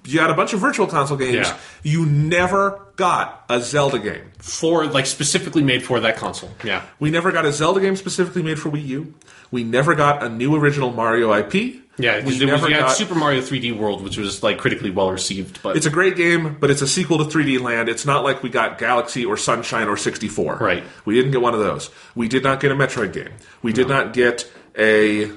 You got a bunch of Virtual Console games. Yeah. You never got a Zelda game. Specifically made for that console. Yeah. We never got a Zelda game specifically made for Wii U. We never got a new original Mario IP. Yeah, we got Super Mario 3D World, which was like critically well received. But it's a great game, but it's a sequel to 3D Land. It's not like we got Galaxy or Sunshine or 64. Right. We didn't get one of those. We did not get a Metroid game. We did not get a...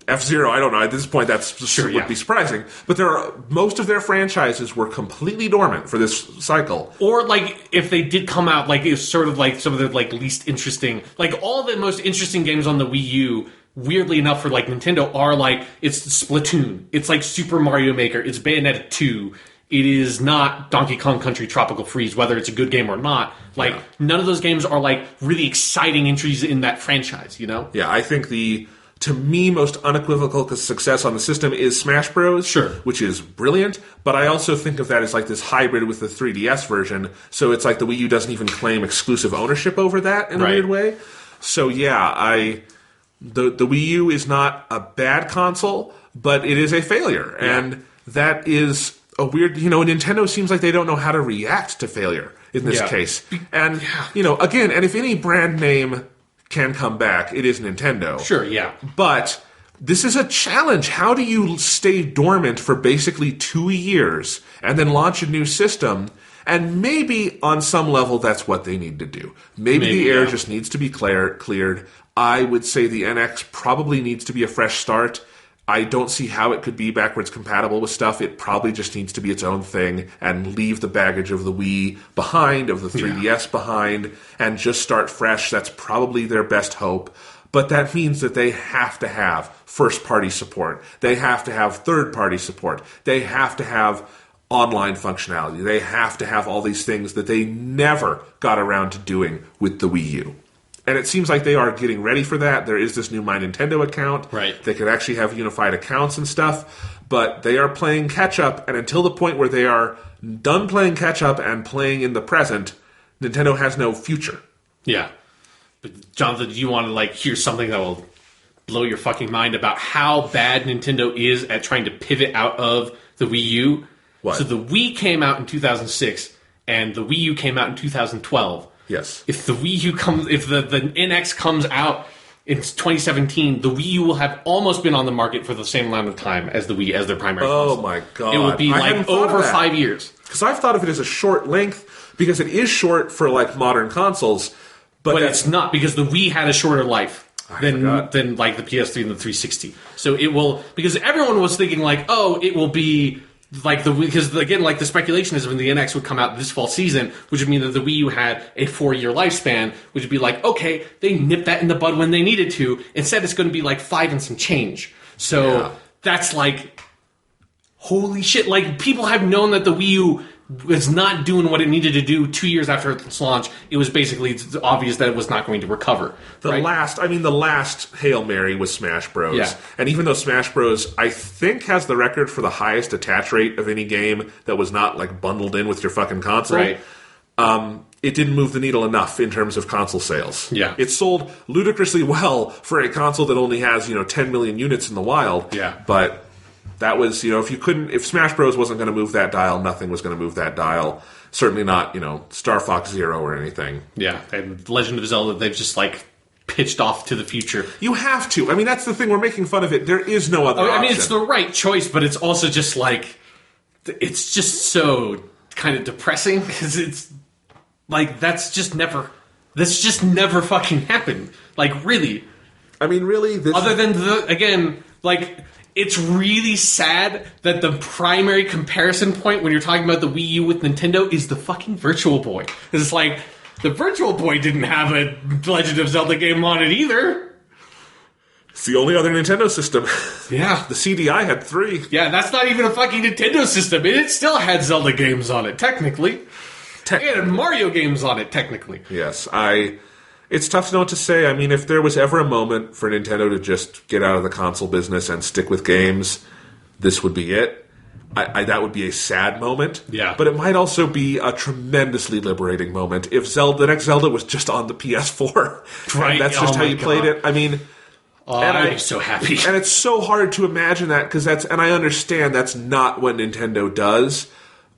F-Zero, I don't know. At this point, would be surprising. But most of their franchises were completely dormant for this cycle. Or, like, if they did come out, like, it's sort of like some of the, like, least interesting... Like, all the most interesting games on the Wii U, weirdly enough for, like, Nintendo, are, like, it's Splatoon. It's, like, Super Mario Maker. It's Bayonetta 2. It is not Donkey Kong Country Tropical Freeze, whether it's a good game or not. Like, none of those games are, like, really exciting entries in that franchise, you know? Yeah, I think to me, most unequivocal success on the system is Smash Bros. Sure. Which is brilliant, but I also think of that as like this hybrid with the 3DS version, so it's like the Wii U doesn't even claim exclusive ownership over that in a weird way. So yeah, the Wii U is not a bad console, but it is a failure, and that is a weird, Nintendo seems like they don't know how to react to failure in this case. And, again, and if any brand name can come back, it is Nintendo. Sure, yeah. But this is a challenge. How do you stay dormant for basically 2 years and then launch a new system And maybe on some level that's what they need to do. Maybe the air just needs to be cleared. I would say the NX probably needs to be a fresh start. I don't see how it could be backwards compatible with stuff. It probably just needs to be its own thing and leave the baggage of the Wii behind, of the 3DS behind, and just start fresh. That's probably their best hope. But that means that they have to have first-party support. They have to have third-party support. They have to have online functionality. They have to have all these things that they never got around to doing with the Wii U. And it seems like they are getting ready for that. There is this new My Nintendo account. Right. They could actually have unified accounts and stuff. But they are playing catch-up. And until the point where they are done playing catch-up and playing in the present, Nintendo has no future. Yeah. But Jonathan, do you want to hear something that will blow your fucking mind about how bad Nintendo is at trying to pivot out of the Wii U? What? So the Wii came out in 2006, and the Wii U came out in 2012. Yes. If the Wii U if the NX comes out in 2017, the Wii U will have almost been on the market for the same amount of time as the Wii as their primary console. Oh my god! It would be over 5 years. Because I've thought of it as a short length because it is short for modern consoles, but it's not, because the Wii had a shorter life than the PS3 and the 360. So it will, because everyone was thinking it will be. Because again, the speculation is when the NX would come out this fall season, which would mean that the Wii U had a 4-year lifespan, which would be okay, they nipped that in the bud when they needed to. Instead, it's going to be 5 and some change. So that's holy shit. People have known that the Wii U was not doing what it needed to do 2 years after its launch. It was basically obvious that it was not going to recover. The last Hail Mary was Smash Bros. Yeah. And even though Smash Bros, I think, has the record for the highest attach rate of any game that was not bundled in with your fucking console, right. It didn't move the needle enough in terms of console sales. Yeah. It sold ludicrously well for a console that only has 10 million units in the wild. Yeah. But that was, if Smash Bros wasn't going to move that dial, nothing was going to move that dial. Certainly not, Star Fox Zero or anything. Yeah, and Legend of Zelda, they've just pitched off to the future. You have to. I mean, that's the thing. We're making fun of it. There is no other option. I mean, it's the right choice, but it's also just it's just so kind of depressing because it's that's just never fucking happened. Really. I mean, really? Other than it's really sad that the primary comparison point when you're talking about the Wii U with Nintendo is the fucking Virtual Boy. It's the Virtual Boy didn't have a Legend of Zelda game on it either. It's the only other Nintendo system. Yeah. The CDI had 3. Yeah, that's not even a fucking Nintendo system. It still had Zelda games on it, technically. It had Mario games on it, technically. Yes, It's tough to know what to say. I mean, if there was ever a moment for Nintendo to just get out of the console business and stick with games, this would be it. That would be a sad moment. Yeah. But it might also be a tremendously liberating moment if the next Zelda was just on the PS4. Right. And that's just how you played it. I mean... I'd be so happy. And it's so hard to imagine that, and I understand that's not what Nintendo does.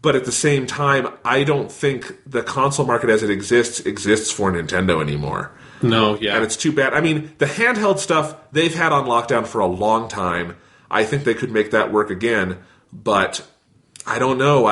But at the same time, I don't think the console market as it exists for Nintendo anymore. No, yeah. And it's too bad. I mean, the handheld stuff they've had on lockdown for a long time. I think they could make that work again, but I don't know.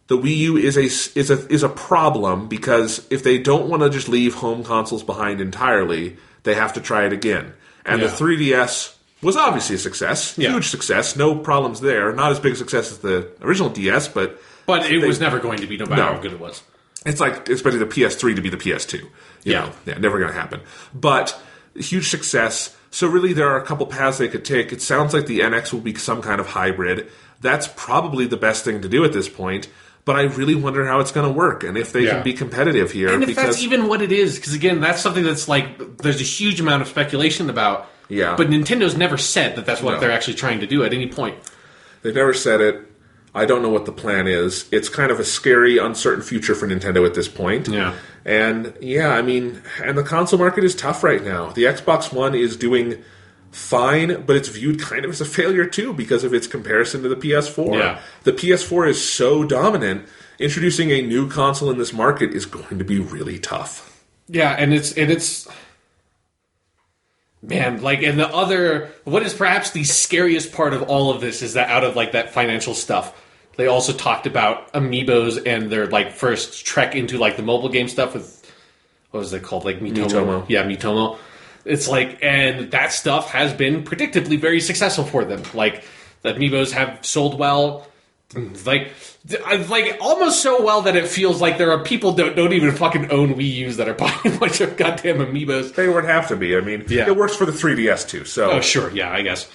The Wii U is a problem because if they don't want to just leave home consoles behind entirely, they have to try it again. And the 3DS was obviously a success. Yeah. Huge success. No problems there. Not as big a success as the original DS, but it was never going to be, no matter how good it was. It's expecting the PS3 to be the PS2. Yeah, never going to happen. But huge success. So really there are a couple paths they could take. It sounds like the NX will be some kind of hybrid. That's probably the best thing to do at this point. But I really wonder how it's going to work and if they can be competitive here. And if that's even what it is. Because again, that's something that's there's a huge amount of speculation about. Yeah. But Nintendo's never said that that's what they're actually trying to do at any point. They've never said it. I don't know what the plan is. It's kind of a scary, uncertain future for Nintendo at this point. Yeah. And, and the console market is tough right now. The Xbox One is doing fine, but it's viewed kind of as a failure, too, because of its comparison to the PS4. Yeah. The PS4 is so dominant. Introducing a new console in this market is going to be really tough. Yeah, and it's... Man, what is perhaps the scariest part of all of this is that out of that financial stuff, They also talked about Amiibos and their like first trek into like the mobile game stuff with what was it called? Like Miitomo. Yeah, Miitomo. It's like, and that stuff has been predictably very successful for them. Like the Amiibos have sold well, like almost so well that it feels like there are people that don't even fucking own Wii U's that are buying a bunch of goddamn Amiibos. They would have to be. I mean, it works for the 3DS too. So sure, yeah, I guess.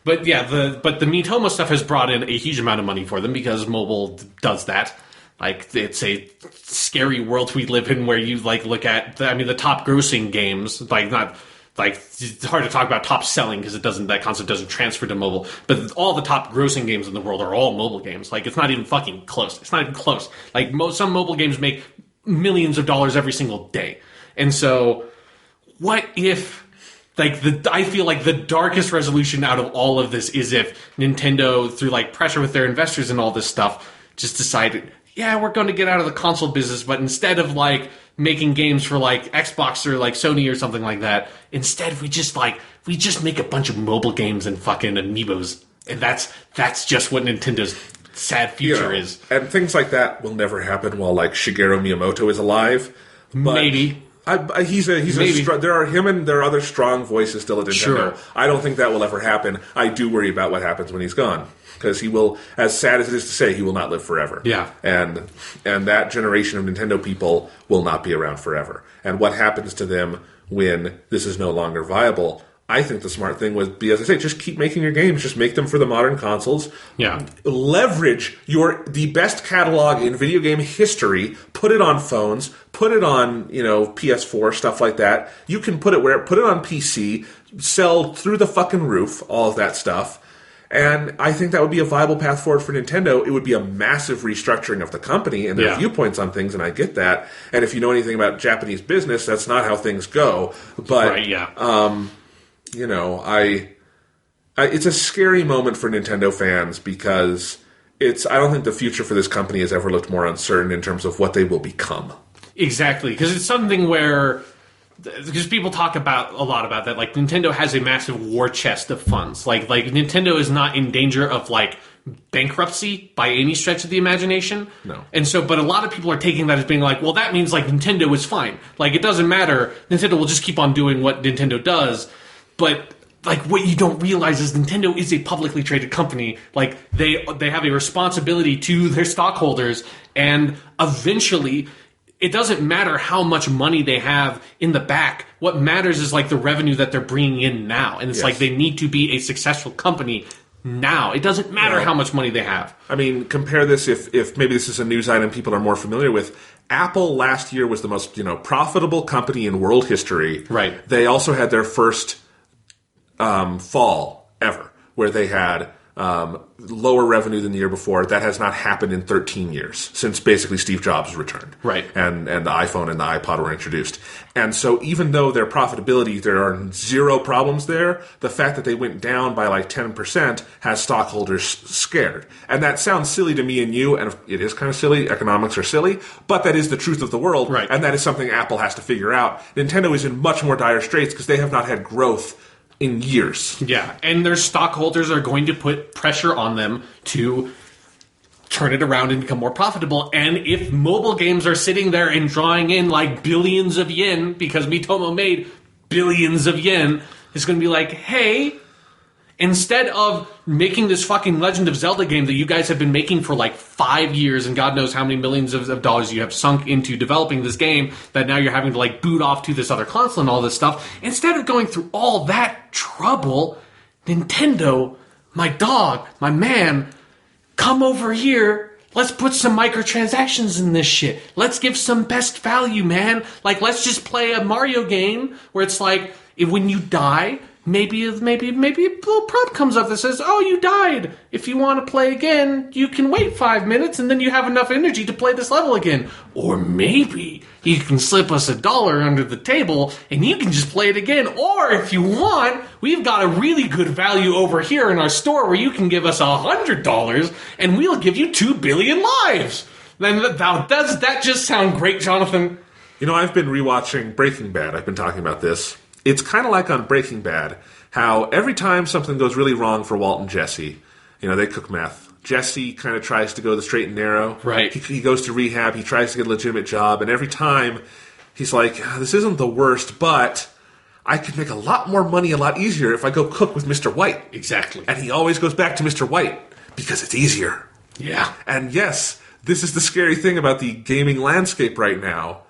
But yeah, the Miitomo stuff has brought in a huge amount of money for them because mobile does that. Like, it's a scary world we live in where you, like, look at, the top grossing games, like, not, like, it's hard to talk about top selling because that concept doesn't transfer to mobile, but all the top grossing games in the world are all mobile games. Like, it's not even fucking close. It's not even close. Like, some mobile games make millions of dollars every single day. And so, what if... Like, I feel like the darkest resolution out of all of this is if Nintendo, through, like, pressure with their investors and all this stuff, just decided, yeah, we're going to get out of the console business, but instead of, like, making games for, like, Xbox or, like, Sony or something like that, instead we just make a bunch of mobile games and fucking Amiibos. And that's just what Nintendo's sad future is. And things like that will never happen while, like, Shigeru Miyamoto is alive. But maybe. There are him and there are other strong voices still at Nintendo. Sure. I don't think that will ever happen. I do worry about what happens when he's gone. Because he will, as sad as it is to say, he will not live forever. Yeah. And that generation of Nintendo people will not be around forever. And what happens to them when this is no longer viable, I think the smart thing would be, as I say, just keep making your games. Just make them for the modern consoles. Yeah. Leverage the best catalog in video game history. Put it on phones. Put it on, PS4, stuff like that. You can put it on PC. Sell through the fucking roof, all of that stuff. And I think that would be a viable path forward for Nintendo. It would be a massive restructuring of the company and their viewpoints on things, and I get that. And if you know anything about Japanese business, that's not how things go. But, right, yeah. It's a scary moment for Nintendo fans because I don't think the future for this company has ever looked more uncertain in terms of what they will become. Exactly, because it's something where... Because people talk a lot about that. Like, Nintendo has a massive war chest of funds. Like Nintendo is not in danger of, like, bankruptcy by any stretch of the imagination. No. And so, but a lot of people are taking that as being like, well, that means, like, Nintendo is fine. Like, it doesn't matter. Nintendo will just keep on doing what Nintendo does. But, like, what you don't realize is Nintendo is a publicly traded company. Like, they have a responsibility to their stockholders. And eventually... It doesn't matter how much money they have in the back. What matters is, like, the revenue that they're bringing in now. And it's like they need to be a successful company now. It doesn't matter how much money they have. I mean, compare this if maybe this is a news item people are more familiar with. Apple last year was the most, profitable company in world history. Right. They also had their first fall ever where they had lower revenue than the year before. That has not happened in 13 years since basically Steve Jobs returned. Right. And the iPhone and the iPod were introduced. And so even though their profitability, there are zero problems there, the fact that they went down by like 10% has stockholders scared. And that sounds silly to me and you, and it is kind of silly. Economics are silly, but that is the truth of the world. Right. And that is something Apple has to figure out. Nintendo is in much more dire straits because they have not had growth in years. Yeah, and their stockholders are going to put pressure on them to turn it around and become more profitable. And if mobile games are sitting there and drawing in like billions of yen, because Miitomo made billions of yen, it's going to be like, hey, instead of making this fucking Legend of Zelda game that you guys have been making for like 5 years and God knows how many millions of dollars you have sunk into developing this game that now you're having to like boot off to this other console and all this stuff, instead of going through all that trouble, Nintendo, my dog, my man, come over here. Let's put some microtransactions in this shit. Let's give some best value, man. Like, let's just play a Mario game where it's like, when you die, maybe a little prompt comes up that says, oh, you died. If you want to play again, you can wait 5 minutes and then you have enough energy to play this level again. Or maybe you can slip us $1 under the table and you can just play it again. Or if you want, we've got a really good value over here in our store where you can give us $100 and we'll give you 2 billion lives. Then does that just sound great, Jonathan? I've been rewatching Breaking Bad. I've been talking about this. It's kind of like on Breaking Bad, how every time something goes really wrong for Walt and Jesse, they cook meth, Jesse kind of tries to go the straight and narrow. Right. He goes to rehab. He tries to get a legitimate job. And every time, he's like, this isn't the worst, but I could make a lot more money a lot easier if I go cook with Mr. White. Exactly. And he always goes back to Mr. White because it's easier. Yeah. And yes, this is the scary thing about the gaming landscape right now.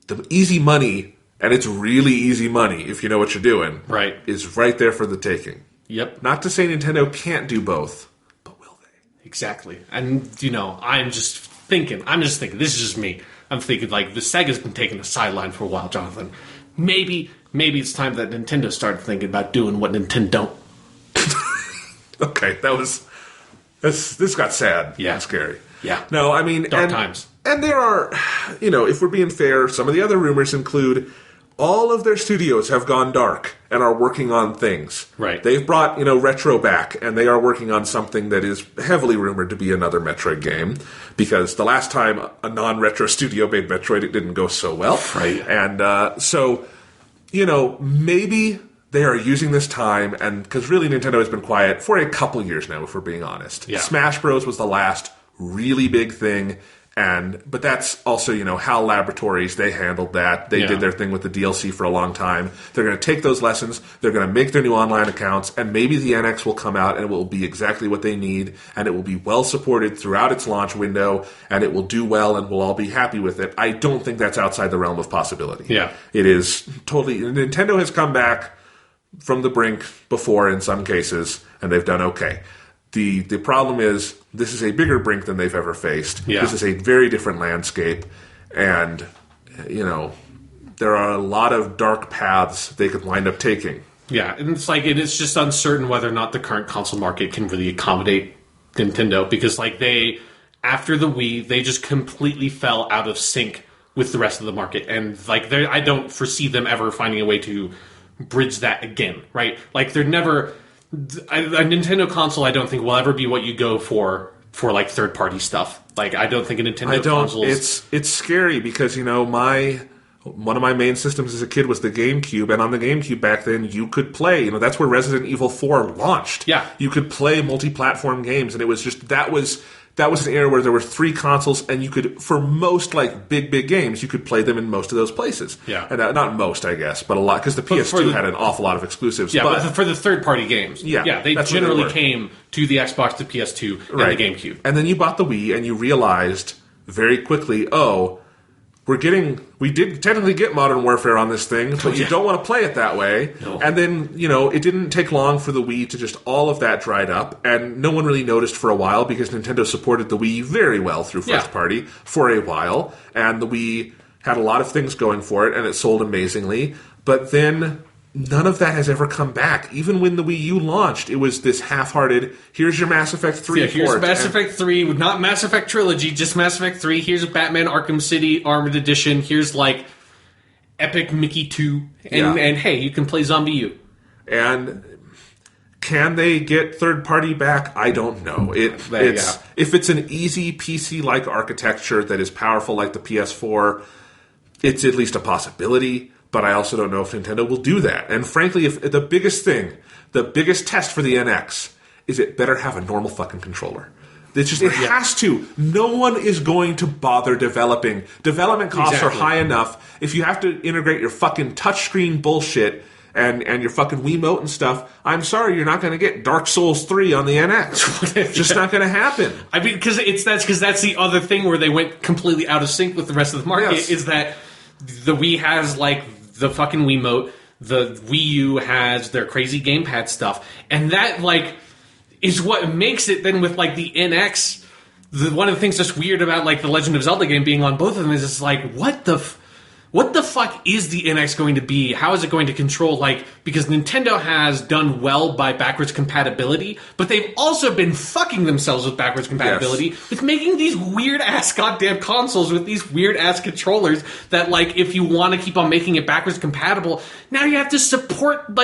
The easy money, and it's really easy money if you know what you're doing, right, is right there for the taking. Yep. Not to say Nintendo can't do both, but will they? Exactly. And, I'm just thinking, this is just me. I'm thinking, like, the Sega's been taking a sideline for a while, Jonathan. Maybe it's time that Nintendo started thinking about doing what Nintendo don't. Okay, this got sad. Yeah. And scary. Yeah. No, I mean... Dark times. And there are, if we're being fair, some of the other rumors include all of their studios have gone dark and are working on things. Right. They've brought, Retro back, and they are working on something that is heavily rumored to be another Metroid game, because the last time a non-retro studio made Metroid, it didn't go so well. Right. And so, maybe they are using this time, and because really Nintendo has been quiet for a couple years now, if we're being honest. Yeah. Smash Bros. Was the last really big thing. But that's also, HAL Laboratories, they handled that. They did their thing with the DLC for a long time. They're going to take those lessons, they're going to make their new online accounts, and maybe the NX will come out and it will be exactly what they need, and it will be well supported throughout its launch window, and it will do well, and we'll all be happy with it. I don't think that's outside the realm of possibility. Yeah. It is totally... Nintendo has come back from the brink before in some cases, and they've done okay. The problem is, this is a bigger brink than they've ever faced. Yeah. This is a very different landscape. And, there are a lot of dark paths they could wind up taking. Yeah, and it's just uncertain whether or not the current console market can really accommodate Nintendo. Because, after the Wii, they just completely fell out of sync with the rest of the market. And, I don't foresee them ever finding a way to bridge that again, right? They're never... A Nintendo console, I don't think, will ever be what you go for third-party stuff. I don't think a Nintendo console... It's scary because, one of my main systems as a kid was the GameCube, and on the GameCube back then, you could play. That's where Resident Evil 4 launched. Yeah. You could play multi-platform games, and it was just... That was an era where there were 3 consoles, and you could, for most, big games, you could play them in most of those places. Yeah. And not most, I guess, but a lot, because the PS2 had an awful lot of exclusives. Yeah, but for the third-party games. Yeah, they generally came to the Xbox, the PS2, and the GameCube. And then you bought the Wii, and you realized very quickly, we did technically get Modern Warfare on this thing, but you don't want to play it that way. No. And then, it didn't take long for the Wii to just all of that dried up, and no one really noticed for a while because Nintendo supported the Wii very well through first party for a while, and the Wii had a lot of things going for it, and it sold amazingly, but then none of that has ever come back. Even when the Wii U launched, it was this half-hearted, here's your Mass Effect 3 port. Here's Mass Effect 3, not Mass Effect Trilogy, just Mass Effect 3. Here's Batman Arkham City Armored Edition. Here's, Epic Mickey 2. And hey, you can play Zombie U. And can they get third-party back? I don't know. If it's an easy PC-like architecture that is powerful like the PS4, it's at least a possibility. But I also don't know if Nintendo will do that. And frankly, if the biggest test for the NX is it better have a normal fucking controller. It has to. No one is going to bother developing. Development costs are high enough. If you have to integrate your fucking touchscreen bullshit and your fucking Wiimote and stuff, I'm sorry, you're not going to get Dark Souls 3 on the NX. It's just not going to happen. I mean, because that's the other thing where they went completely out of sync with the rest of the market, is that the Wii has, the fucking Wiimote, the Wii U has their crazy gamepad stuff, and that, is what makes it then with, the NX, one of the things that's weird about, the Legend of Zelda game being on both of them is it's what the fuck is the NX going to be? How is it going to control, because Nintendo has done well by backwards compatibility, but they've also been fucking themselves with backwards compatibility with making these weird-ass goddamn consoles with these weird-ass controllers that, if you want to keep on making it backwards compatible, now you have to support,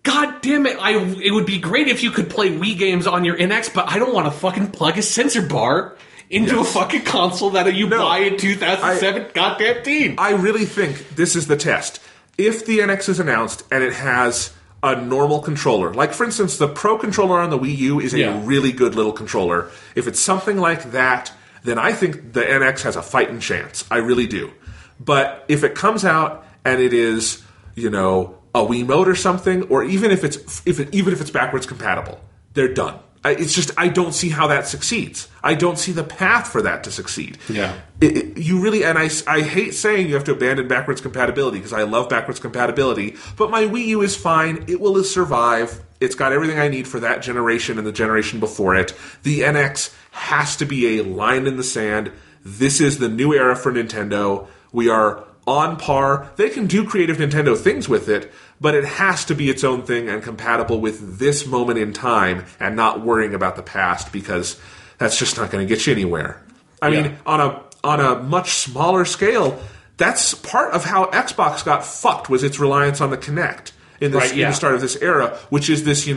God damn it, it would be great if you could play Wii games on your NX, but I don't want to fucking plug a sensor bar into a fucking console that you buy in 2007 goddamn teen. I really think this is the test. If the NX is announced and it has a normal controller, like for instance, the Pro controller on the Wii U is a really good little controller. If it's something like that, then I think the NX has a fighting chance. I really do. But if it comes out and it is, a Wiimote or something, or even if it's backwards compatible, they're done. It's just, I don't see how that succeeds. I don't see the path for that to succeed. Yeah. You really, and I hate saying you have to abandon backwards compatibility, because I love backwards compatibility, but my Wii U is fine. It will survive. It's got everything I need for that generation and the generation before it. The NX has to be a line in the sand. This is the new era for Nintendo. We are on par. They can do creative Nintendo things with it, but it has to be its own thing and compatible with this moment in time and not worrying about the past, because that's just not going to get you anywhere. I mean, on a much smaller scale, that's part of how Xbox got fucked, was its reliance on the Kinect in the start of this era, which is this,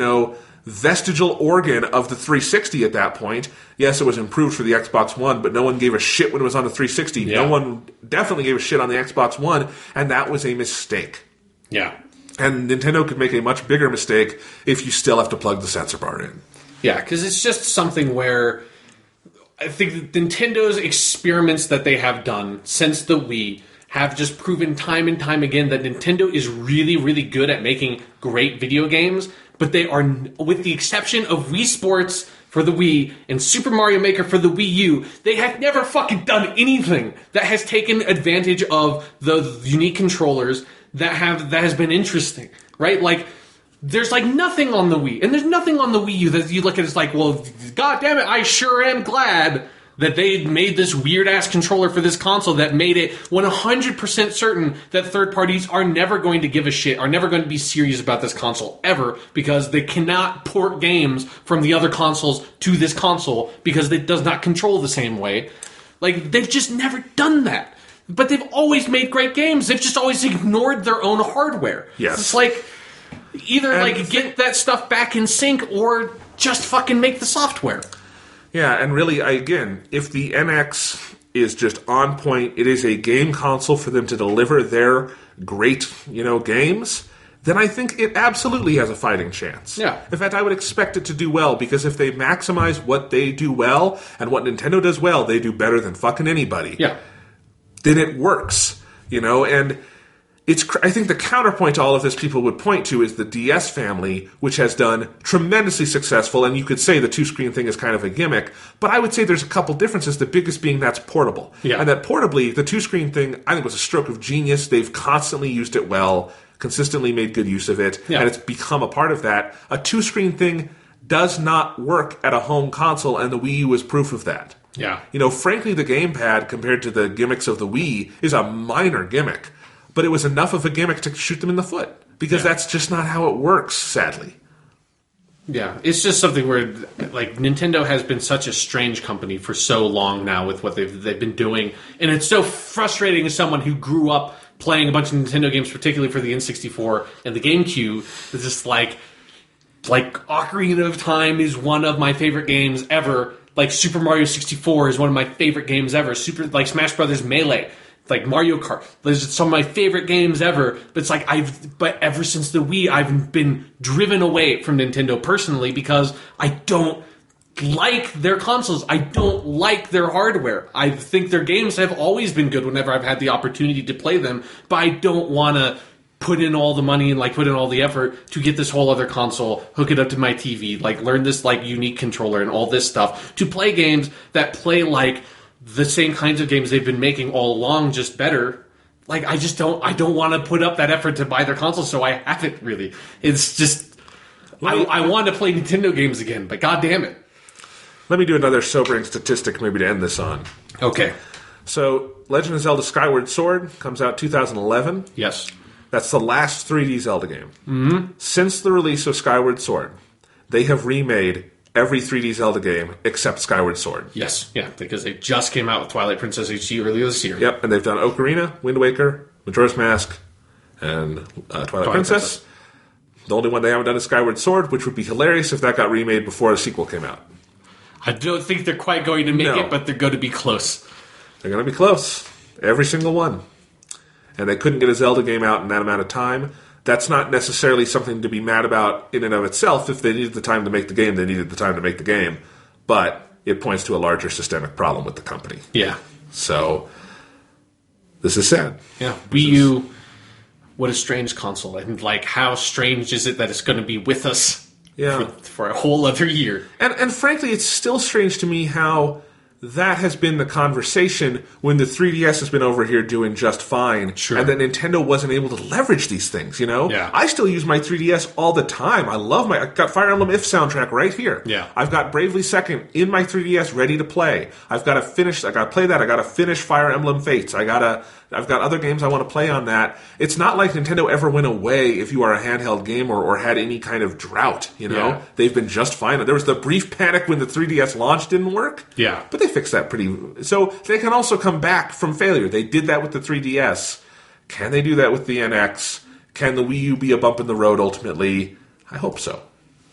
vestigial organ of the 360 at that point. Yes, it was improved for the Xbox One, but no one gave a shit when it was on the 360. Yeah. No one definitely gave a shit on the Xbox One, and that was a mistake. Yeah. And Nintendo could make a much bigger mistake if you still have to plug the sensor bar in. Yeah, because it's just something where I think Nintendo's experiments that they have done since the Wii have just proven time and time again that Nintendo is really, really good at making great video games, but they are, with the exception of Wii Sports for the Wii and Super Mario Maker for the Wii U, they have never fucking done anything that has taken advantage of the unique controllers that has been interesting, right? Like, there's like nothing on the Wii, and there's nothing on the Wii U that you look at as like, well, god damn it, I sure am glad that they made this weird-ass controller for this console that made it 100% certain that third parties are never going to give a shit, are never going to be serious about this console, ever, because they cannot port games from the other consoles to this console because it does not control the same way. Like, they've just never done that. But they've always made great games. They've just always ignored their own hardware. Yes. It's like, either get that stuff back in sync or just fucking make the software. Yeah, and really, again, if the NX is just on point, it is a game console for them to deliver their great, games, then I think it absolutely has a fighting chance. Yeah. In fact, I would expect it to do well, because if they maximize what they do well, and what Nintendo does well, they do better than fucking anybody. Yeah. Then it works, and I think the counterpoint to all of this people would point to is the DS family, which has done tremendously successful, and you could say the two-screen thing is kind of a gimmick, but I would say there's a couple differences, the biggest being that's portable. Yeah. And that portably, the two-screen thing, I think was a stroke of genius. They've constantly used it well, consistently made good use of it, and it's become a part of that. A two-screen thing does not work at a home console, and the Wii U is proof of that. Yeah. Frankly, the gamepad, compared to the gimmicks of the Wii, is a minor gimmick. But it was enough of a gimmick to shoot them in the foot, because that's just not how it works, sadly. Yeah, it's just something where, like, Nintendo has been such a strange company for so long now with what they've been doing, and it's so frustrating as someone who grew up playing a bunch of Nintendo games, particularly for the N64 and the GameCube. It's just like Ocarina of Time is one of my favorite games ever. Like, Super Mario 64 is one of my favorite games ever. Smash Brothers Melee. Like Mario Kart, those are some of my favorite games ever. But it's like but ever since the Wii, I've been driven away from Nintendo personally, because I don't like their consoles. I don't like their hardware. I think their games have always been good whenever I've had the opportunity to play them, but I don't want to put in all the money and put in all the effort to get this whole other console, hook it up to my TV, learn this unique controller and all this stuff to play games that play like the same kinds of games they've been making all along, just better. I don't want to put up that effort to buy their console, so I haven't really. It's just, I want to play Nintendo games again, but god damn it. Let me do another sobering statistic maybe to end this on. Okay. So, Legend of Zelda Skyward Sword comes out 2011. Yes. That's the last 3D Zelda game. Mm-hmm. Since the release of Skyward Sword, they have remade every 3D Zelda game except Skyward Sword. Yes, yeah, because they just came out with Twilight Princess HD earlier this year. Yep, and they've done Ocarina, Wind Waker, Majora's Mask, and Twilight Princess. The only one they haven't done is Skyward Sword, which would be hilarious if that got remade before the sequel came out. I don't think they're quite going to make it, but they're going to be close. They're going to be close. Every single one. And they couldn't get a Zelda game out in that amount of time. That's not necessarily something to be mad about in and of itself. If they needed the time to make the game, they needed the time to make the game. But it points to a larger systemic problem with the company. Yeah. So, this is sad. Yeah. Wii U, what a strange console. And, like, how strange is it that it's going to be with us for a whole other year? And frankly, it's still strange to me how that has been the conversation when the 3DS has been over here doing just fine, and that Nintendo wasn't able to leverage these things, you know? Yeah. I still use my 3DS all the time. I've got Fire Emblem If soundtrack right here. Yeah. I've got Bravely Second in my 3DS ready to play. I gotta play that. I gotta finish Fire Emblem Fates. I've got other games I want to play on that. It's not like Nintendo ever went away if you are a handheld gamer or had any kind of drought, you know? Yeah. They've been just fine. There was the brief panic when the 3DS launch didn't work. Yeah. But they fixed that so they can also come back from failure. They did that with the 3DS. Can they do that with the NX? Can the Wii U be a bump in the road ultimately? I hope so.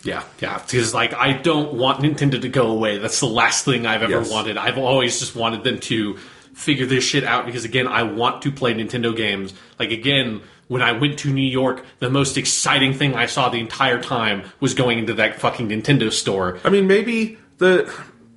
Yeah. Because, like, I don't want Nintendo to go away. That's the last thing I've ever wanted. I've always just wanted them to figure this shit out because, again, I want to play Nintendo games. Like, again, when I went to New York, the most exciting thing I saw the entire time was going into that fucking Nintendo store. I mean, maybe the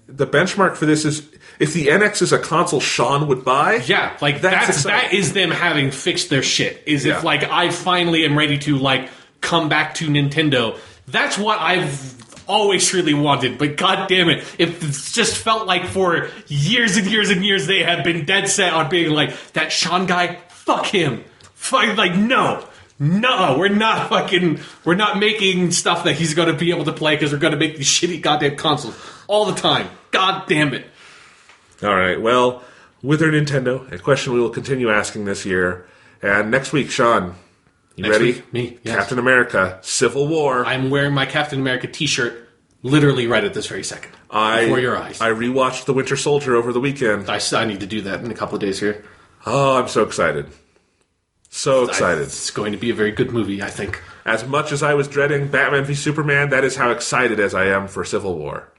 benchmark for this is if the NX is a console Sean would buy. Yeah, like that is them having fixed their shit. If like I finally am ready to like come back to Nintendo. That's what I've always really wanted. But god damn it, if it's just felt like for years and years and years they have been dead set on being like that Sean guy, fuck him. Like no, we're not making stuff that he's going to be able to play because we're going to make these shitty goddamn consoles all the time. God damn it. All right, well, Whither Nintendo, a question we will continue asking this year. And next week, Sean, you ready? Week, me, yes. Captain America, Civil War. I'm wearing my Captain America t-shirt literally right at this very second. Before your eyes. I rewatched The Winter Soldier over the weekend. I need to do that in a couple of days here. Oh, I'm so excited. So excited. It's going to be a very good movie, I think. As much as I was dreading Batman v Superman, that is how excited as I am for Civil War.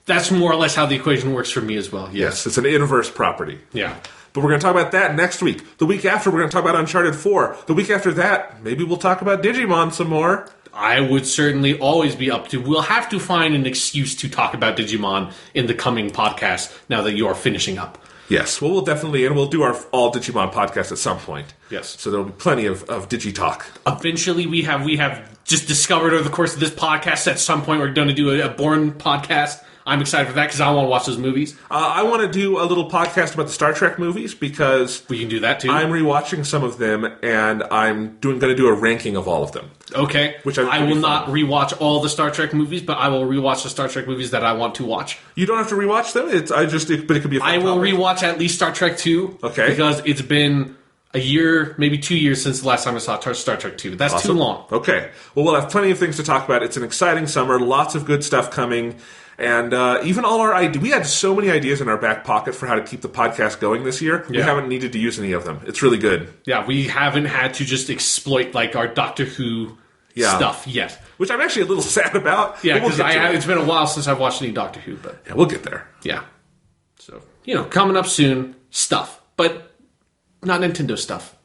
That's more or less how the equation works for me as well. Yes, it's an inverse property. Yeah. But we're going to talk about that next week. The week after, we're going to talk about Uncharted 4. The week after that, maybe we'll talk about Digimon some more. I would certainly always be up to. We'll have to find an excuse to talk about Digimon in the coming podcast now that you are finishing up. Yes, well, we'll definitely, and we'll do our all Digimon podcast at some point. Yes. So there'll be plenty of Digi-talk. Eventually, we have just discovered over the course of this podcast at some point we're going to do a Bourne podcast. I'm excited for that because I want to watch those movies. I want to do a little podcast about the Star Trek movies because we can do that too. I'm rewatching some of them and I'm going to do a ranking of all of them. Okay. Which I will not rewatch all the Star Trek movies, but I will rewatch the Star Trek movies that I want to watch. You don't have to rewatch them. But it could be a fun I will topic. rewatch at least Star Trek 2. Okay. Because it's been a year, maybe 2 years since the last time I saw Star Trek 2. That's awesome. too long. Okay. Well, we'll have plenty of things to talk about. It's an exciting summer. Lots of good stuff coming. And even all our ideas, we had so many ideas in our back pocket for how to keep the podcast going this year. Yeah. We haven't needed to use any of them. It's really good. Yeah, we haven't had to just exploit like our Doctor Who stuff yet. Which I'm actually a little sad about. Yeah, because it's been a while since I've watched any Doctor Who. But yeah, we'll get there. Yeah. So, coming up soon, stuff. But not Nintendo stuff.